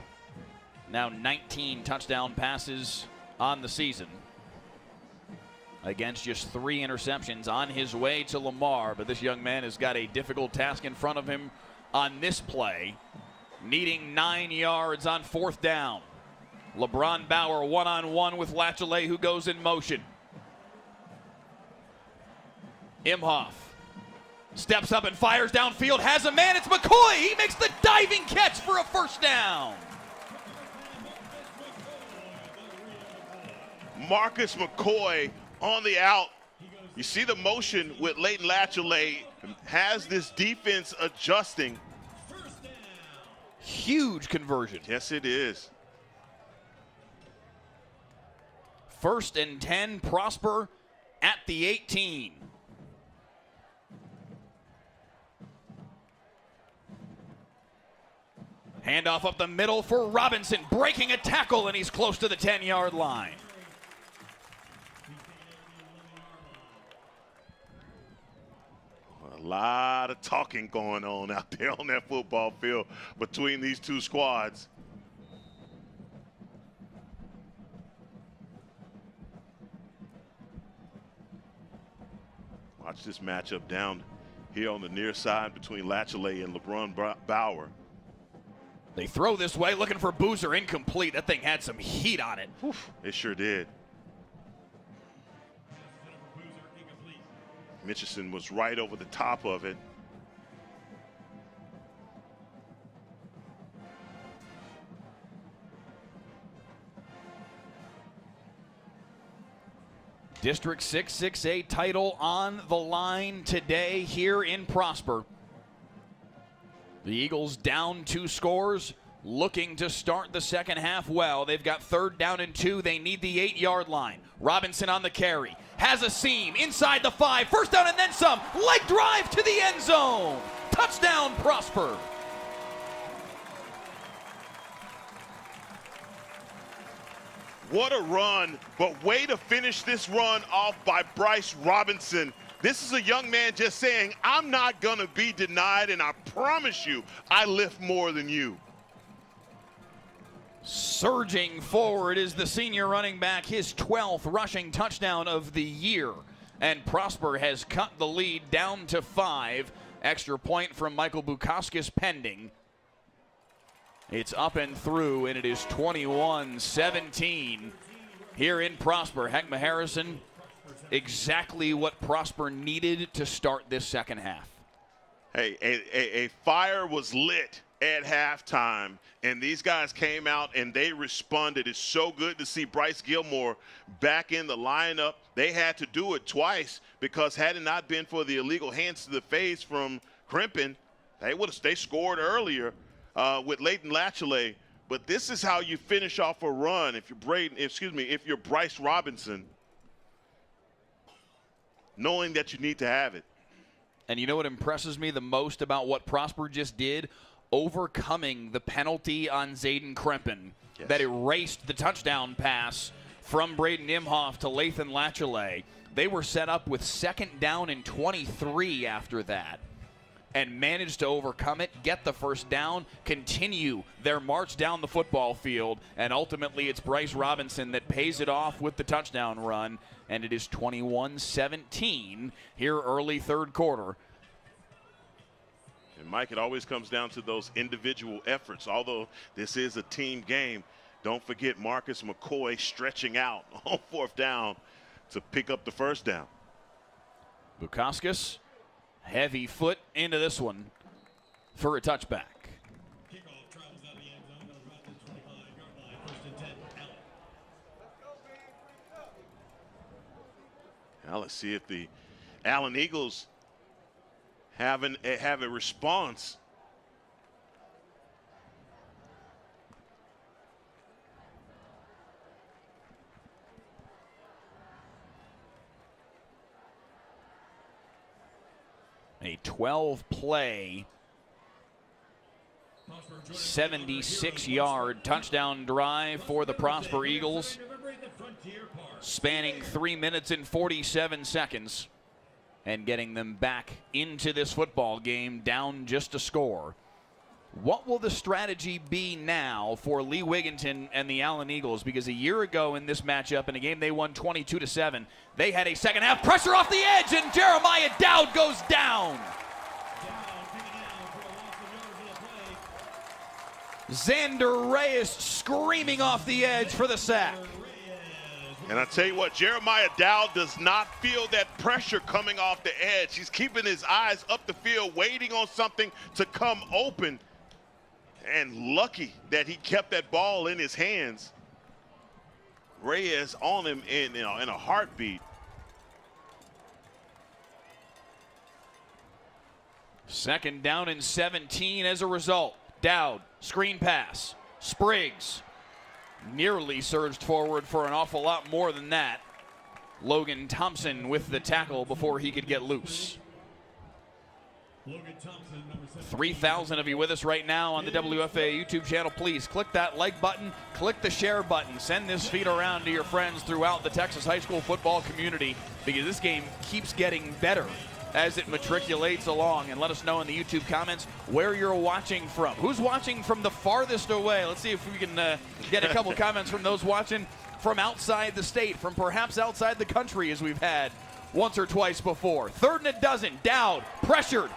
now 19 touchdown passes on the season against just 3 interceptions on his way to Lamar. But this young man has got a difficult task in front of him on this play, needing 9 yards on 4th down. LeBron Bauer one-on-one with Latchley, who goes in motion. Imhoff steps up and fires downfield, has a man, it's McCoy. He makes the diving catch for a first down. Marcus McCoy on the out. You see the motion with Leighton Latchley, has this defense adjusting. Huge conversion. Yes, it is. 1st and 10, Prosper at the 18. Handoff up the middle for Robinson, breaking a tackle, and he's close to the 10-yard line. A lot of talking going on out there on that football field between these two squads. Watch this matchup down here on the near side between Latchley and LeBron Bauer. They throw this way, looking for Boozer, incomplete. That thing had some heat on it. Oof, it sure did. Mitchison was right over the top of it. District 6-6A title on the line today here in Prosper. The Eagles down 2 scores, looking to start the second half well. They've got 3rd down and 2. They need the 8-yard line. Robinson on the carry. Has a seam inside the 5. First down and then some. Leg drive to the end zone. Touchdown, Prosper. What a run, but way to finish this run off by Bryce Robinson. This is a young man just saying, I'm not going to be denied, and I promise you, I lift more than you. Surging forward is the senior running back, his 12th rushing touchdown of the year. And Prosper has cut the lead down to 5. Extra point from Michael Bukauskas pending. It's up and through, and it is 21-17 here in Prosper. Heckma Harrison, exactly what Prosper needed to start this second half. Hey, a fire was lit at halftime, and these guys came out and they responded. It's so good to see Bryce Gilmore back in the lineup. They had to do it twice because had it not been for the illegal hands to the face from Crimpin, they scored earlier with Leighton Latchley. But this is how you finish off a run if you're Bryce Robinson, knowing that you need to have it. And you know what impresses me the most about what Prosper just did? Overcoming the penalty on Zayden Crimpin that erased the touchdown pass from Braden Imhoff to Lathan Latchley. They were set up with 2nd down and 23 after that and managed to overcome it, get the first down, continue their march down the football field, and ultimately it's Bryce Robinson that pays it off with the touchdown run, and it is 21-17 here early third quarter. And, Mike, it always comes down to those individual efforts. Although this is a team game, don't forget Marcus McCoy stretching out on 4th down to pick up the first down. Bukauskas, heavy foot into this one for a touchback. Kickoff travels out of the end zone, goes about to the 25-yard line, 1st and 10, Allen. Now let's see if the Allen Eagles have a response. A 12-play, 76-yard touchdown drive for the Prosper Eagles, spanning 3 minutes and 47 seconds, and getting them back into this football game down just a score. What will the strategy be now for Lee Wigginton and the Allen Eagles? Because a year ago in this matchup, in a game they won 22-7, they had a second half pressure off the edge, and Jeremiah Dowd goes down. Xander Reyes screaming off the edge for the sack. And I tell you what, Jeremiah Dowd does not feel that pressure coming off the edge. He's keeping his eyes up the field, waiting on something to come open. And lucky that he kept that ball in his hands. Reyes on him in a heartbeat. Second down and 17 as a result. Dowd, screen pass. Spriggs nearly surged forward for an awful lot more than that. Logan Thompson with the tackle before he could get loose. 3,000 of you with us right now on the WFA YouTube channel. Please click that like button, click the share button, send this feed around to your friends throughout the Texas high school football community, because this game keeps getting better as it matriculates along. And let us know in the YouTube comments where you're watching from. Who's watching from the farthest away? Let's see if we can get a couple comments from those watching from outside the state, from perhaps outside the country, as we've had once or twice before. 3rd and a dozen. Dowd pressured,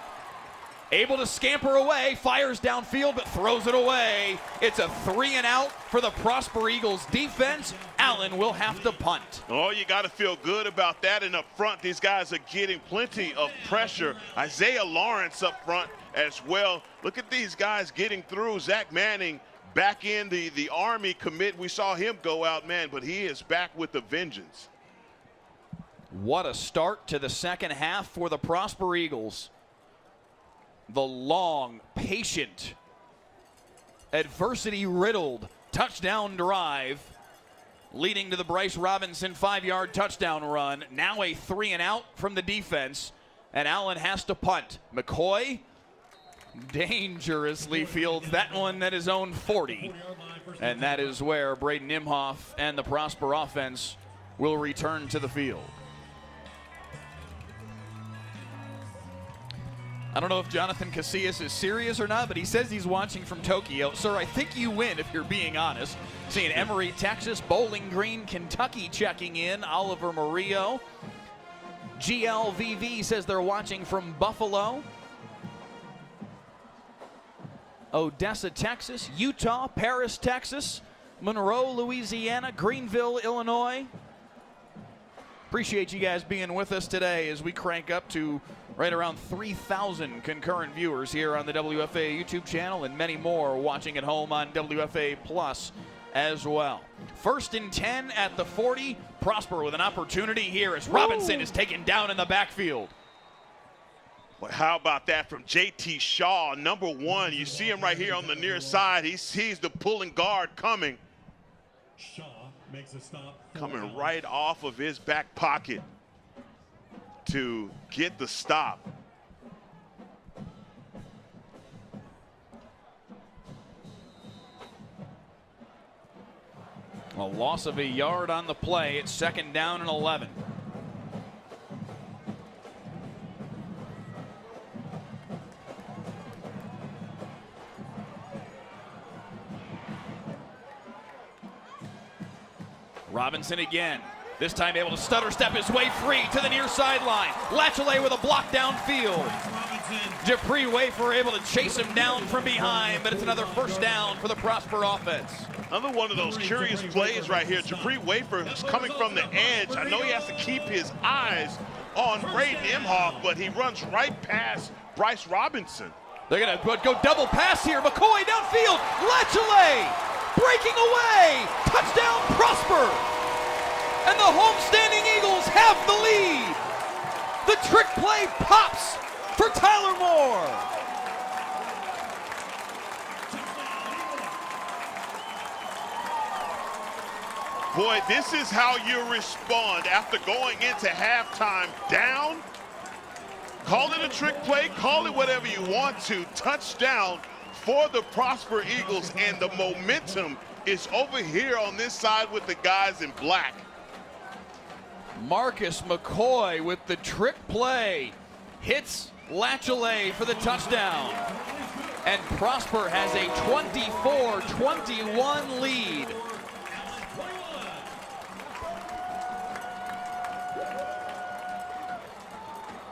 able to scamper away, fires downfield, but throws it away. It's a 3-and-out for the Prosper Eagles defense. Allen will have to punt. Oh, you got to feel good about that. And up front, these guys are getting plenty of pressure. Isaiah Lawrence up front as well. Look at these guys getting through. Zach Manning back in the Army commit. We saw him go out, man, but he is back with a vengeance. What a start to the second half for the Prosper Eagles. The long, patient, adversity-riddled touchdown drive leading to the Bryce Robinson 5-yard touchdown run. Now a 3-and-out from the defense, and Allen has to punt. McCoy dangerously fields that one at his own 40, and that is where Braden Imhoff and the Prosper offense will return to the field. I don't know if Jonathan Casillas is serious or not, but he says he's watching from Tokyo. Sir, I think you win if you're being honest. Seeing Emory, Texas, Bowling Green, Kentucky checking in. Oliver Murillo. GLVV says they're watching from Buffalo. Odessa, Texas. Utah, Paris, Texas. Monroe, Louisiana. Greenville, Illinois. Appreciate you guys being with us today as we crank up to right around 3,000 concurrent viewers here on the WFA YouTube channel and many more watching at home on WFA Plus as well. 1st and 10 at the 40. Prosper with an opportunity here as Robinson is taken down in the backfield. Well, how about that from J.T. Shaw, number 1. You see him right here on the near side. He sees the pulling guard coming. Shaw makes a stop. Coming right off of his back pocket to get the stop. A loss of a yard on the play. It's 2nd down and 11. Robinson again. This time able to stutter step his way free to the near sideline. Latchley with a block downfield. Dupree Wafer able to chase him down from behind, but it's another 1st down for the Prosper offense. Another one of those curious plays right here. Dupree Wafer is coming from the edge. I know he has to keep his eyes on Braden Imhoff, but he runs right past Bryce Robinson. They're going to go double pass here. McCoy downfield. Latchley breaking away. Touchdown Prosper. And the homestanding Eagles have the lead. The trick play pops for Tyler Moore. Boy, this is how you respond after going into halftime down. Call it a trick play, call it whatever you want to. Touchdown for the Prosper Eagles, and the momentum is over here on this side with the guys in black. Marcus McCoy with the trick play. Hits Latchley for the touchdown. And Prosper has a 24-21 lead.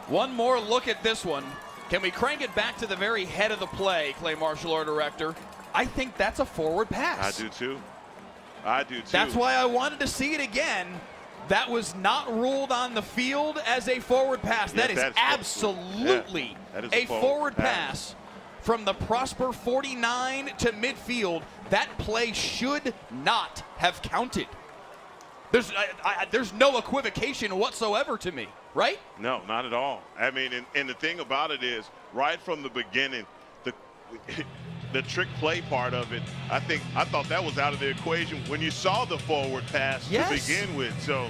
One more look at this one. Can we crank it back to the very head of the play, Clay Marshall, our director? I think that's a forward pass. I do too. I do too. That's why I wanted to see it again. That was not ruled on the field as a forward pass. Yes, that is absolutely a forward pass from the Prosper 49 to midfield. That play should not have counted. There's no equivocation whatsoever to me, right? No, not at all. I mean, and the thing about it is, right from the beginning, the trick play part of it, I thought that was out of the equation when you saw the forward pass to begin with. So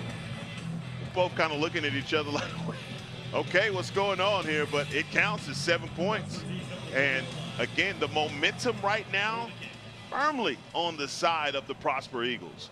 both kind of looking at each other like, okay, what's going on here? But it counts as 7 points. And again, the momentum right now firmly on the side of the Prosper Eagles.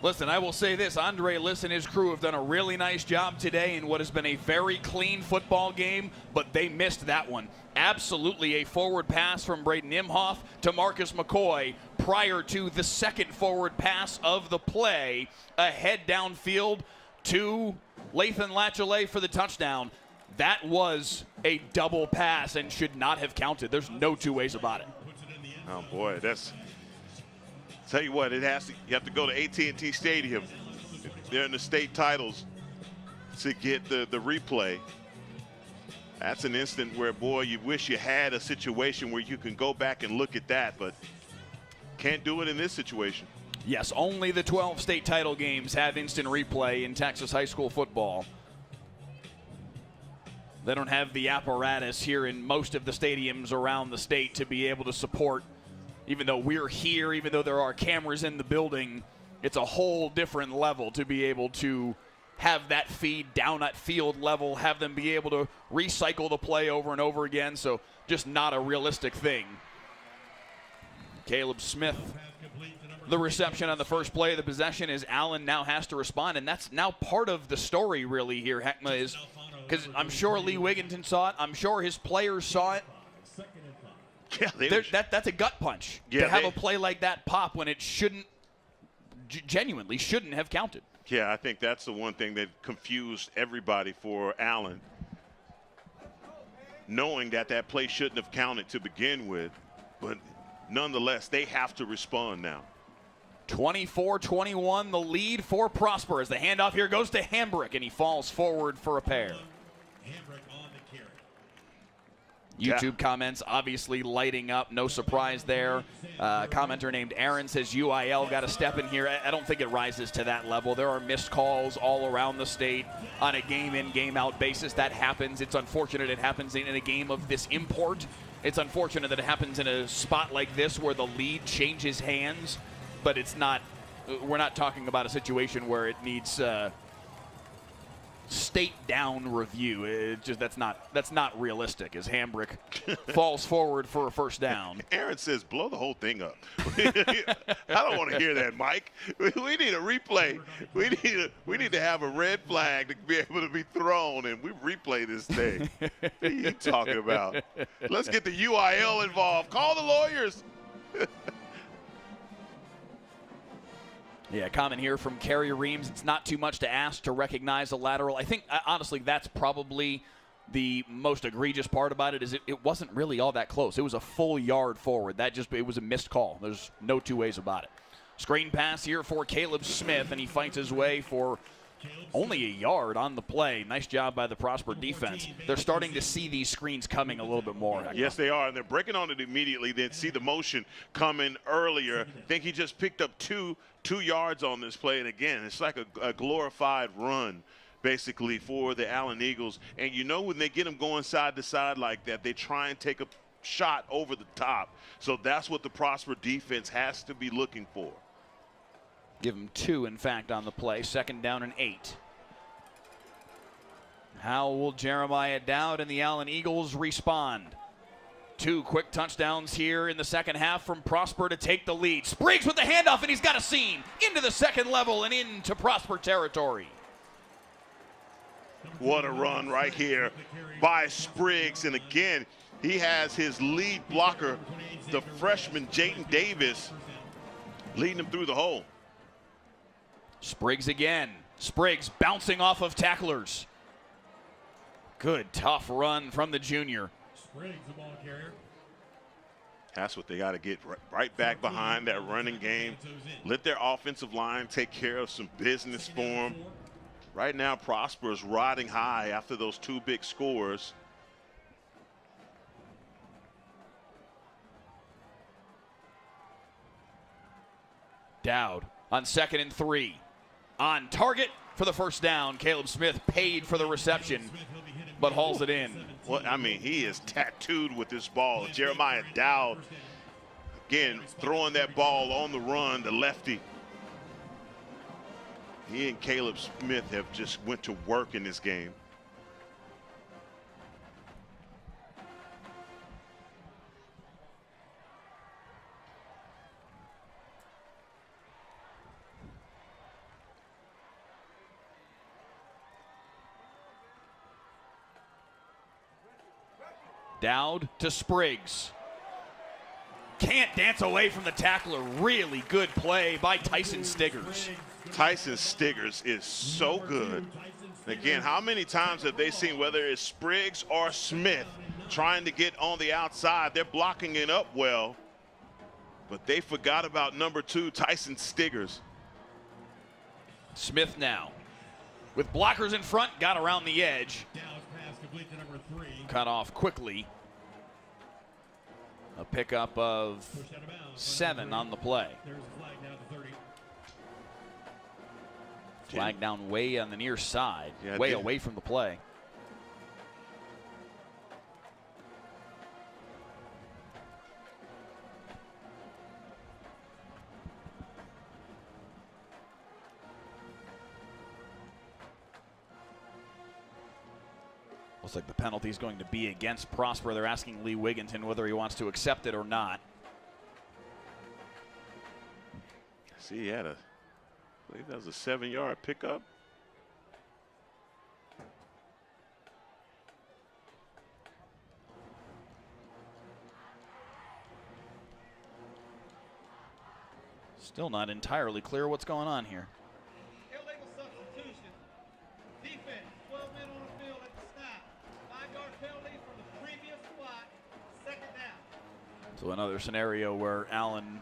Listen, I will say this. Andre Liss and his crew have done a really nice job today in what has been a very clean football game, but they missed that one. Absolutely a forward pass from Braden Imhoff to Marcus McCoy prior to the second forward pass of the play. Ahead downfield to Lathan Latchley for the touchdown. That was a double pass and should not have counted. There's no two ways about it. Oh, boy, that's... Tell you what, you have to go to AT&T Stadium. They're in the state titles to get the replay. That's an instant where, boy, you wish you had a situation where you can go back and look at that, but can't do it in this situation. Yes, only the 12 state title games have instant replay in Texas high school football. They don't have the apparatus here in most of the stadiums around the state to be able to support. Even though we're here, even though there are cameras in the building, it's a whole different level to be able to have that feed down at field level, have them be able to recycle the play over and over again. So just not a realistic thing. Caleb Smith, the reception on the first play of the possession, is Allen now has to respond, and that's now part of the story really here. Heckma is Because I'm sure Lee Wigginton saw it. I'm sure his players saw it. Yeah, that's a gut punch to have a play like that pop when it shouldn't, genuinely shouldn't have counted. Yeah, I think that's the one thing that confused everybody for Allen, knowing that that play shouldn't have counted to begin with, but nonetheless, they have to respond now. 24-21, the lead for Prosper as the handoff here goes to Hambrick, and he falls forward for a pair. YouTube comments obviously lighting up, no surprise there. Commenter named Aaron says UIL got to step in here. I don't think it rises to that level. There are missed calls all around the state on a game-in, game-out basis. That happens. It's unfortunate it happens in a game of this import. It's unfortunate that it happens in a spot like this where the lead changes hands, but it's not. We're not talking about a situation where it needs state down review. It just that's not realistic as Hambrick falls forward for a first down. Aaron says blow the whole thing up. I don't want to hear that, Mike. We need a replay. We need to have a red flag to be able to be thrown, and we replay this thing. What are you talking about? Let's get the UIL involved. Call the lawyers. Yeah, comment here from Kerry Reams. It's not too much to ask to recognize a lateral. I think, honestly, that's probably the most egregious part about it is it wasn't really all that close. It was a full yard forward. It was a missed call. There's no two ways about it. Screen pass here for Caleb Smith, and he fights his way for only a yard on the play. Nice job by the Prosper defense. They're starting to see these screens coming a little bit more. Yes, they are, and they're breaking on it immediately. Then see the motion coming earlier. I think he just picked up two yards on this play, and again, it's like a glorified run basically for the Allen Eagles. And you know when they get them going side to side like that, they try and take a shot over the top. So that's what the Prosper defense has to be looking for. Give him 2, in fact, on the play. 2nd down and 8. How will Jeremiah Dowd and the Allen Eagles respond? 2 quick touchdowns here in the second half from Prosper to take the lead. Spriggs with the handoff, and he's got a seam into the second level and into Prosper territory. What a run right here by Spriggs. And again, he has his lead blocker, the freshman Jayden Davis, leading him through the hole. Spriggs again. Spriggs bouncing off of tacklers. Good, tough run from the junior. Spriggs, the ball carrier. That's what they got to get right back behind that running game. Let their offensive line take care of some business for them. Right now, Prosper is riding high after those 2 big scores. Dowd on 2nd and 3. On target for the first down. Caleb Smith paid for the reception, but hauls it in. Well, I mean, he is tattooed with this ball. Jeremiah Dowd, again, throwing that ball on the run, the lefty. He and Caleb Smith have just went to work in this game. Dowd to Spriggs. Can't dance away from the tackler. Really good play by Tyson Stiggers. Tyson Stiggers is so good. Again, how many times have they seen, whether it's Spriggs or Smith, trying to get on the outside? They're blocking it up well, but they forgot about number 2, Tyson Stiggers. Smith now with blockers in front, got around the edge. Cut off quickly. A pickup of 7 on the play. Flag down way on the near side, way away from the play. Looks like the penalty is going to be against Prosper. They're asking Lee Wigginton whether he wants to accept it or not. See, he had I believe that was a 7-yard pickup. Still not entirely clear what's going on here. Illegal substitution. Defense, 12 men on the field at the snap. 5-yard penalty from the previous spot. Second down. So another scenario where Allen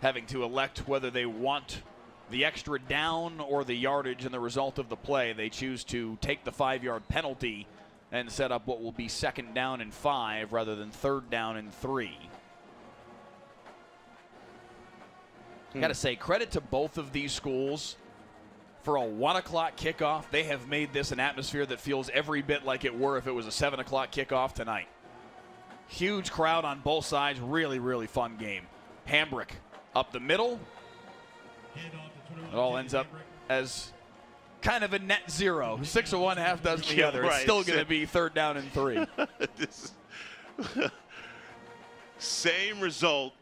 having to elect whether they want the extra down or the yardage and the result of the play. They choose to take the 5-yard penalty and set up what will be 2nd down and 5 rather than 3rd down and 3. Got to say, credit to both of these schools for a 1 o'clock kickoff. They have made this an atmosphere that feels every bit like it were if it was a 7 o'clock kickoff tonight. Huge crowd on both sides. Really, really fun game. Hambrick up the middle. It all ends up as kind of a net 0. 6 of one, half dozen the other. Right. It's still going to be 3rd down and 3. Same result.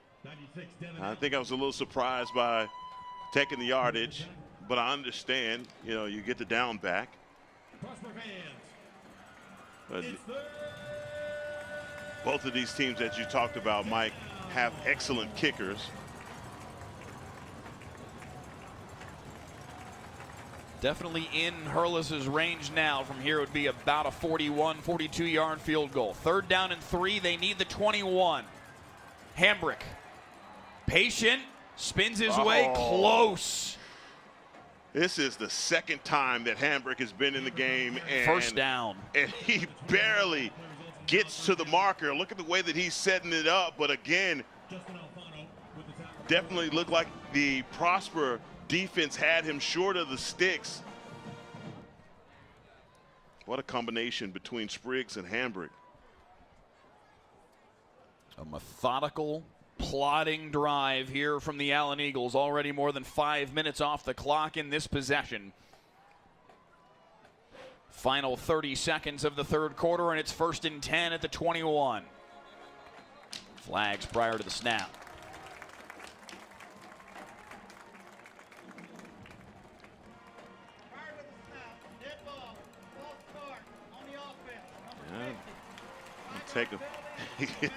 I think I was a little surprised by taking the yardage, but I understand, you get the down back. But both of these teams that you talked about, Mike, have excellent kickers. Definitely in Hurlis's range now. From here, it would be about a 41, 42-yard field goal. 3rd down and 3. They need the 21. Hambrick, patient, spins his way, close. This is the 2nd time that Hambrick has been in the game. And 1st down. And he barely gets to the marker. Look at the way that he's setting it up. But again, definitely looked like the Prosper defense had him short of the sticks. What a combination between Spriggs and Hambrick. A methodical, plodding drive here from the Allen Eagles. Already more than 5 minutes off the clock in this possession. Final 30 seconds of the 3rd quarter, and it's 1st and 10 at the 21. Flags prior to the snap. Take him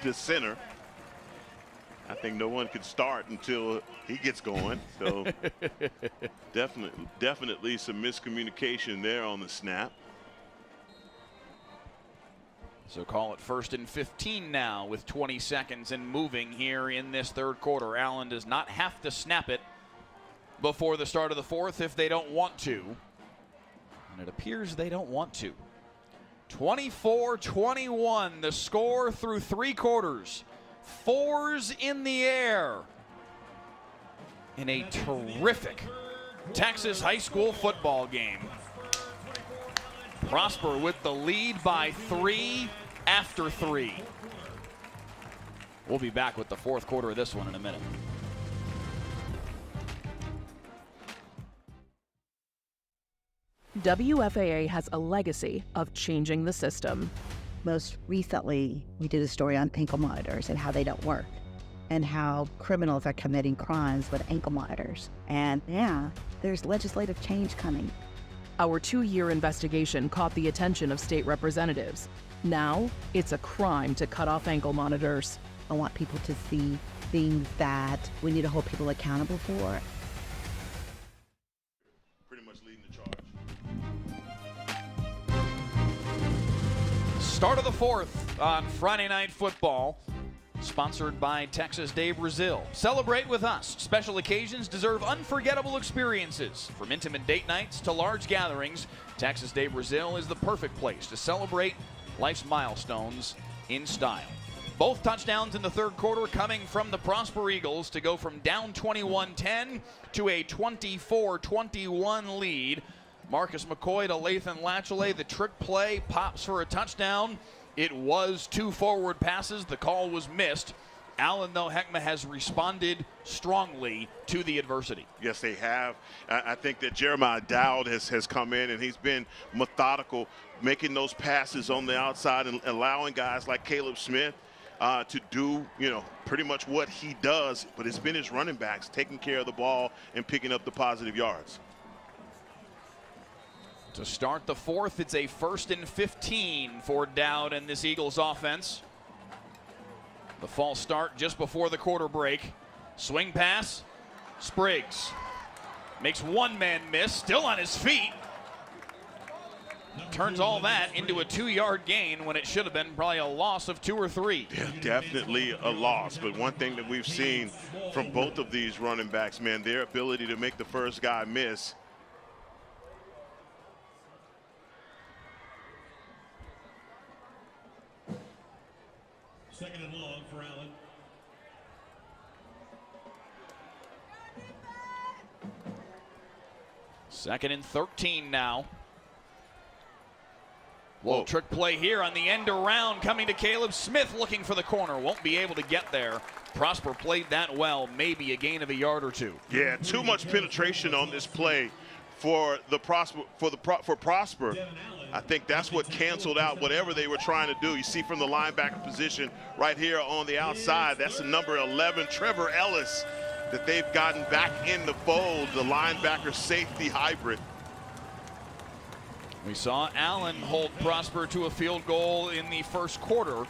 to center. I think no one can start until he gets going. So definitely some miscommunication there on the snap. So call it 1st and 15 now with 20 seconds and moving here in this 3rd quarter. Allen does not have to snap it before the start of the 4th if they don't want to. And it appears they don't want to. 24-21, the score through 3 quarters. 4s in the air in a terrific Texas high school football game. Prosper with the lead by 3 after 3. We'll be back with the 4th quarter of this one in a minute. WFAA has a legacy of changing the system. Most recently, we did a story on ankle monitors and how they don't work, and how criminals are committing crimes with ankle monitors. And there's legislative change coming. Our 2-year investigation caught the attention of state representatives. Now, it's a crime to cut off ankle monitors. I want people to see things that we need to hold people accountable for. Start of the 4th on Friday Night Football, sponsored by Texas Day Brazil. Celebrate with us. Special occasions deserve unforgettable experiences. From intimate date nights to large gatherings, Texas Day Brazil is the perfect place to celebrate life's milestones in style. Both touchdowns in the 3rd quarter coming from the Prosper Eagles to go from down 21-10 to a 24-21 lead. Marcus McCoy to Lathan Latchley. The trick play pops for a touchdown. It was 2 forward passes. The call was missed. Allen, though, Heckma has responded strongly to the adversity. Yes, they have. I think that Jeremiah Dowd has come in, and he's been methodical, making those passes on the outside and allowing guys like Caleb Smith to do, pretty much what he does. But it's been his running backs taking care of the ball and picking up the positive yards. To start the 4th, it's a 1st and 15 for Dowd and this Eagles offense. The false start just before the quarter break. Swing pass Spriggs makes one man miss, still on his feet. Turns all that into a 2-yard gain when it should have been probably a loss of 2 or 3. Yeah, definitely a loss. But one thing that we've seen from both of these running backs, man, their ability to make the first guy miss. Second and long for Allen. Second and 13 now. Little trick play here on the end around, coming to Caleb Smith, looking for the corner. Won't be able to get there. Prosper played that well, maybe a gain of a yard or 2. Yeah, too much penetration on this play for Prosper. I think that's what canceled out whatever they were trying to do. You see from the linebacker position right here on the outside, that's the number 11, Trevor Ellis, that they've gotten back in the fold, the linebacker safety hybrid. We saw Allen hold Prosper to a field goal in the first quarter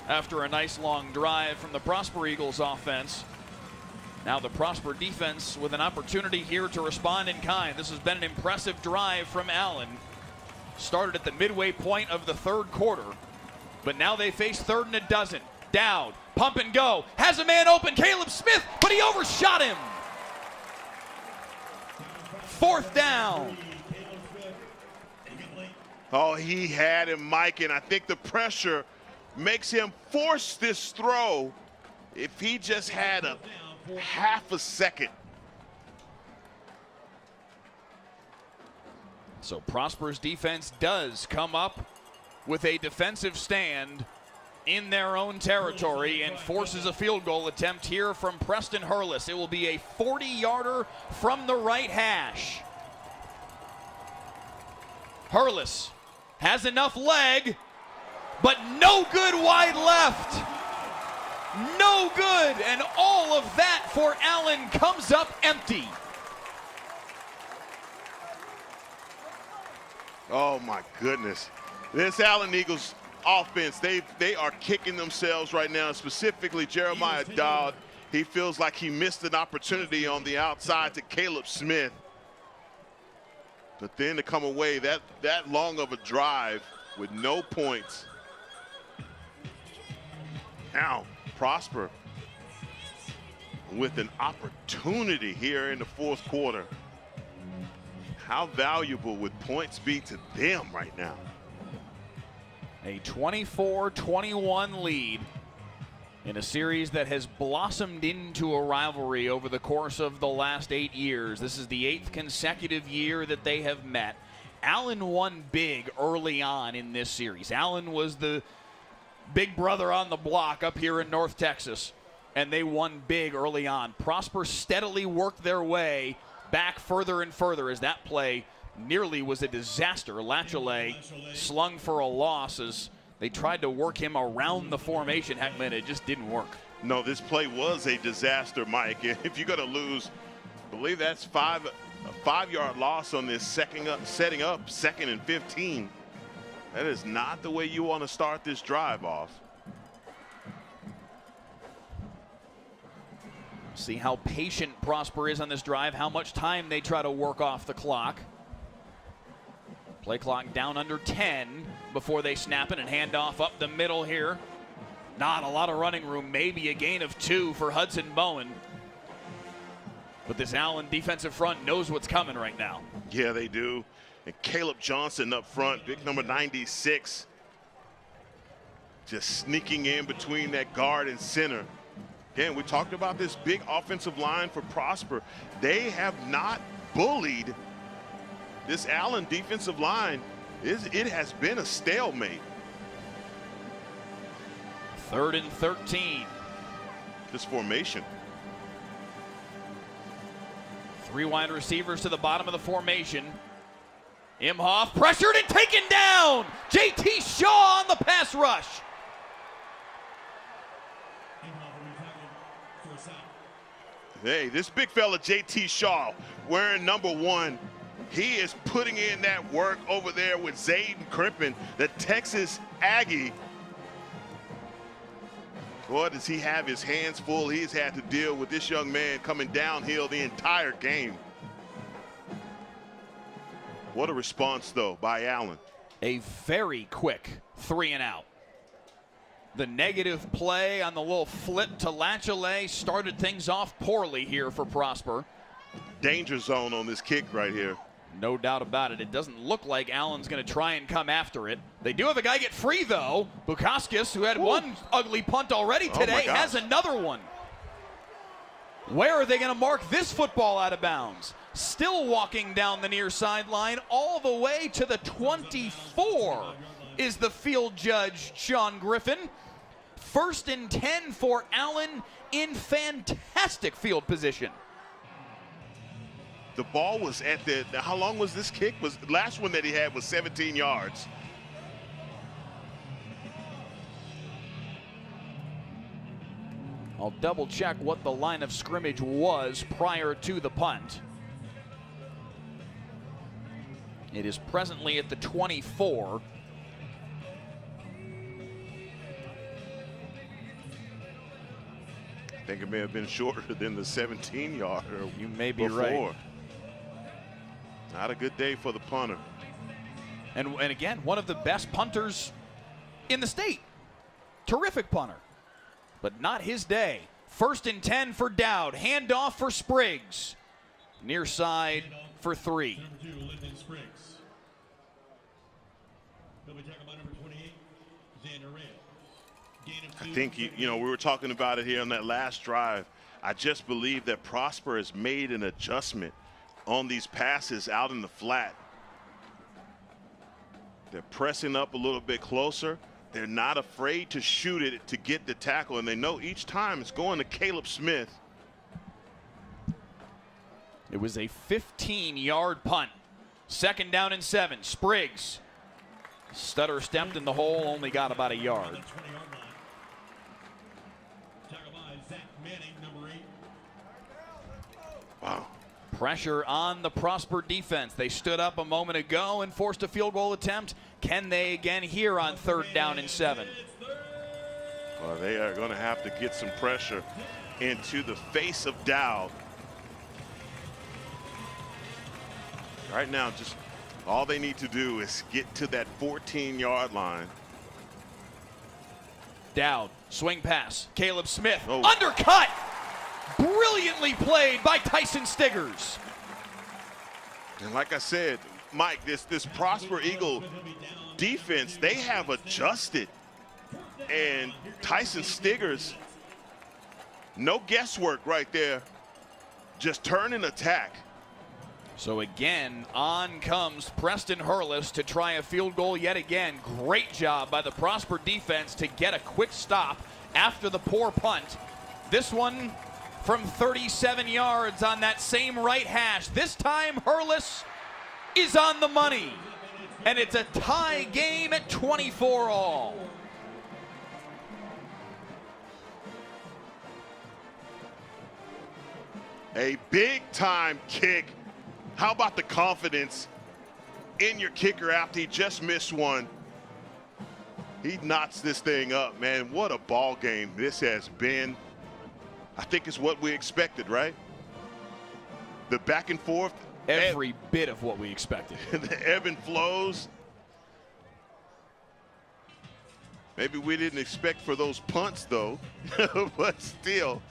after a nice long drive from the Prosper Eagles offense. Now the Prosper defense with an opportunity here to respond in kind. This has been an impressive drive from Allen. Started at the midway point of the third quarter, but now they face 3rd and 12. Dowd, pump and go, has a man open, Caleb Smith, but he overshot him. 4th down. Oh, he had him, Mike, and I think the pressure makes him force this throw. If he just had a half a second. So Prosper's defense does come up with a defensive stand in their own territory and forces a field goal attempt here from Preston Hurlis. It will be a 40-yarder from the right hash. Hurlis has enough leg, but no good wide left. No good, and all of that for Allen comes up empty. Oh my goodness. This Allen Eagles offense, they are kicking themselves right now, specifically Jeremiah Dowd. He feels like he missed an opportunity on the outside to Caleb Smith. But then to come away that long of a drive with no points. Now Prosper with an opportunity here in the 4th quarter. How valuable would points be to them right now? A 24-21 lead in a series that has blossomed into a rivalry over the course of the last 8 years. This is the 8th consecutive year that they have met. Allen won big early on in this series. Allen was the big brother on the block up here in North Texas, and they won big early on. Prosper steadily worked their way back further and further as that play nearly was a disaster. Latchley slung for a loss as they tried to work him around the formation. Heckman, it just didn't work. No, this play was a disaster, Mike. If you're going to lose, I believe that's a 5-yard loss on this setting up 2nd and 15. That is not the way you want to start this drive off. See how patient Prosper is on this drive, how much time they try to work off the clock. Play clock down under 10 before they snap it and hand off up the middle here. Not a lot of running room, maybe a gain of 2 for Hudson Bowen. But this Allen defensive front knows what's coming right now. Yeah, they do. And Caleb Johnson up front, big number 96. Just sneaking in between that guard and center. Again, we talked about this big offensive line for Prosper. They have not bullied this Allen defensive line. It has been a stalemate. 3rd and 13. This formation. 3 wide receivers to the bottom of the formation. Imhoff pressured and taken down. J.T. Shaw on the pass rush. Hey, this big fella J.T. Shaw wearing number 1. He is putting in that work over there with Zayden Crippen, the Texas Aggie. Boy, does he have his hands full. He's had to deal with this young man coming downhill the entire game. What a response, though, by Allen. A very quick 3 and out. The negative play on the little flip to Lachele started things off poorly here for Prosper. Danger zone on this kick right here. No doubt about it. It doesn't look like Allen's going to try and come after it. They do have a guy get free, though. Bukauskas, who had one ugly punt already today, has another one. Where are they going to mark this football out of bounds? Still walking down the near sideline all the way to the 24 is the field judge, Sean Griffin. 1st and 10 for Allen in fantastic field position. The ball was at how long was this kick? The last one that he had was 17 yards. I'll double check what the line of scrimmage was prior to the punt. It is presently at the 24. I think it may have been shorter than the 17-yarder. You may be right. Not a good day for the punter. And again, one of the best punters in the state. Terrific punter, but not his day. 1st and 10 for Dowd. Handoff for Spriggs. Near side for 3. I think, you know, we were talking about it here on that last drive. I just believe that Prosper has made an adjustment on these passes out in the flat. They're pressing up a little bit closer. They're not afraid to shoot it to get the tackle, and they know each time it's going to Caleb Smith. It was a 15-yard punt. 2nd down and 7. Spriggs. Stutter stepped in the hole, only got about a yard. Wow. Pressure on the Prosper defense. They stood up a moment ago and forced a field goal attempt. Can they again here on 3rd down and 7? Well, they are going to have to get some pressure into the face of Dowd. Right now, just all they need to do is get to that 14-yard line. Dowd, swing pass. Caleb Smith, undercut! Brilliantly played by Tyson Stiggers. And like I said, Mike, this Prosper Eagle defense, they have adjusted. And Tyson Stiggers, no guesswork right there. Just turn and attack. So again, on comes Preston Hurlis to try a field goal yet again. Great job by the Prosper defense to get a quick stop after the poor punt. This one from 37 yards on that same right hash. This time Hurlis is on the money. And it's a tie game at 24 all. A big time kick. How about the confidence in your kicker after he just missed one? He knots this thing up, man. What a ball game this has been. I think it's what we expected, right? The back and forth. Every bit of what we expected. The ebb and flows. Maybe we didn't expect for those punts, though, but still.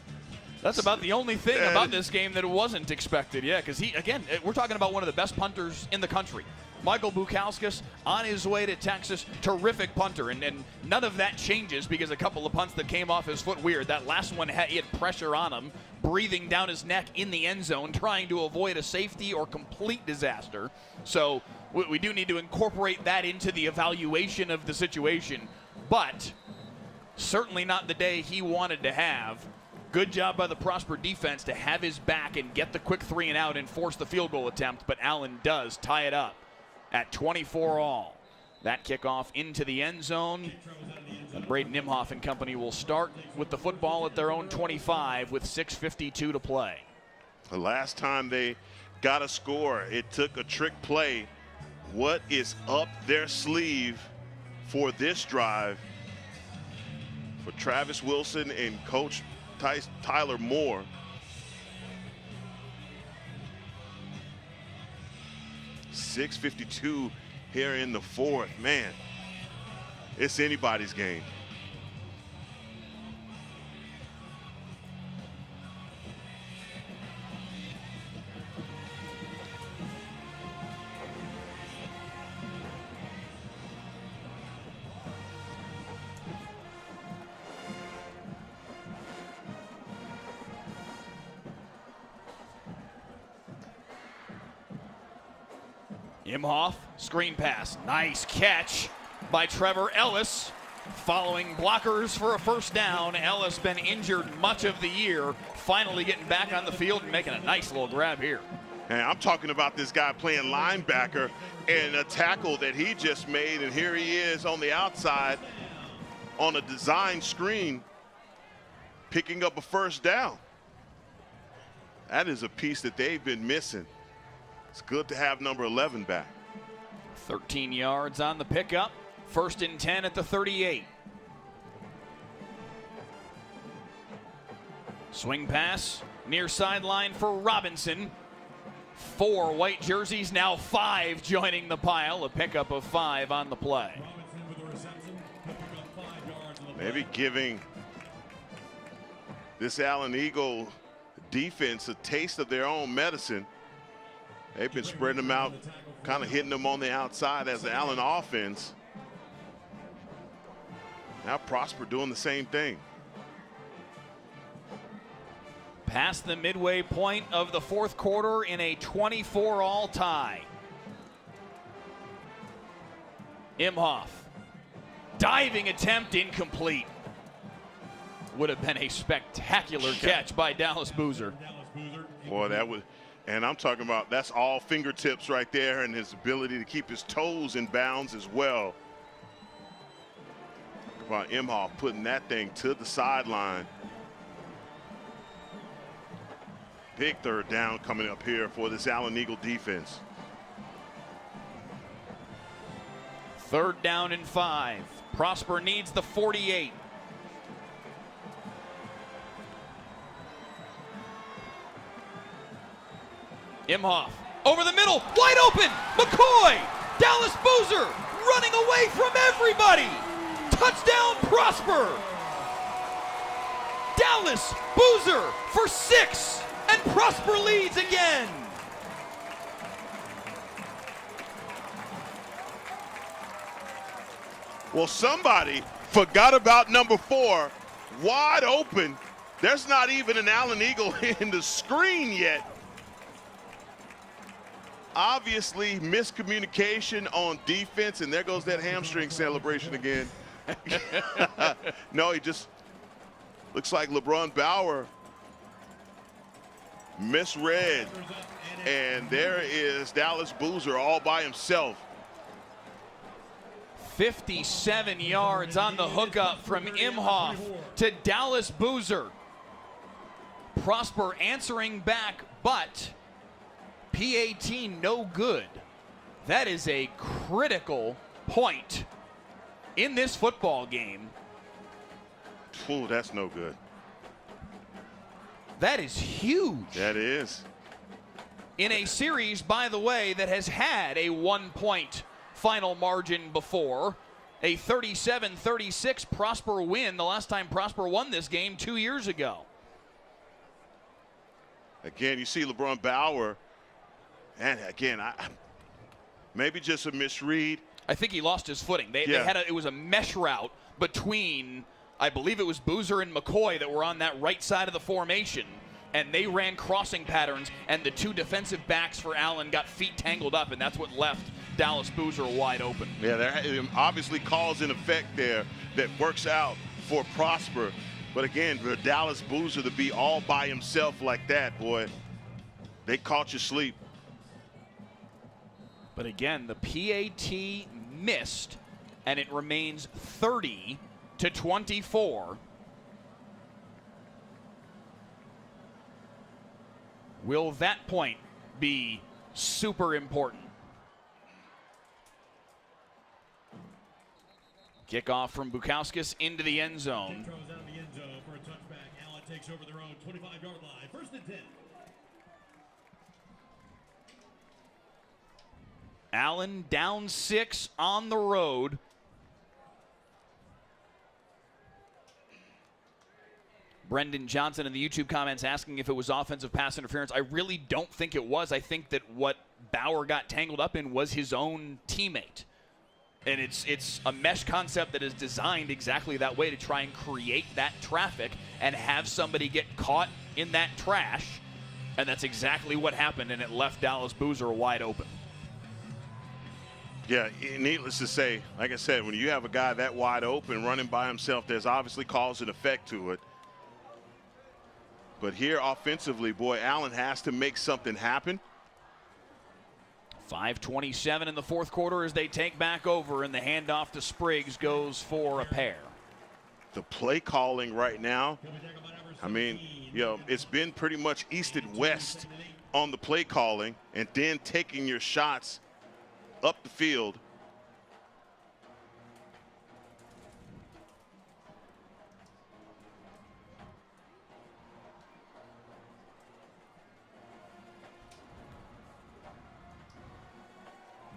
That's about the only thing about this game that wasn't expected, yeah, because again, we're talking about one of the best punters in the country. Michael Bukauskas on his way to Texas, terrific punter, and none of that changes because a couple of punts that came off his foot weird. That last one, he had pressure on him, breathing down his neck in the end zone, trying to avoid a safety or complete disaster. So we do need to incorporate that into the evaluation of the situation, but certainly not the day he wanted to have. Good job by the Prosper defense to have his back and get the quick 3 and out and force the field goal attempt, but Allen does tie it up at 24 all. That kickoff into the end zone. And Braden Nimhoff and company will start with the football at their own 25 with 6:52 to play. The last time they got a score, it took a trick play. What is up their sleeve for this drive? for Travis Wilson and Coach Tyler Moore. .652 here in the fourth. Man, it's anybody's game. Imhoff, screen pass. Nice catch by Trevor Ellis. Following blockers for a first down. Ellis been injured much of the year. Finally getting back on the field and making a nice little grab here. And I'm talking about this guy playing linebacker and a tackle that he just made. And here he is on the outside on a design screen, picking up a first down. That is a piece that they've been missing. It's good to have number 11 back. 13 yards on the pickup. 1st and 10 at the 38. Swing pass near sideline for Robinson. 4 white jerseys, now 5 joining the pile. A pickup of 5 on the play. Maybe giving this Allen Eagle defense a taste of their own medicine. They've been spreading them out, kind of hitting them on the outside as the Allen offense. Now Prosper doing the same thing. Past the midway point of the 4th quarter in a 24-all tie. Imhoff. Diving attempt incomplete. Would have been a spectacular catch by Dallas Boozer. Boy, that would, and I'm talking about that's all fingertips right there and his ability to keep his toes in bounds as well. Talk about Imhoff putting that thing to the sideline. Big 3rd down coming up here for this Allen Eagle defense. 3rd down and 5. Prosper needs the 48. Imhoff over the middle, wide open. McCoy, Dallas Boozer running away from everybody. Touchdown Prosper. Dallas Boozer for 6, and Prosper leads again. Well, somebody forgot about number 4, wide open. There's not even an Allen Eagle in the screen yet. Obviously, miscommunication on defense, and there goes that hamstring celebration again. No, he just looks like LeBron Bauer misread, and there is Dallas Boozer all by himself. 57 yards on the hookup from Imhoff to Dallas Boozer. Prosper answering back, but PAT no good. That is a critical point in this football game. Ooh, that's no good. That is huge. That is. In a series, by the way, that has had a 1-point final margin before. A 37-36 Prosper win. The last time Prosper won this game 2 years ago. Again, you see LeBron Bauer. And again, maybe just a misread. I think he lost his footing. They had it was a mesh route between, I believe it was Boozer and McCoy that were on that right side of the formation, and they ran crossing patterns, and the 2 defensive backs for Allen got feet tangled up, and that's what left Dallas Boozer wide open. Yeah, there obviously cause and effect there that works out for Prosper. But again, for Dallas Boozer to be all by himself like that, boy, they caught you asleep. But again, the PAT missed, and it remains 30-24. Will that point be super important? Kickoff from Bukowskis into the end zone. Throws out of the end zone for a touchback. Allen takes over their own 25-yard line. First and 10. Allen down 6 on the road. Brendan Johnson in the YouTube comments asking if it was offensive pass interference. I really don't think it was. I think that what Bauer got tangled up in was his own teammate. And it's a mesh concept that is designed exactly that way to try and create that traffic and have somebody get caught in that trash. And that's exactly what happened, and it left Dallas Boozer wide open. Yeah, needless to say, like I said, when you have a guy that wide open running by himself, there's obviously cause and effect to it. But here offensively, boy, Allen has to make something happen. 5:27 in the fourth quarter as they take back over, and the handoff to Spriggs goes for a pair. The play calling right now, I mean, you know, it's been pretty much east and west on the play calling, and then taking your shots up the field.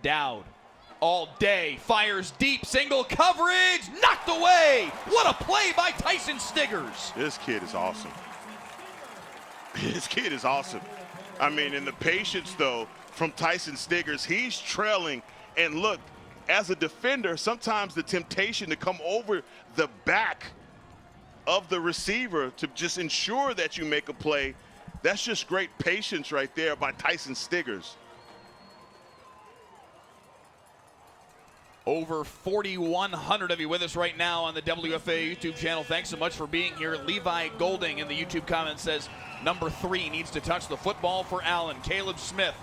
Dowd all day, fires deep, single coverage, knocked away. What a play by Tyson Stiggers. This kid is awesome. This kid is awesome. I mean, in the patience, though, from Tyson Stiggers, he's trailing. And look, as a defender, sometimes the temptation to come over the back of the receiver to just ensure that you make a play, that's just great patience right there by Tyson Stiggers. Over 4,100 of you with us right now on the WFA YouTube channel. Thanks so much for being here. Levi Golding in the YouTube comments says number 3 needs to touch the football for Allen. Caleb Smith,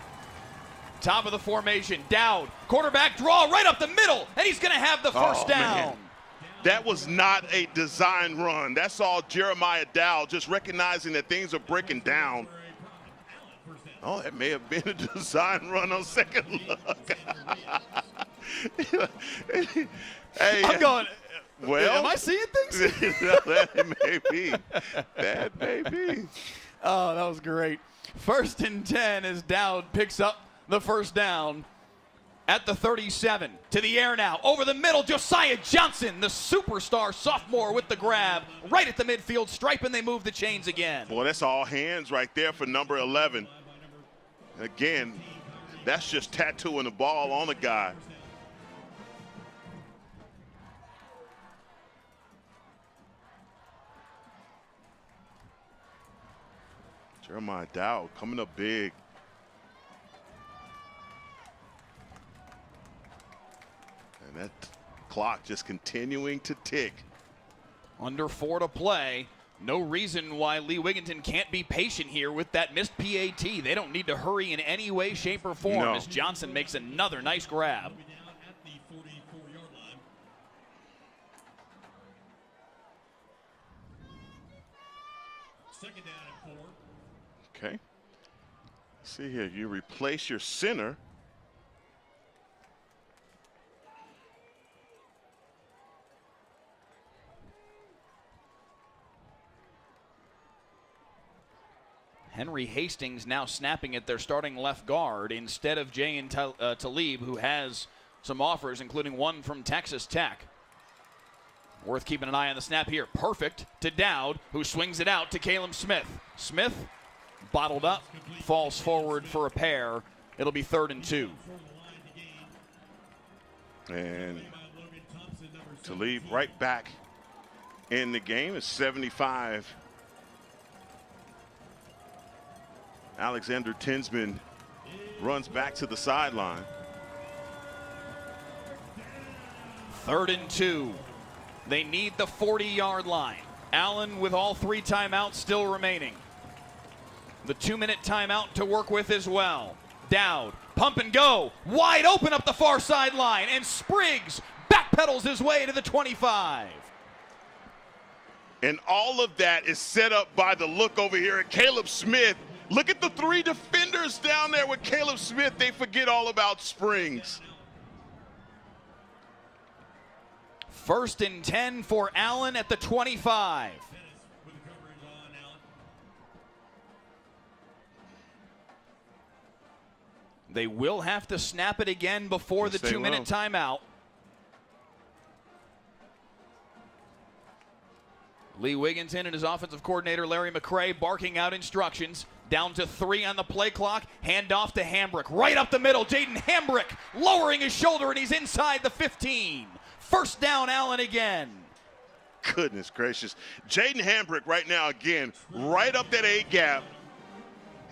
top of the formation. Dowd, quarterback draw right up the middle, and he's going to have the first down. Man. That was not a design run. That's all Jeremiah Dowd, just recognizing that things are breaking down. Oh, that may have been a design run on second look. Hey, I'm going, well, am I seeing things? That may be. That may be. Oh, that was great. First and 10 as Dowd picks up the first down at the 37. To the air now. Over the middle, Josiah Johnson, the superstar sophomore with the grab. Right at the midfield stripe, and they move the chains again. Boy, that's all hands right there for number 11. Again, that's just tattooing the ball on the guy. Jeremiah Dowd coming up big. And that clock just continuing to tick. Under 4 to play. No reason why Lee Wigginton can't be patient here with that missed PAT. They don't need to hurry in any way, shape, or form No. as Johnson makes another nice grab. Second down and 4. Okay. See here, you replace your center. Henry Hastings now snapping at their starting left guard instead of Jayan Talib, who has some offers, including one from Texas Tech. Worth keeping an eye on the snap here. Perfect to Dowd, who swings it out to Caleb Smith. Smith bottled up, falls forward for a pair. It'll be 3rd and 2. And Talib right back in the game is 75. Alexander Tinsman runs back to the sideline. 3rd and 2. They need the 40-yard line. Allen with all 3 timeouts still remaining. The 2-minute timeout to work with as well. Dowd, pump and go, wide open up the far sideline, and Spriggs backpedals his way to the 25. And all of that is set up by the look over here at Caleb Smith. Look at the 3 defenders down there with Caleb Smith. They forget all about Springs. First and 10 for Allen at the 25. They will have to snap it again before the 2-minute timeout. Lee Wigginton and his offensive coordinator, Larry McCray, barking out instructions. Down to 3 on the play clock. Hand off to Hambrick. Right up the middle. Jaden Hambrick lowering his shoulder, and he's inside the 15. First down, Allen again. Goodness gracious. Jaden Hambrick right now, again, right up that A gap,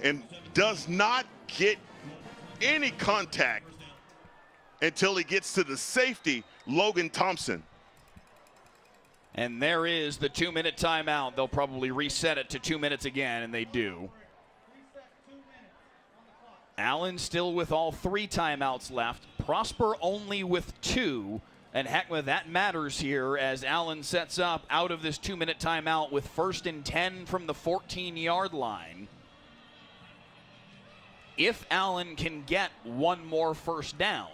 and does not get any contact until he gets to the safety, Logan Thompson. And there is the 2-minute timeout. They'll probably reset it to 2 minutes again, and they do. Allen still with all 3 timeouts left. Prosper only with 2. And heck, that matters here as Allen sets up out of this 2-minute timeout with first and 10 from the 14-yard line. If Allen can get one more first down,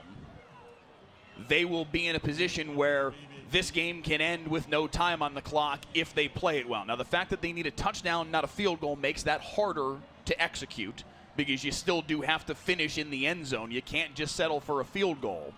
they will be in a position where this game can end with no time on the clock if they play it well. Now, the fact that they need a touchdown, not a field goal, makes that harder to execute because you still do have to finish in the end zone. You can't just settle for a field goal.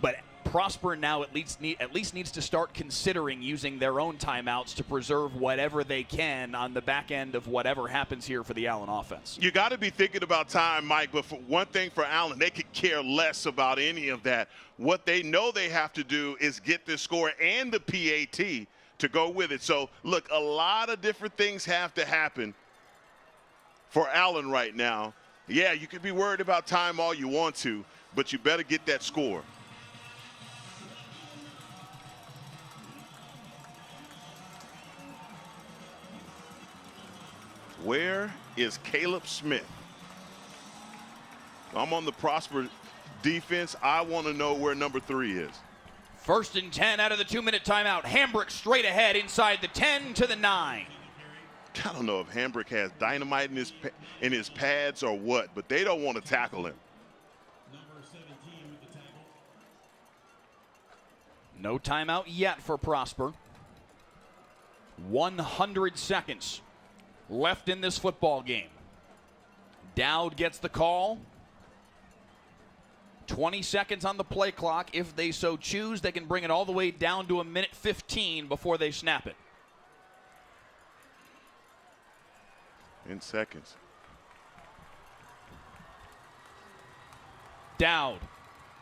But Prosper now at least needs to start considering using their own timeouts to preserve whatever they can on the back end of whatever happens here for the Allen offense. You got to be thinking about time, Mike, but for one thing for Allen, they could care less about any of that. What they know they have to do is get the score and the PAT to go with it. So, look, a lot of different things have to happen for Allen right now. Yeah, you could be worried about time all you want to, but you better get that score. Where is Caleb Smith? I'm on the Prosper defense. I want to know where number 3 is. First and 10 out of the 2-minute timeout. Hambrick straight ahead inside the 10 to the 9. I don't know if Hambrick has dynamite in his pads or what, but they don't want to tackle him. No timeout yet for Prosper. 100 seconds left in this football game. Dowd gets the call. 20 seconds on the play clock. If they so choose, they can bring it all the way down to 1:15 before they snap it. In seconds. Dowd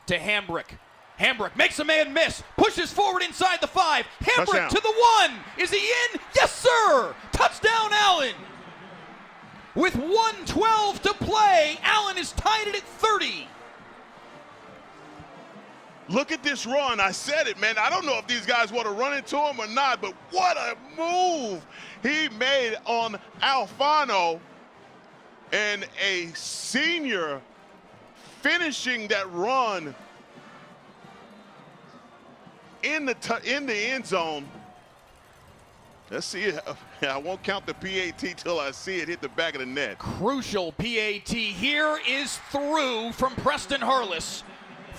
to Hambrick. Hambrick makes a man miss, pushes forward inside the 5. Hambrick Touchdown. to the 1. Is he in? Yes, sir. Touchdown, Allen. With 1:12 to play, Allen is tied it at 30. Look at this run. I said it, man. I don't know if these guys want to run into him or not, but what a move he made on Alfano, and a senior finishing that run in the end zone. Let's see it. I won't count the PAT till I see it hit the back of the net. Crucial PAT here is through from Preston Harless.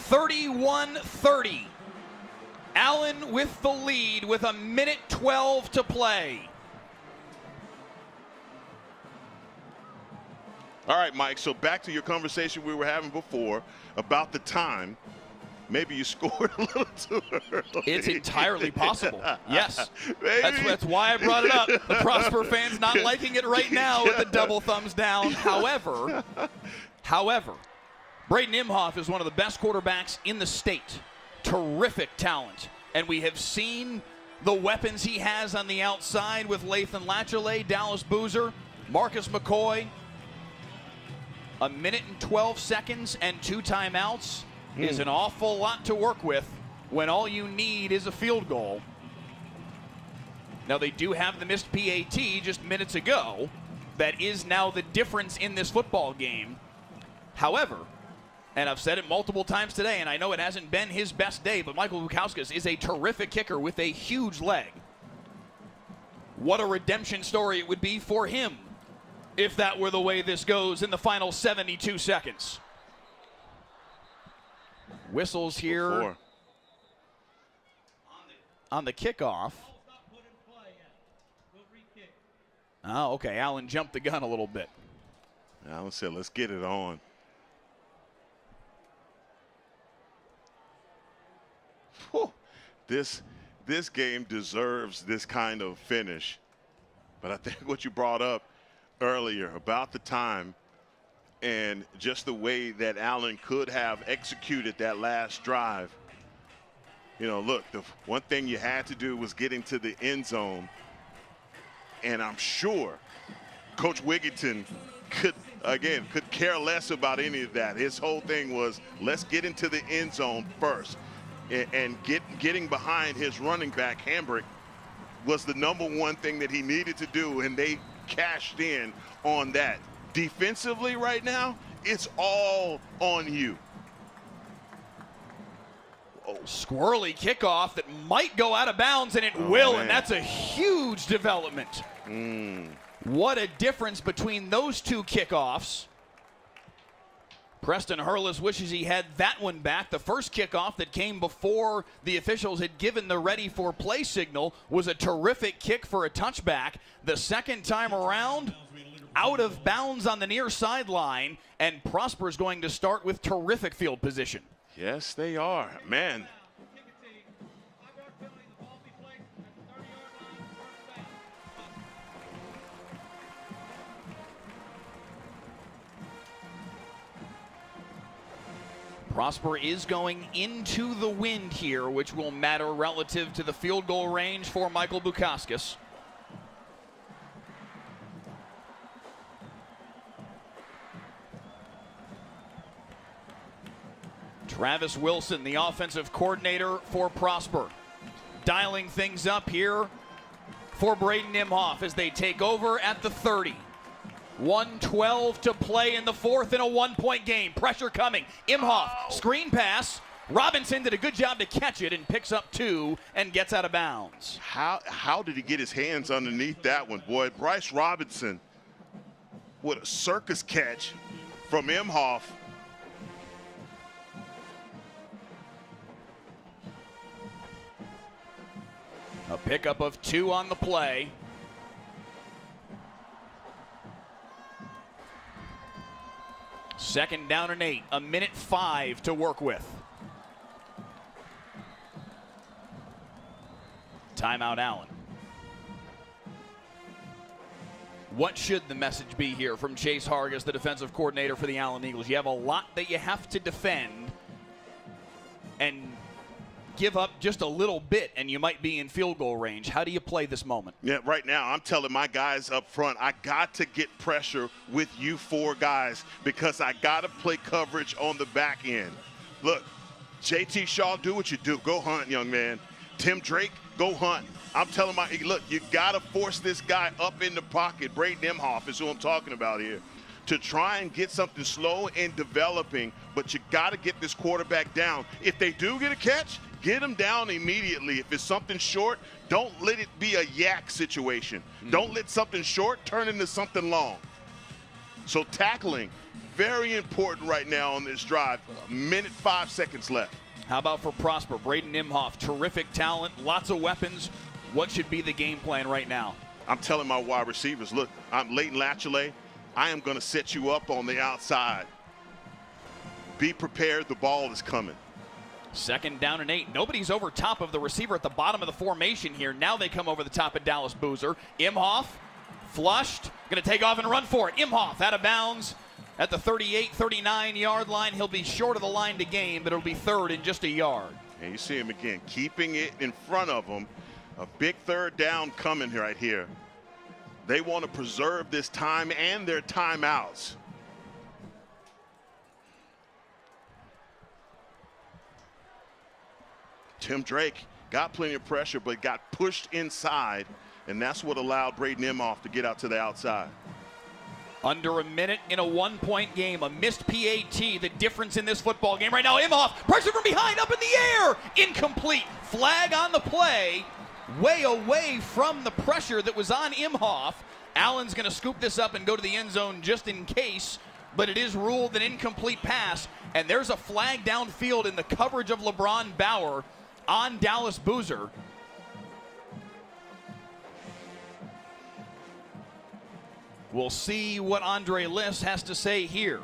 31-30. Allen with the lead with 1:12 to play. All right, Mike, so back to your conversation we were having before about the time. Maybe you scored a little too early. It's entirely possible. Yes. That's why I brought it up. The Prosper fans not liking it right now with the double thumbs down. However, Braden Imhoff is one of the best quarterbacks in the state. Terrific talent. And we have seen the weapons he has on the outside with Lathan Lachele, Dallas Boozer, Marcus McCoy. 1:12 seconds and 2 timeouts is an awful lot to work with when all you need is a field goal. Now, they do have the missed PAT just minutes ago. That is now the difference in this football game. However, and I've said it multiple times today, and I know it hasn't been his best day, but Michael Bukauskas is a terrific kicker with a huge leg. What a redemption story it would be for him if that were the way this goes in the final 72 seconds. Whistles here on the kickoff. Oh, okay. Allen jumped the gun a little bit. Allen said, let's get it on. Whew. This game deserves this kind of finish. But I think what you brought up earlier about the time and just the way that Allen could have executed that last drive. You know, look, the one thing you had to do was get into the end zone. And I'm sure Coach Wigginton could care less about any of that. His whole thing was, let's get into the end zone first. And getting behind his running back, Hambrick, was the #1 thing that he needed to do, and they cashed in on that. Defensively right now, it's all on you. Squirrely kickoff that might go out of bounds, and it will, man. And that's a huge development. What a difference between those two kickoffs. Preston Hurlis wishes he had that one back. The first kickoff that came before the officials had given the ready for play signal was a terrific kick for a touchback. The second time around, out of bounds on the near sideline, and Prosper's going to start with terrific field position. Yes, they are. Man. Prosper is going into the wind here, which will matter relative to the field goal range for Michael Bukauskas. Travis Wilson, the offensive coordinator for Prosper, dialing things up here for Braden Imhoff as they take over at the 30. 1:12 to play in the fourth in a 1-point game. Pressure coming. Imhoff, screen pass. Robinson did a good job to catch it and picks up 2 and gets out of bounds. How did he get his hands underneath that one, boy? Bryce Robinson with a circus catch from Imhoff. A pickup of 2 on the play. Second down and 8, 1:05 to work with. Timeout Allen. What should the message be here from Chase Hargis, the defensive coordinator for the Allen Eagles? You have a lot that you have to defend, and give up just a little bit and you might be in field goal range. How do you play this moment? Yeah, right now I'm telling my guys up front, I got to get pressure with you 4 guys because I got to play coverage on the back end. Look, JT Shaw, do what you do. Go hunt, young man. Tim Drake, go hunt. I'm telling look, you got to force this guy up in the pocket. Braden Imhoff is who I'm talking about here, to try and get something slow and developing, but you got to get this quarterback down. If they do get a catch, get them down immediately. If it's something short, don't let it be a yak situation. Don't let something short turn into something long. So tackling, very important right now on this drive. 1:05 left. How about for Prosper? Braden Imhoff, terrific talent, lots of weapons. What should be the game plan right now? I'm telling my wide receivers, look, I'm Leighton Latchley. I am going to set you up on the outside. Be prepared, the ball is coming. Second down and 8. Nobody's over top of the receiver at the bottom of the formation here. Now they come over the top of Dallas Boozer. Imhoff, flushed, going to take off and run for it. Imhoff out of bounds at the 38, 39-yard line. He'll be short of the line to gain, but it'll be third and just a yard. And you see him again, keeping it in front of him. A big third down coming right here. They want to preserve this time and their timeouts. Tim Drake got plenty of pressure, but got pushed inside, and that's what allowed Braden Imhoff to get out to the outside. Under a minute in a 1-point game, a missed PAT, the difference in this football game right now. Imhoff, pressure from behind, up in the air, incomplete. Flag on the play, way away from the pressure that was on Imhoff. Allen's going to scoop this up and go to the end zone just in case, but it is ruled an incomplete pass, and there's a flag downfield in the coverage of LeBron Bauer on Dallas Boozer. We'll see what Andre Liss has to say here.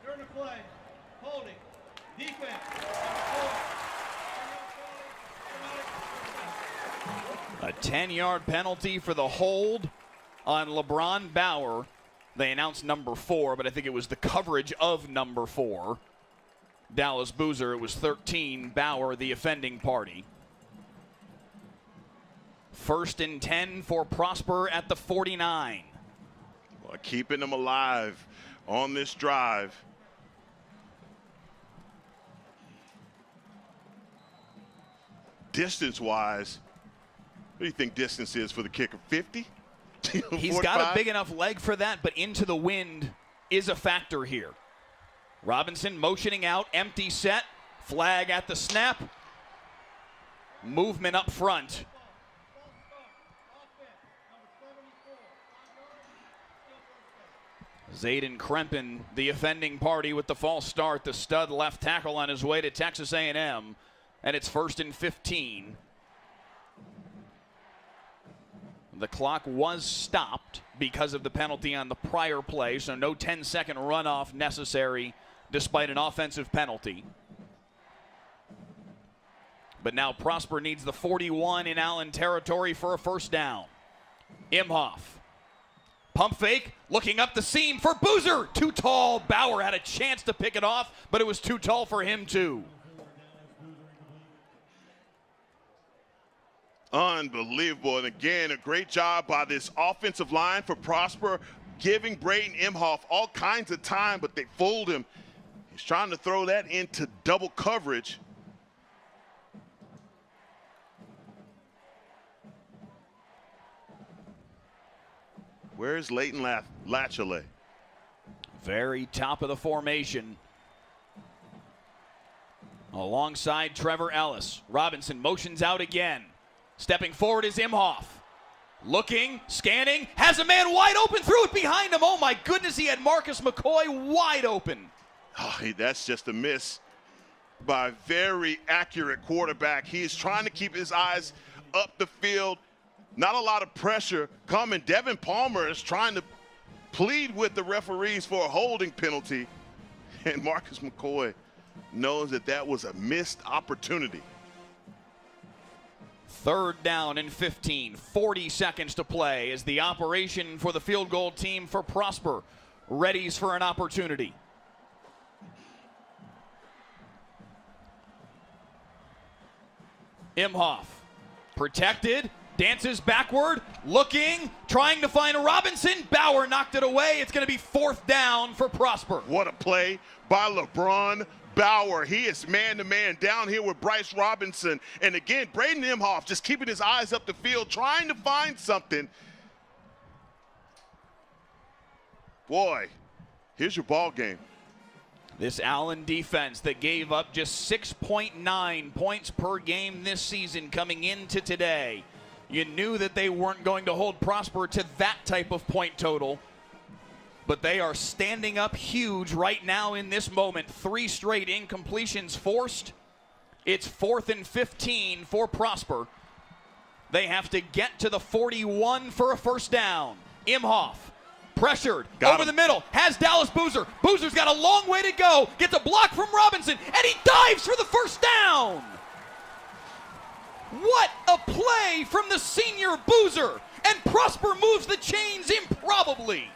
During the play, holding, defense. A 10-yard penalty for the hold on LeBron Bauer. They announced number 4, but I think it was the coverage of number 4. Dallas Boozer, it was 13. Bauer, the offending party. 1st and 10 for Prosper at the 49. Well, keeping them alive on this drive. Distance-wise, what do you think distance is for the kicker? 50? He's got a big enough leg for that, but into the wind is a factor here. Robinson motioning out, empty set, flag at the snap. Movement up front. Zayden Krempen, the offending party with the false start, the stud left tackle on his way to Texas A&M, and it's 1st and 15. The clock was stopped because of the penalty on the prior play, so no 10-second runoff necessary despite an offensive penalty. But now Prosper needs the 41 in Allen territory for a 1st down. Imhoff. Pump fake, looking up the seam for Boozer. Too tall. Bauer had a chance to pick it off, but it was too tall for him too. Unbelievable. And again, a great job by this offensive line for Prosper, giving Braden Imhoff all kinds of time, but they fooled him. He's trying to throw that into double coverage. Where's Leighton Latchley? Very top of the formation. Alongside Trevor Ellis. Robinson motions out again. Stepping forward is Imhoff. Looking, scanning, has a man wide open, threw it behind him. Oh my goodness, he had Marcus McCoy wide open. Oh, that's just a miss by a very accurate quarterback. He is trying to keep his eyes up the field. Not a lot of pressure coming. Devin Palmer is trying to plead with the referees for a holding penalty. And Marcus McCoy knows that that was a missed opportunity. 3rd down and 15, 40 seconds to play as the operation for the field goal team for Prosper readies for an opportunity. Imhoff, protected, dances backward, looking, trying to find Robinson. Bauer knocked it away. It's going to be 4th down for Prosper. What a play by LeBron Bauer. He is man-to-man down here with Bryce Robinson. And again, Braden Imhoff just keeping his eyes up the field, trying to find something. Boy, here's your ball game. This Allen defense that gave up just 6.9 points per game this season coming into today. You knew that they weren't going to hold Prosper to that type of point total. But they are standing up huge right now in this moment. 3 straight incompletions forced. It's 4th and 15 for Prosper. They have to get to the 41 for a 1st down. Imhoff, pressured, over the middle, has Dallas Boozer. Boozer's got a long way to go, gets a block from Robinson, and he dives for the 1st down. What a play from the senior Boozer. And Prosper moves the chains improbably.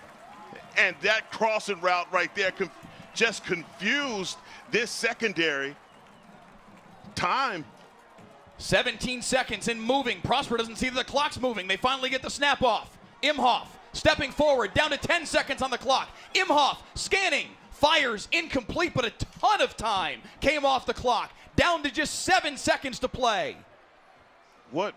And that crossing route right there just confused this secondary. Time. 17 seconds and moving. Prosper doesn't see that the clock's moving. They finally get the snap off. Imhoff stepping forward, down to 10 seconds on the clock. Imhoff scanning, fires, incomplete, but a ton of time came off the clock. Down to just 7 seconds to play. What?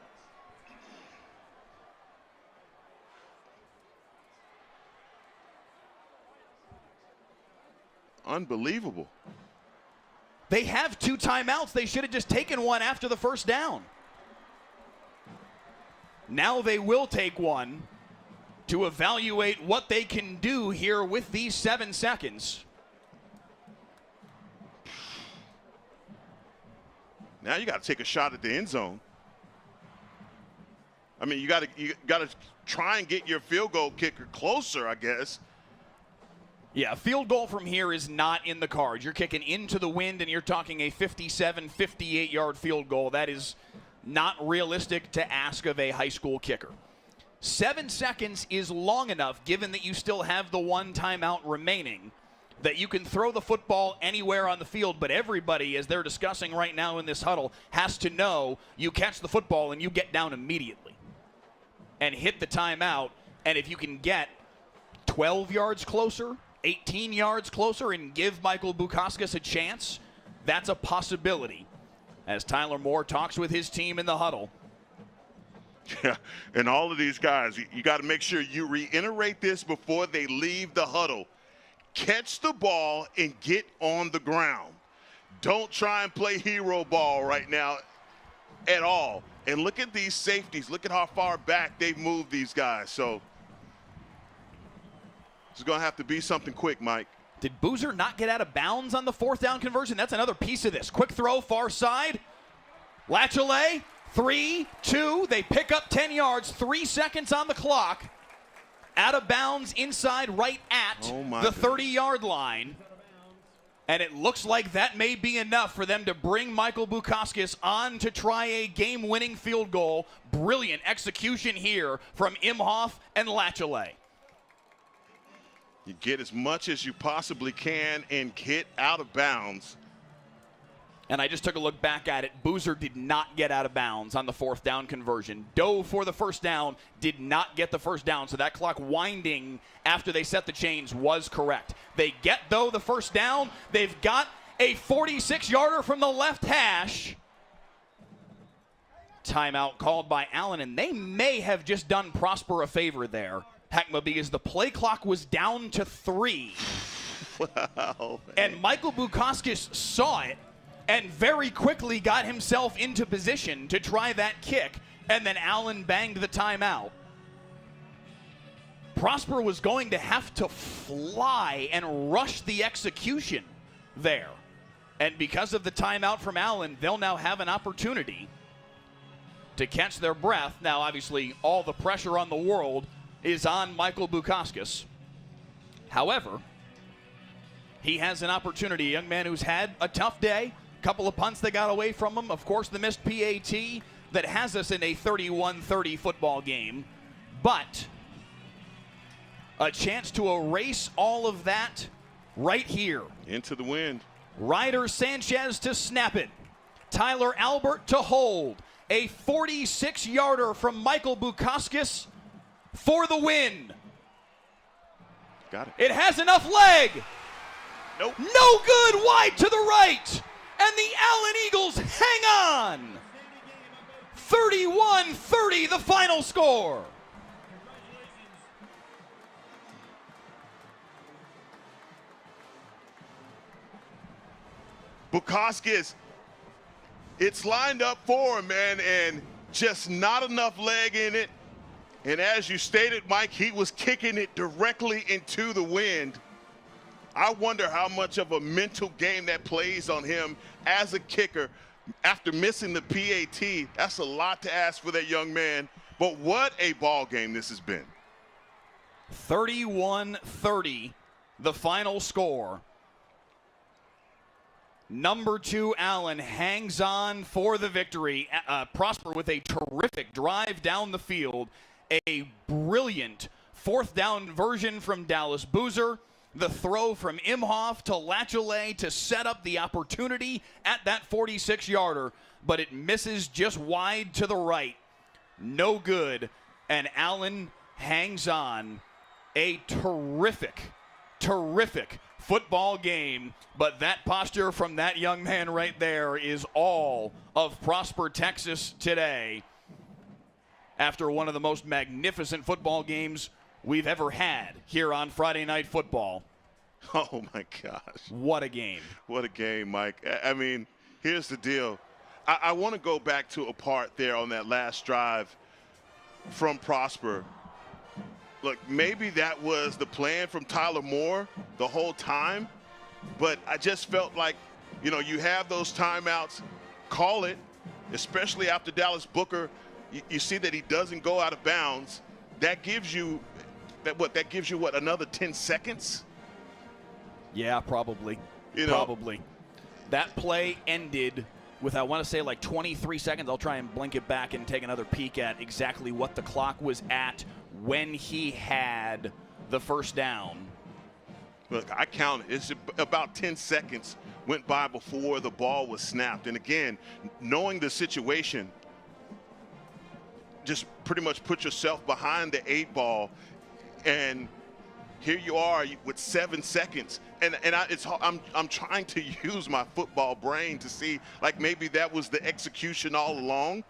Unbelievable. They have 2 timeouts. They should have just taken one after the 1st down. Now they will take one to evaluate what they can do here with these 7 seconds. Now you got to take a shot at the end zone. I mean, you got to try and get your field goal kicker closer, I guess. Yeah, a field goal from here is not in the cards. You're kicking into the wind, and you're talking a 57, 58-yard field goal. That is not realistic to ask of a high school kicker. 7 seconds is long enough, given that you still have the one timeout remaining, that you can throw the football anywhere on the field, but everybody, as they're discussing right now in this huddle, has to know you catch the football and you get down immediately and hit the timeout. And if you can get 12 yards closer, 18 yards closer, and give Michael Bukauskas a chance, that's a possibility. As Tyler Moore talks with his team in the huddle. Yeah, and all of these guys, you got to make sure you reiterate this before they leave the huddle. Catch the ball and get on the ground. Don't try and play hero ball right now at all. And look at these safeties. Look at how far back they've moved these guys. So it's going to have to be something quick, Mike. Did Boozer not get out of bounds on the 4th down conversion? That's another piece of this. Quick throw, far side. Latchley, 3, 2. They pick up 10 yards, 3 seconds on the clock. Out of bounds inside right at the 30-yard line. And it looks like that may be enough for them to bring Michael Bukauskas on to try a game-winning field goal. Brilliant execution here from Imhoff and Latchley. You get as much as you possibly can and get out of bounds. And I just took a look back at it. Boozer did not get out of bounds on the 4th down conversion. Dove for the first down, did not get the first down. So that clock winding after they set the chains was correct. They get, though, the first down. They've got a 46-yarder from the left hash. Timeout called by Allen, and they may have just done Prosper a favor there, Heckma, because the play clock was down to 3. Wow. And Michael Bukauskas saw it and very quickly got himself into position to try that kick, and then Allen banged the timeout. Prosper was going to have to fly and rush the execution there. And because of the timeout from Allen, they'll now have an opportunity to catch their breath. Now, obviously, all the pressure on the world is on Michael Bukauskas. However, he has an opportunity, a young man who's had a tough day. Couple of punts that got away from him. Of course, the missed PAT that has us in a 31-30 football game. But a chance to erase all of that right here. Into the wind. Ryder Sanchez to snap it. Tyler Albert to hold. A 46-yarder from Michael Bukauskas for the win. Got it. It has enough leg. Nope. No good, wide to the right. And the Allen Eagles hang on. 31-30, the final score. Bukauskas, it's lined up for him, man, and just not enough leg in it. And as you stated, Mike, he was kicking it directly into the wind. I wonder how much of a mental game that plays on him as a kicker after missing the PAT. That's a lot to ask for that young man. But what a ball game this has been. 31-30, the final score. Number 2, Allen hangs on for the victory. Prosper with a terrific drive down the field. A brilliant 4th down version from Dallas Boozer. The throw from Imhoff to Latchley to set up the opportunity at that 46-yarder, but it misses just wide to the right. No good, and Allen hangs on. A terrific, terrific football game, but that posture from that young man right there is all of Prosper, Texas today. After one of the most magnificent football games we've ever had here on Friday Night Football. Oh, my gosh. What a game. What a game, Mike. I mean, here's the deal. I want to go back to a part there on that last drive from Prosper. Look, maybe that was the plan from Tyler Moore the whole time, but I just felt like, you know, you have those timeouts. call it, especially after Dallas Booker. You see that he doesn't go out of bounds. That gives you another 10 seconds? Yeah, probably. Probably. That play ended with, I want to say, like 23 seconds. I'll try and blink it back and take another peek at exactly what the clock was at when he had the first down. Look, I counted. It's about 10 seconds went by before the ball was snapped. And again, knowing the situation, just pretty much put yourself behind the 8 ball, and here you are with 7 seconds. And I'm trying to use my football brain to see, like, maybe that was the execution all along,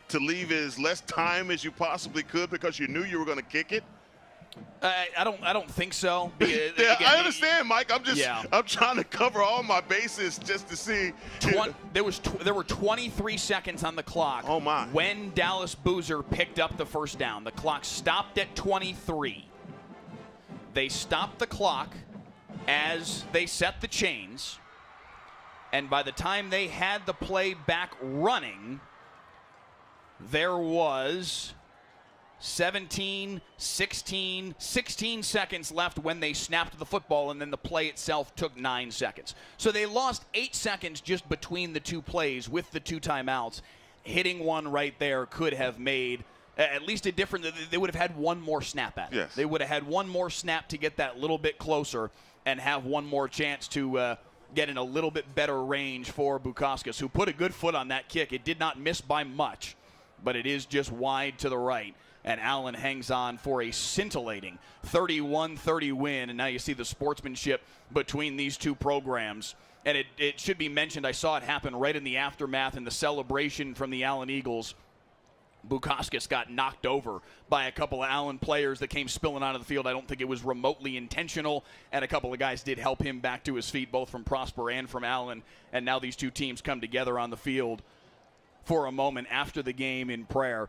to leave as less time as you possibly could because you knew you were going to kick it. I don't think so. Yeah, again, I understand, Mike. I'm trying to cover all my bases just to see. There were 23 seconds on the clock. Oh my! When Dallas Boozer picked up the first down, the clock stopped at 23. They stopped the clock as they set the chains, and by the time they had the play back running, there was 17, 16 seconds left when they snapped the football, and then the play itself took 9 seconds. So they lost 8 seconds just between the two plays with the 2 timeouts. Hitting one right there could have made at least a difference. They would have had one more snap at it. Yes. They would have had one more snap to get that little bit closer and have one more chance to get in a little bit better range for Bukauskas, who put a good foot on that kick. It did not miss by much, but it is just wide to the right. And Allen hangs on for a scintillating 31-30 win. And now you see the sportsmanship between these two programs. And it should be mentioned, I saw it happen right in the aftermath in the celebration from the Allen Eagles. Bukauskas got knocked over by a couple of Allen players that came spilling out of the field. I don't think it was remotely intentional, and a couple of guys did help him back to his feet, both from Prosper and from Allen. And now these two teams come together on the field for a moment after the game in prayer.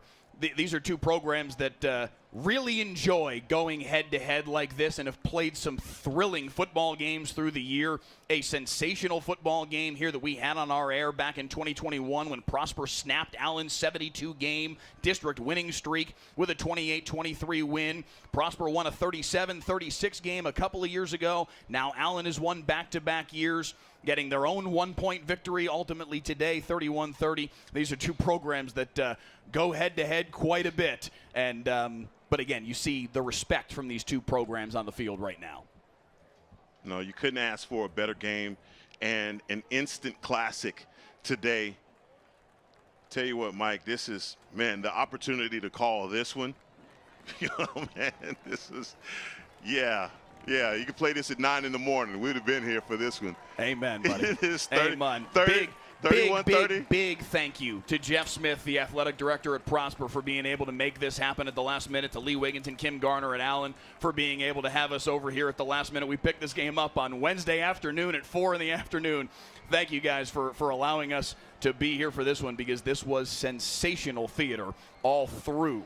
These are two programs that really enjoy going head-to-head like this and have played some thrilling football games through the year. A sensational football game here that we had on our air back in 2021 when Prosper snapped Allen's 72-game district winning streak with a 28-23 win. Prosper won a 37-36 game a couple of years ago. Now Allen has won back-to-back years, getting their own one-point victory ultimately today, 31-30. These are two programs that go head-to-head quite a bit. And but again, you see the respect from these two programs on the field right now. No, you couldn't ask for a better game and an instant classic today. Tell you what, Mike, this is, man, the opportunity to call this one. You know, man, this is, yeah, you could play this at 9 in the morning. We'd have been here for this one. Amen, buddy. It is 30, Amen. 30, 31-30. Big thank you to Jeff Smith, the athletic director at Prosper, for being able to make this happen at the last minute, to Lee Wiggins and Kim Garner at Allen for being able to have us over here at the last minute. We picked this game up on Wednesday afternoon at 4 in the afternoon. Thank you guys for allowing us to be here for this one, because this was sensational theater all through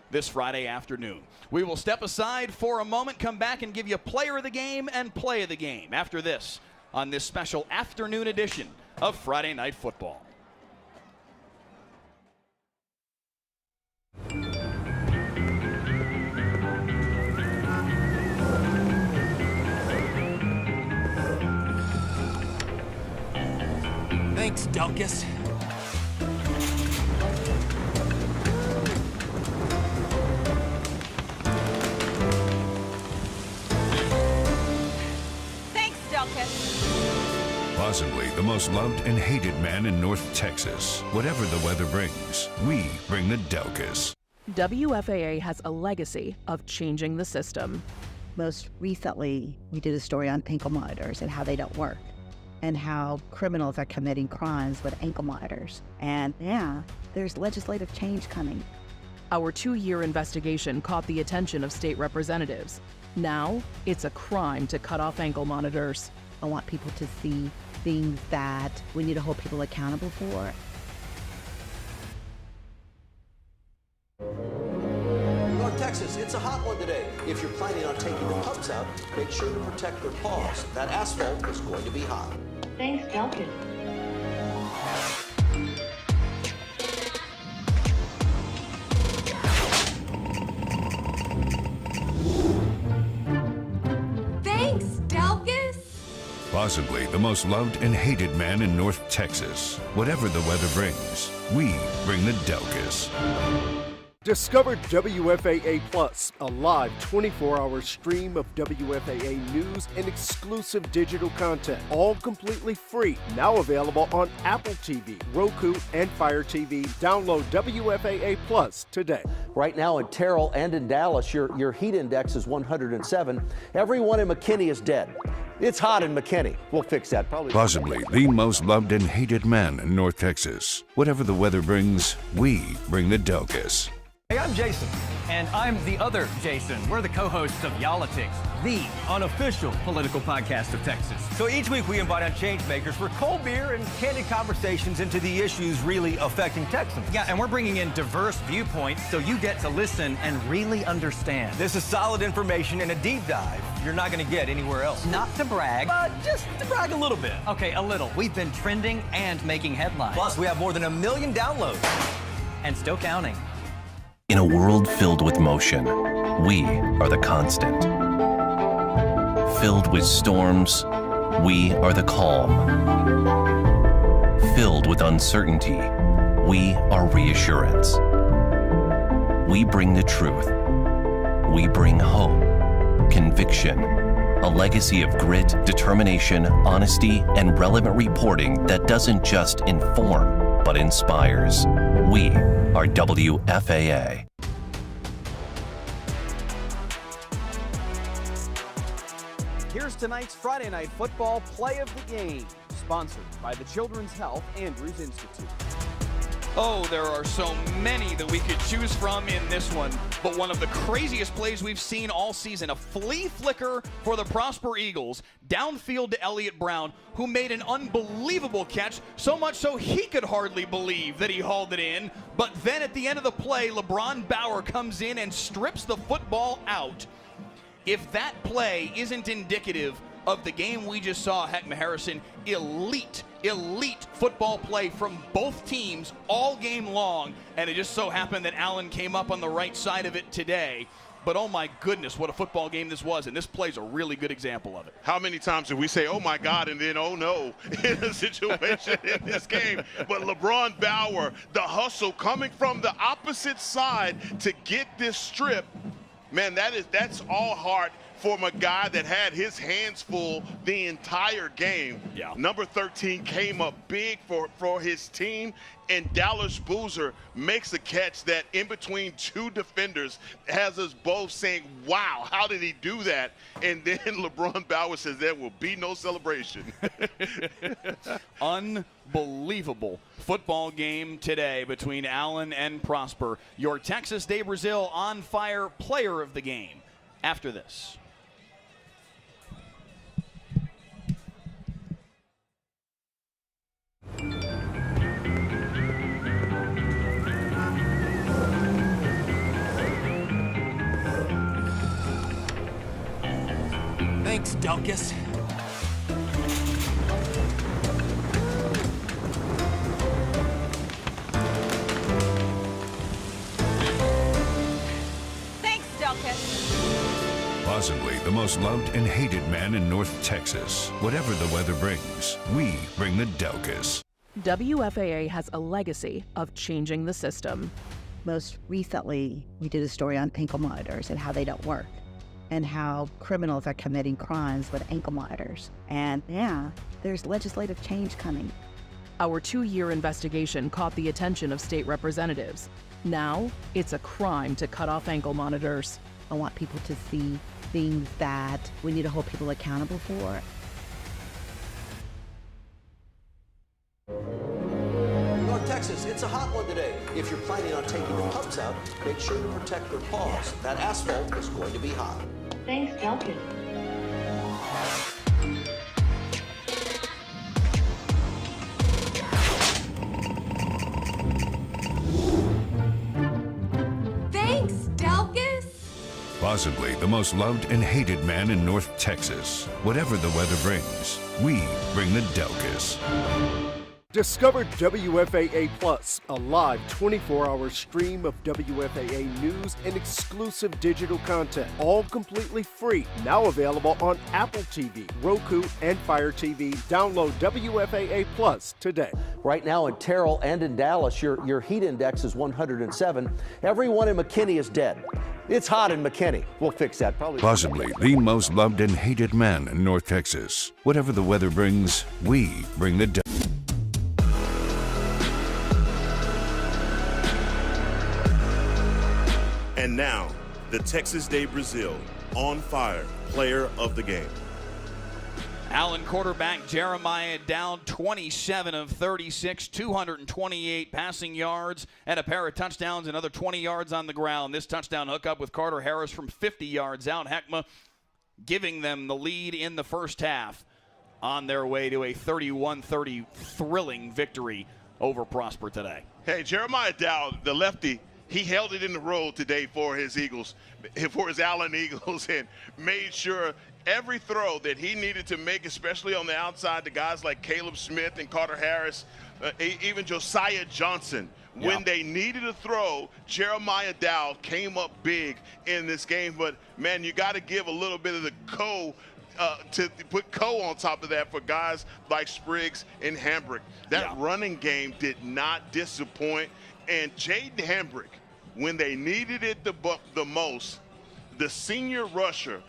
this Friday afternoon. We will step aside for a moment, come back and give you player of the game and play of the game after this on this special afternoon edition of Friday Night Football. Thanks, Delkus. Thanks, Delkus. Possibly the most loved and hated man in North Texas. Whatever the weather brings, we bring the Delkus. WFAA has a legacy of changing the system. Most recently, we did a story on ankle monitors and how they don't work, and how criminals are committing crimes with ankle monitors. And yeah, there's legislative change coming. Our 2-year investigation caught the attention of state representatives. Now, it's a crime to cut off ankle monitors. I want people to see things that we need to hold people accountable for. North Texas, it's a hot one today. If you're planning on taking the pumps out, make sure to protect your paws. That asphalt is going to be hot. Thanks, Delkus. Possibly the most loved and hated man in North Texas. Whatever the weather brings, we bring the Delcas. Discover WFAA Plus, a live 24-hour stream of WFAA news and exclusive digital content, all completely free. Now available on Apple TV, Roku, and Fire TV. Download WFAA Plus today. Right now in Terrell and in Dallas, your heat index is 107. Everyone in McKinney is dead. It's hot in McKinney. We'll fix that probably. Possibly the most loved and hated man in North Texas. Whatever the weather brings, we bring the Delcas. Hey, I'm Jason. And I'm the other Jason. We're the co-hosts of Y'all-itics, the unofficial political podcast of Texas. So each week we invite on change makers for cold beer and candid conversations into the issues really affecting Texans. Yeah, and we're bringing in diverse viewpoints so you get to listen and really understand. This is solid information and a deep dive you're not going to get anywhere else. Not to brag, but just to brag a little bit. Okay, a little. We've been trending and making headlines. Plus, we have more than 1 million downloads. And still counting. In a world filled with motion, we are the constant. Filled with storms, we are the calm. Filled with uncertainty, we are reassurance. We bring the truth. We bring hope, conviction, a legacy of grit, determination, honesty, and relevant reporting that doesn't just inform, but inspires. We are WFAA. Here's tonight's Friday Night Football Play of the Game, sponsored by the Children's Health Andrews Institute. Oh, there are so many that we could choose from in this one, but one of the craziest plays we've seen all season, a flea flicker for the Prosper Eagles, downfield to Elliott Brown, who made an unbelievable catch, so much so he could hardly believe that he hauled it in, but then at the end of the play, LeBron Bauer comes in and strips the football out. If that play isn't indicative of the game we just saw, Heckma Harrison, elite football play from both teams all game long, and it just so happened that Allen came up on the right side of it today. But oh my goodness, what a football game this was, and this play's a really good example of it. How many times did we say, oh my God, and then oh no, in a situation in this game? But LeBron Bauer, the hustle coming from the opposite side to get this strip, man, that's all heart from a guy that had his hands full the entire game. Yeah. Number 13 came up big for his team, and Dallas Boozer makes a catch that in between two defenders has us both saying, wow, how did he do that? And then LeBron Bauer says there will be no celebration. Unbelievable football game today between Allen and Prosper. Your Texas de Brazil on fire player of the game after this. Thanks, Delcas. Thanks, Delcas. Possibly the most loved and hated man in North Texas. Whatever the weather brings, we bring the Delcas. WFAA has a legacy of changing the system. Most recently, we did a story on ankle monitors and how they don't work, and how criminals are committing crimes with ankle monitors. And yeah, there's legislative change coming. Our 2-year investigation caught the attention of state representatives. Now, it's a crime to cut off ankle monitors. I want people to see things that we need to hold people accountable for. North Texas, it's a hot one today. If you're planning on taking the pumps out, make sure to protect your paws. That asphalt is going to be hot. Thanks, Delcas. Thanks, Delcas. Possibly the most loved and hated man in North Texas. Whatever the weather brings, we bring the Delcas. Discover WFAA Plus, a live 24-hour stream of WFAA news and exclusive digital content, all completely free. Now available on Apple TV, Roku, and Fire TV. Download WFAA Plus today. Right now in Terrell and in Dallas, your heat index is 107. Everyone in McKinney is dead. It's hot in McKinney. We'll fix that probably. Possibly the most loved and hated man in North Texas. Whatever the weather brings, we bring the And now, the Texas de Brazil on fire player of the game. Allen quarterback Jeremiah Dowd, 27 of 36, 228 passing yards and a pair of touchdowns, another 20 yards on the ground. This touchdown hookup with Carter Harris from 50 yards out. Heckma giving them the lead in the first half on their way to a 31-30 thrilling victory over Prosper today. Hey, Jeremiah Dowd, the lefty, he held it in the road today for his Eagles, for his Allen Eagles, and made sure every throw that he needed to make, especially on the outside, to guys like Caleb Smith and Carter Harris, even Josiah Johnson, when they needed a throw, Jeremiah Dowd came up big in this game. But, man, you got to give a little bit of the to put on top of that for guys like Spriggs and Hambrick. That running game did not disappoint. And Jaden Hambrick, when they needed it the most, the senior rusher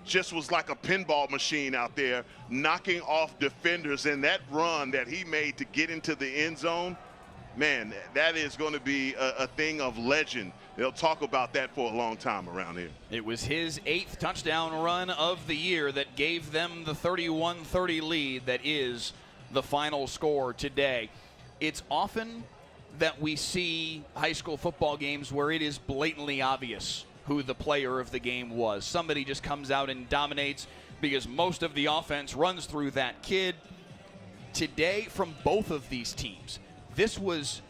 just was like a pinball machine out there, knocking off defenders. And that run that he made to get into the end zone, man, that is going to be a thing of legend. They'll talk about that for a long time around here. It was his 8th touchdown run of the year that gave them the 31-30 lead that is the final score today. It's often that we see high school football games where it is blatantly obvious who the player of the game was. Somebody just comes out and dominates because most of the offense runs through that kid. Today, from both of these teams, this was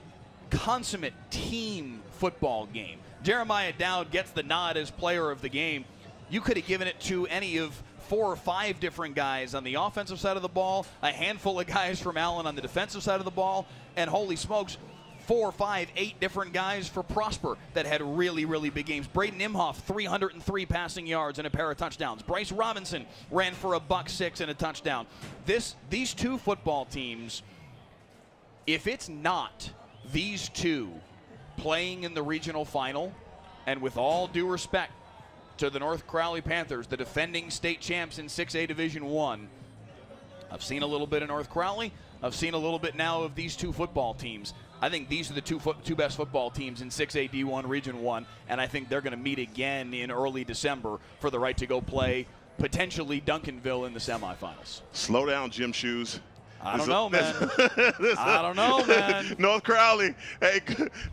consummate team football game. Jeremiah Dowd gets the nod as player of the game. You could have given it to any of 4 or 5 different guys on the offensive side of the ball, a handful of guys from Allen on the defensive side of the ball, and holy smokes, 4, 5, 8 different guys for Prosper that had really, really big games. Braden Imhoff, 303 passing yards and a pair of touchdowns. Bryce Robinson ran for $106 and a touchdown. These two football teams, if it's not these two playing in the regional final, and with all due respect to the North Crowley Panthers, the defending state champs in 6A Division I, I've seen a little bit of North Crowley. I've seen a little bit now of these two football teams. I think these are the two best football teams in 6A D1 Region 1, and I think they're going to meet again in early December for the right to go play potentially Duncanville in the semifinals. Slow down, Jim Shoes. I don't know, man. I don't know, man. North Crowley. Hey,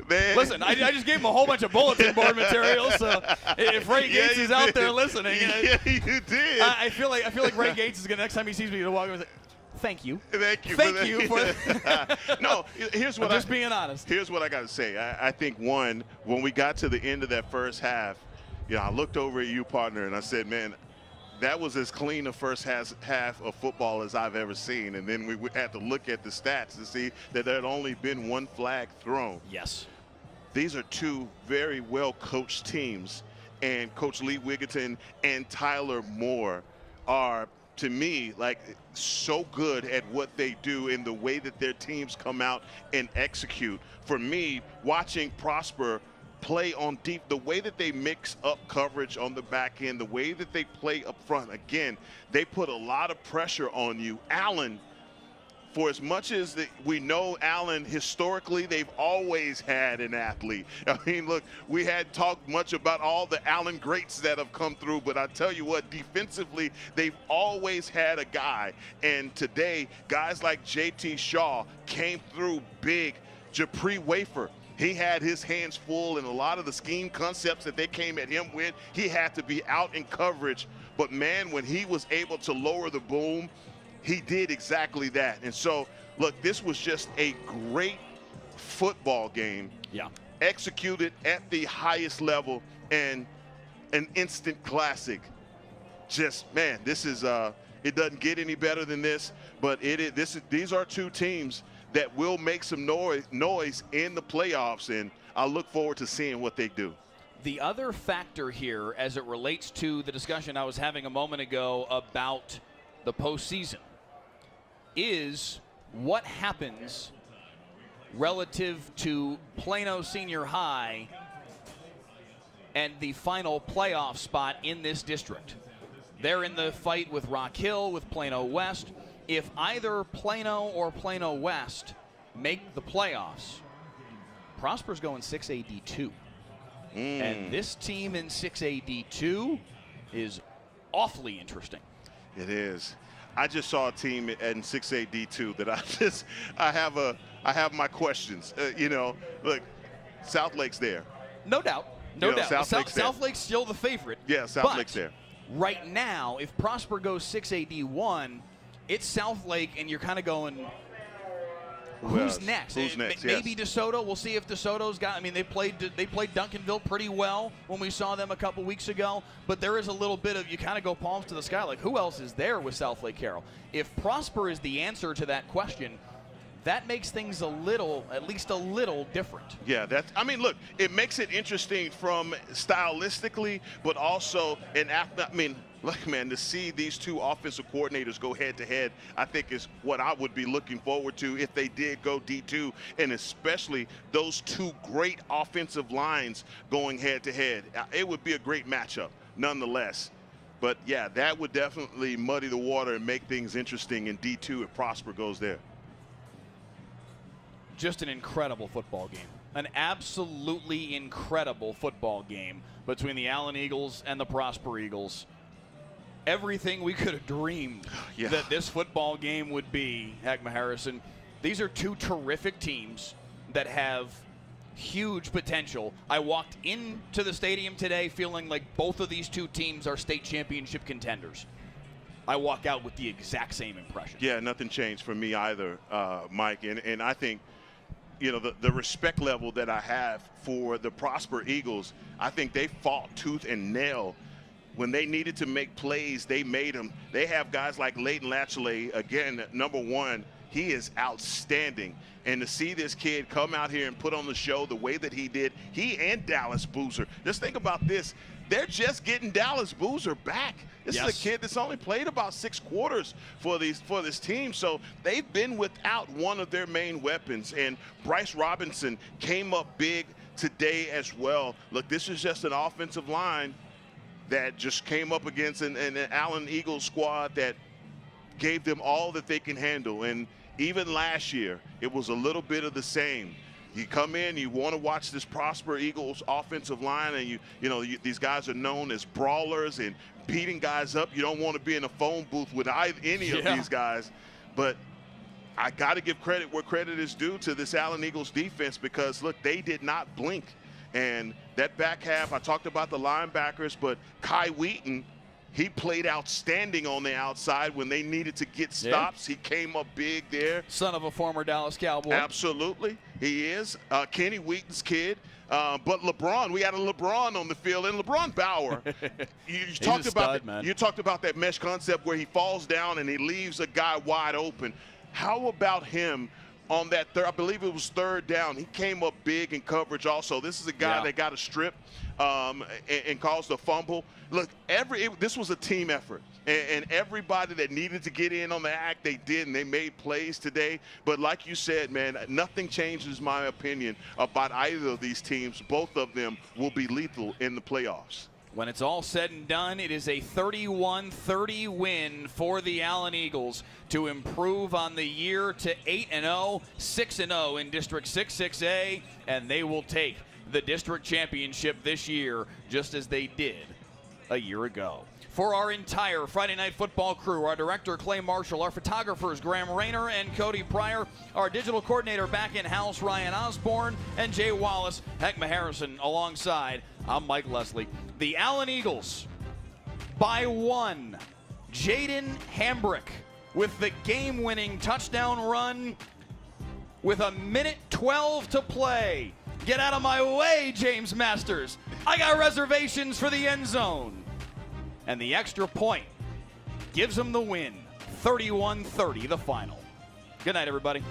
listen, I just gave him a whole bunch of bulletin board material, so if Ray Gates is out there listening, you did. I feel like Ray Gates is going to, next time he sees me, to walk over and say, Thank you. Thank you. Thank you for No, here's what I'm just being honest. Here's what I got to say. I think, one, when we got to the end of that first half, I looked over at you, partner, and I said, man, that was as clean a first half of football as I've ever seen. And then we had to look at the stats to see that there had only been one flag thrown. Yes. These are two very well-coached teams, and Coach Lee Wigginton and Tyler Moore are, to me, like, so good at what they do in the way that their teams come out and execute. For me, watching Prosper play on deep, the way that they mix up coverage on the back end, the way that they play up front, again, they put a lot of pressure on you. Allen, for as much as we know Allen historically, they've always had an athlete. I mean, look, we had talked much about all the Allen greats that have come through, but I tell you what, defensively, they've always had a guy. And today, guys like J.T. Shaw came through big. Japri Wafer, he had his hands full in a lot of the scheme concepts that they came at him with. He had to be out in coverage. But, man, when he was able to lower the boom, he did exactly that. And so, look, this was just a great football game. Yeah. Executed at the highest level, and an instant classic. Just, man, this is it doesn't get any better than this, but these are two teams that will make some noise in the playoffs, and I look forward to seeing what they do. The other factor here, as it relates to the discussion I was having a moment ago about the postseason, is what happens relative to Plano Senior High and the final playoff spot in this district. They're in the fight with Rock Hill, with Plano West. If either Plano or Plano West make the playoffs, Prosper's going 6A D2. And this team in 6A D2 is awfully interesting. It is. I just saw a team in 6A D2 that I have my questions. Look, South Lake's there. No doubt. No doubt. South Lake's still the favorite. Yeah, South Lake's there. Right now, if Prosper goes 6A D1, it's South Lake, and you're kind of going, who's next? Who's next? Maybe DeSoto. We'll see if DeSoto's got. I mean, they played Duncanville pretty well when we saw them a couple weeks ago. But there is a little bit of, you kind of go palms to the sky, like who else is there with South Lake Carroll? If Prosper is the answer to that question, that makes things at least a little different. Yeah, look, it makes it interesting from stylistically, but also look, man, to see these two offensive coordinators go head-to-head, I think is what I would be looking forward to if they did go D2, and especially those two great offensive lines going head-to-head. It would be a great matchup, nonetheless. But, yeah, that would definitely muddy the water and make things interesting in D2 if Prosper goes there. Just an incredible football game. An absolutely incredible football game between the Allen Eagles and the Prosper Eagles. Everything we could have dreamed that this football game would be, Heckma Harrison. These are two terrific teams that have huge potential. I walked into the stadium today feeling like both of these two teams are state championship contenders. I walk out with the exact same impression. Yeah, nothing changed for me either, Mike. And I think, the respect level that I have for the Prosper Eagles, I think they fought tooth and nail. When they needed to make plays, they made them. They have guys like Leighton Latchley, again, number one. He is outstanding. And to see this kid come out here and put on the show the way that he did, he and Dallas Boozer. Just think about this. They're just getting Dallas Boozer back. This is a kid that's only played about 6 quarters for this team. So they've been without one of their main weapons. And Bryce Robinson came up big today as well. Look, this is just an offensive line that just came up against an Allen Eagles squad that gave them all that they can handle. And even last year, it was a little bit of the same. You come in, you want to watch this Prosper Eagles offensive line, and these guys are known as brawlers and beating guys up. You don't want to be in a phone booth with any of these guys. But I got to give credit where credit is due to this Allen Eagles defense, because, look, they did not blink. And that back half, I talked about the linebackers, but Kai Wheaton, he played outstanding on the outside when they needed to get stops. He came up big there. Son of a former Dallas Cowboy. Absolutely, he is. Kenny Wheaton's kid. But LeBron, we had a LeBron on the field, and LeBron Bauer. You talked about that mesh concept where he falls down and he leaves a guy wide open. How about him? On that I believe it was 3rd down, he came up big in coverage also. This is a guy that got a strip and caused a fumble. Look, this was a team effort. And everybody that needed to get in on the act, they did, and they made plays today. But like you said, man, nothing changes my opinion about either of these teams. Both of them will be lethal in the playoffs. When it's all said and done, it is a 31-30 win for the Allen Eagles to improve on the year to 8-0, 6-0 in District 6-6A, and they will take the district championship this year just as they did a year ago. For our entire Friday Night Football crew, our director, Clay Marshall, our photographers, Graham Rayner and Cody Pryor, our digital coordinator back in-house, Ryan Osborne, and Jay Wallace, Heckma Harrison alongside. I'm Mike Leslie. The Allen Eagles by 1. Jaden Hambrick with the game-winning touchdown run with 1:12 to play. Get out of my way, James Masters. I got reservations for the end zone. And the extra point gives them the win. 31-30 the final. Good night, everybody.